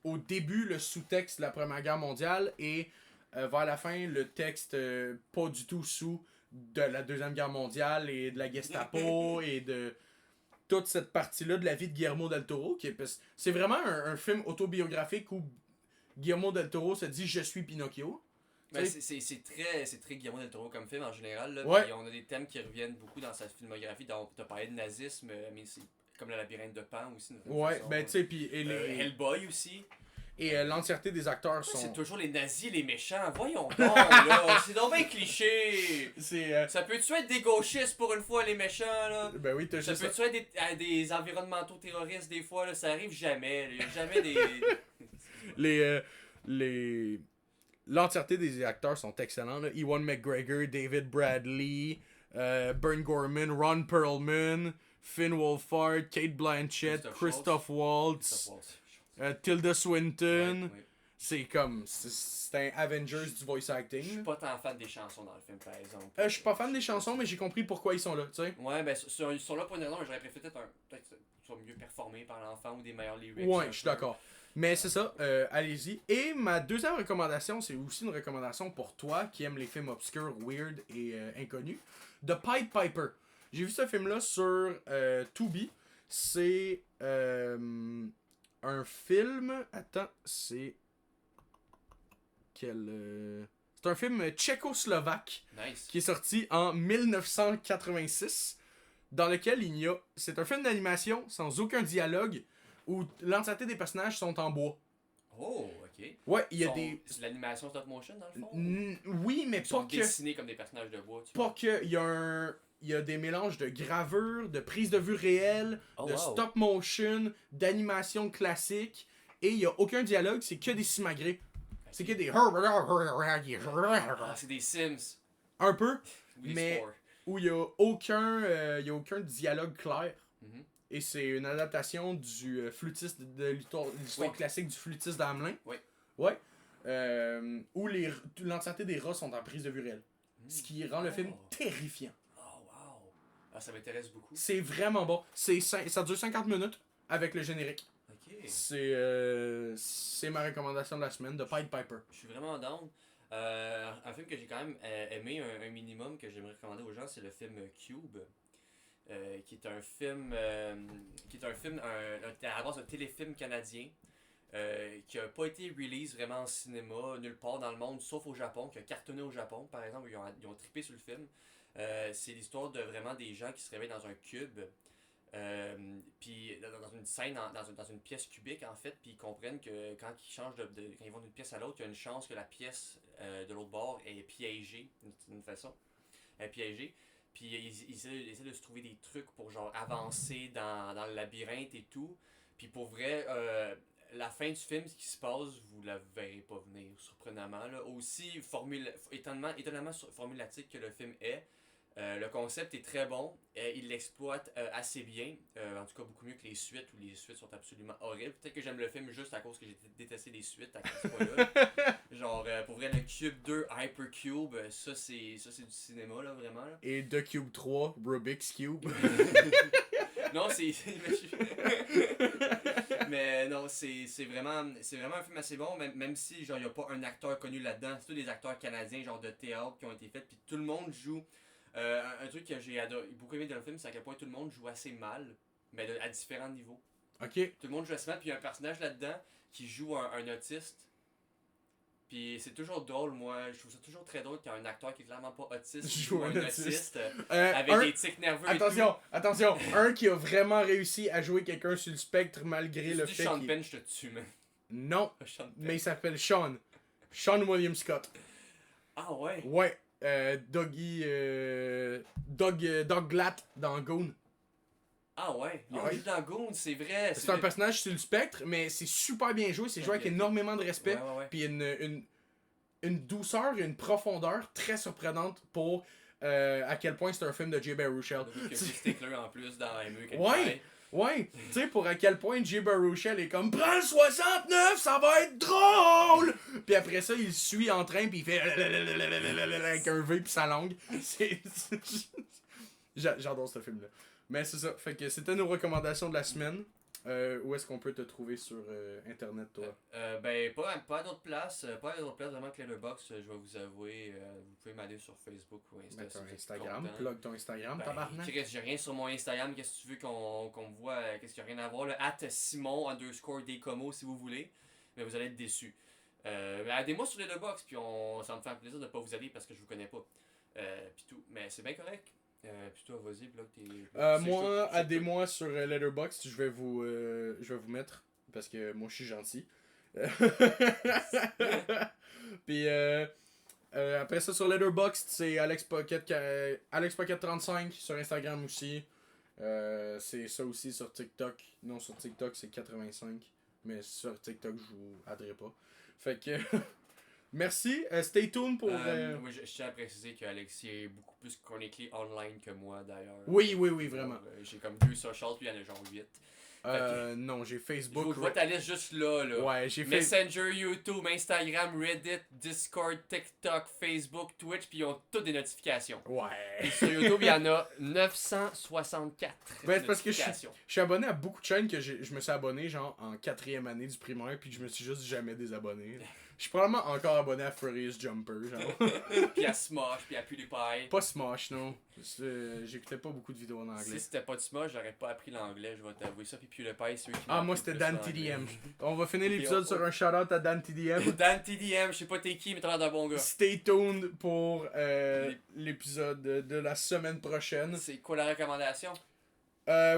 au début le sous-texte de la Première Guerre mondiale et vers la fin le texte pas du tout sous de la Deuxième Guerre mondiale et de la Gestapo et de toute cette partie-là de la vie de Guillermo del Toro. C'est vraiment un film autobiographique où Guillermo del Toro se dit « Je suis Pinocchio ». Ben, c'est très Guillermo del Toro comme film en général. Là, Ouais. Puis on a des thèmes qui reviennent beaucoup dans sa filmographie. Donc, tu as parlé de nazisme, mais c'est comme le labyrinthe de Pan aussi. Ouais, ben tu sais, puis Hellboy aussi. l'entièreté des acteurs sont... C'est toujours les nazis, les méchants. Voyons donc, là. C'est donc bien cliché. C'est... Ça peut-tu être des gauchistes pour une fois, les méchants, là? Ben oui, t'as Ça juste... peut-tu être des environnementaux terroristes, des fois, là? Ça arrive jamais. Il y a jamais des... L'entièreté des acteurs sont excellents. Là. Ewan McGregor, David Bradley, Bern Gorman, Ron Perlman, Finn Wolfhard, Kate Blanchett, Christoph Waltz, Tilda Swinton. Ouais. C'est un Avengers du voice Je acting. suis pas tant fan des chansons dans le film, par exemple. Je suis pas fan des chansons, mais j'ai compris pourquoi ils sont là, tu sais. Ouais, ben, ils sont là pour une raison, mais j'aurais préféré peut-être que soit mieux performé par l'enfant ou des meilleurs lyrics. Ouais, je suis d'accord. Mais c'est ça, allez-y. Et ma deuxième recommandation, c'est aussi une recommandation pour toi qui aime les films obscurs, weird et inconnus. The Pied Piper. J'ai vu ce film-là sur Tubi. C'est un film... Attends, c'est... C'est un film tchécoslovaque Nice. qui est sorti en 1986, dans lequel c'est un film d'animation sans aucun dialogue, où l'entièreté des personnages sont en bois. Oh, ok. Ouais, il y a des... C'est de l'animation stop motion dans le fond? Oui, mais Ils sont pas que... dessinés comme des personnages de bois, tu Pas vois. que... Il y a des mélanges de gravure, de prise de vue réelle, Oh, de wow. stop motion, d'animation classique, et il y a aucun dialogue, c'est que des simagrées. C'est que des... Ah, c'est des Sims. Un peu, Ou des Mais- Spores. où il y a aucun dialogue clair. Mhm. Et c'est une adaptation du flûtiste de l'histoire Oui. classique du flûtiste d'Hamelin. Oui. Ouais. Où l'entièreté des rats sont en prise de vue réelle. Ce qui rend le film terrifiant. Oh, wow. Ah, ça m'intéresse beaucoup. C'est vraiment bon. Ça dure 50 minutes avec le générique. Ok. C'est ma recommandation de la semaine, de Pied Piper. Je suis vraiment down. Un film que j'ai quand même aimé un minimum que j'aimerais recommander aux gens, c'est le film Cube. Qui est un film à la base un téléfilm canadien qui a pas été release vraiment en cinéma nulle part dans le monde sauf au Japon, qui a cartonné au Japon par exemple, ils ont trippé sur le film. C'est l'histoire de vraiment des gens qui se réveillent dans un cube, puis dans une scène, dans une pièce cubique en fait, puis ils comprennent que quand ils changent quand ils vont d'une pièce à l'autre, il y a une chance que la pièce de l'autre bord est piégée d'une façon, est piégée. Puis ils essaient de se trouver des trucs pour genre avancer dans le labyrinthe et tout. Puis pour vrai, la fin du film, ce qui se passe, vous la verrez pas venir, surprenamment. Là. Aussi étonnamment formulatique que le film est. Le concept est très bon, il l'exploite assez bien, en tout cas beaucoup mieux que les suites où les suites sont absolument horribles. Peut-être que j'aime le film juste à cause que j'ai détesté les suites à ce point-là. Genre pour vrai le Cube 2 Hypercube, ça c'est du cinéma là vraiment. Là. Et The Cube 3, Rubik's Cube. Non mais non c'est vraiment un film assez bon, même si genre y a pas un acteur connu là-dedans, c'est tous des acteurs canadiens genre de théâtre qui ont été faits, puis tout le monde joue. Un truc que j'ai beaucoup aimé dans le film, c'est à quel point tout le monde joue assez mal, mais à différents niveaux. Ok. Tout le monde joue assez mal, puis il y a un personnage là-dedans qui joue un autiste. Puis c'est toujours drôle, moi, je trouve ça toujours très drôle qu'il y a un acteur qui est clairement pas autiste, qui joue un autiste, avec des tics nerveux Attention, un qui a vraiment réussi à jouer quelqu'un sur le spectre malgré et le tout. fait Sean qu'il... Penn, je te tue, man. Non, Sean Penn. mais il s'appelle Sean. Sean William Scott. Ah ouais? Ouais, Doug Glatt dans Goon. Ah ouais? Ouais. Il joue dans Goon, c'est vrai. C'est un personnage sur le spectre, mais c'est super bien joué. C'est joué avec Ok. énormément de respect. Ouais. Puis une douceur et une profondeur très surprenante pour à quel point c'est un film de Jay Baruchel. Il y a Stickler en plus dans ME. Ouais! Ouais, tu sais, pour à quel point Jay Baruchel est comme prends le 69, ça va être drôle! Puis après ça, il suit en train, puis il fait avec un V, puis sa langue. J'adore ce film-là. Mais c'est ça, fait que c'était nos recommandations de la semaine. Où est-ce qu'on peut te trouver sur internet, toi? Ben, pas à d'autres places. Pas à d'autres places vraiment que Letterboxd, je vais vous avouer. Vous pouvez m'aller sur Facebook ou Insta. Mets si ton vous êtes Instagram, content. plug ton Instagram, Ben, tabarnak. Chris, j'ai rien sur mon Instagram. Qu'est-ce que tu veux qu'on me voit? Qu'est-ce qu'il y a rien à voir? @Simon_Decomo si vous voulez. Mais vous allez être déçus. Ben, aidez-moi sur Letterboxd, puis ça va me faire plaisir de pas vous aider parce que je vous connais pas. Puis tout. Mais c'est bien correct. Puis toi, vas-y, bloque tes. Moi, aidez-moi sur Letterboxd, je vais vous mettre, parce que moi je suis gentil. Puis après ça sur Letterboxd, c'est AlexPocket35 sur Instagram aussi. C'est ça aussi sur TikTok. Non, sur TikTok c'est 85, mais sur TikTok je vous aiderai pas. Fait que merci, stay tuned pour... Moi, je tiens à préciser qu'Alexis est beaucoup plus chronically online que moi d'ailleurs. Oui, vraiment. J'ai comme 2 socials, puis il y en a genre 8. Non, j'ai Je Facebook. vois ta liste juste là. Ouais, j'ai fait... Messenger, YouTube, Instagram, Reddit, Discord, TikTok, Facebook, Twitch, puis ils ont toutes des notifications. Ouais. Puis sur YouTube, il y en a 964 Ben, c'est parce que je notifications. suis abonné à beaucoup de chaînes que je me suis abonné genre en 4e année du primaire, puis que je me suis juste jamais désabonné. Je suis probablement encore abonné à Furious Jumper, genre. Puis à Smosh, puis à PewDiePie. Pas Smosh, non. J'écoutais pas beaucoup de vidéos en Si anglais. c'était pas de Smosh, j'aurais pas appris l'anglais, je vais t'avouer ça. Puis PewDiePie, c'est eux qui Ah, m'ont moi appris c'était le Dan plus TDM. l'anglais. On va finir l'épisode Puis on- sur un shout-out à Dan TDM. Dan TDM, je sais pas t'es qui, mais t'as l'air d'un bon gars. Stay tuned pour l'épisode de la semaine prochaine. C'est quoi la recommandation?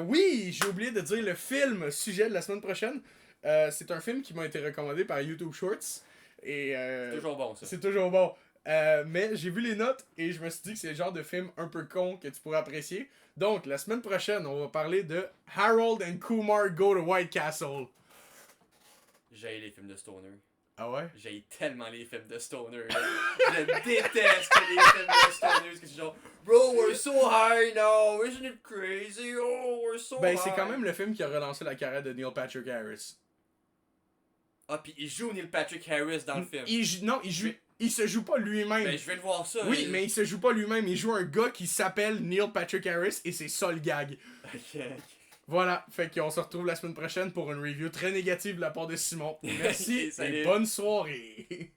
Oui, j'ai oublié de dire le film sujet de la semaine prochaine. C'est un film qui m'a été recommandé par YouTube Shorts. Et C'est toujours bon ça. c'est toujours bon. Mais j'ai vu les notes et je me suis dit que c'est le genre de film un peu con que tu pourrais apprécier. Donc, la semaine prochaine, on va parler de Harold and Kumar Go to White Castle. J'ai les films de Stoner. Ah ouais? J'ai tellement les films de Stoner. Là. Je déteste les films de Stoner parce que c'est genre, bro, we're so high now, isn't it crazy? Oh, we're so Ben, high. c'est quand même le film qui a relancé la carrière de Neil Patrick Harris. Ah, pis il joue Neil Patrick Harris dans le film. Il se joue pas lui-même. Ben, je viens de voir ça. Oui, mais il se joue pas lui-même. Il joue un gars qui s'appelle Neil Patrick Harris et c'est ça le gag. Ok. Voilà, fait qu'on se retrouve la semaine prochaine pour une review très négative de la part de Simon. Merci Ok, salut. et bonne soirée.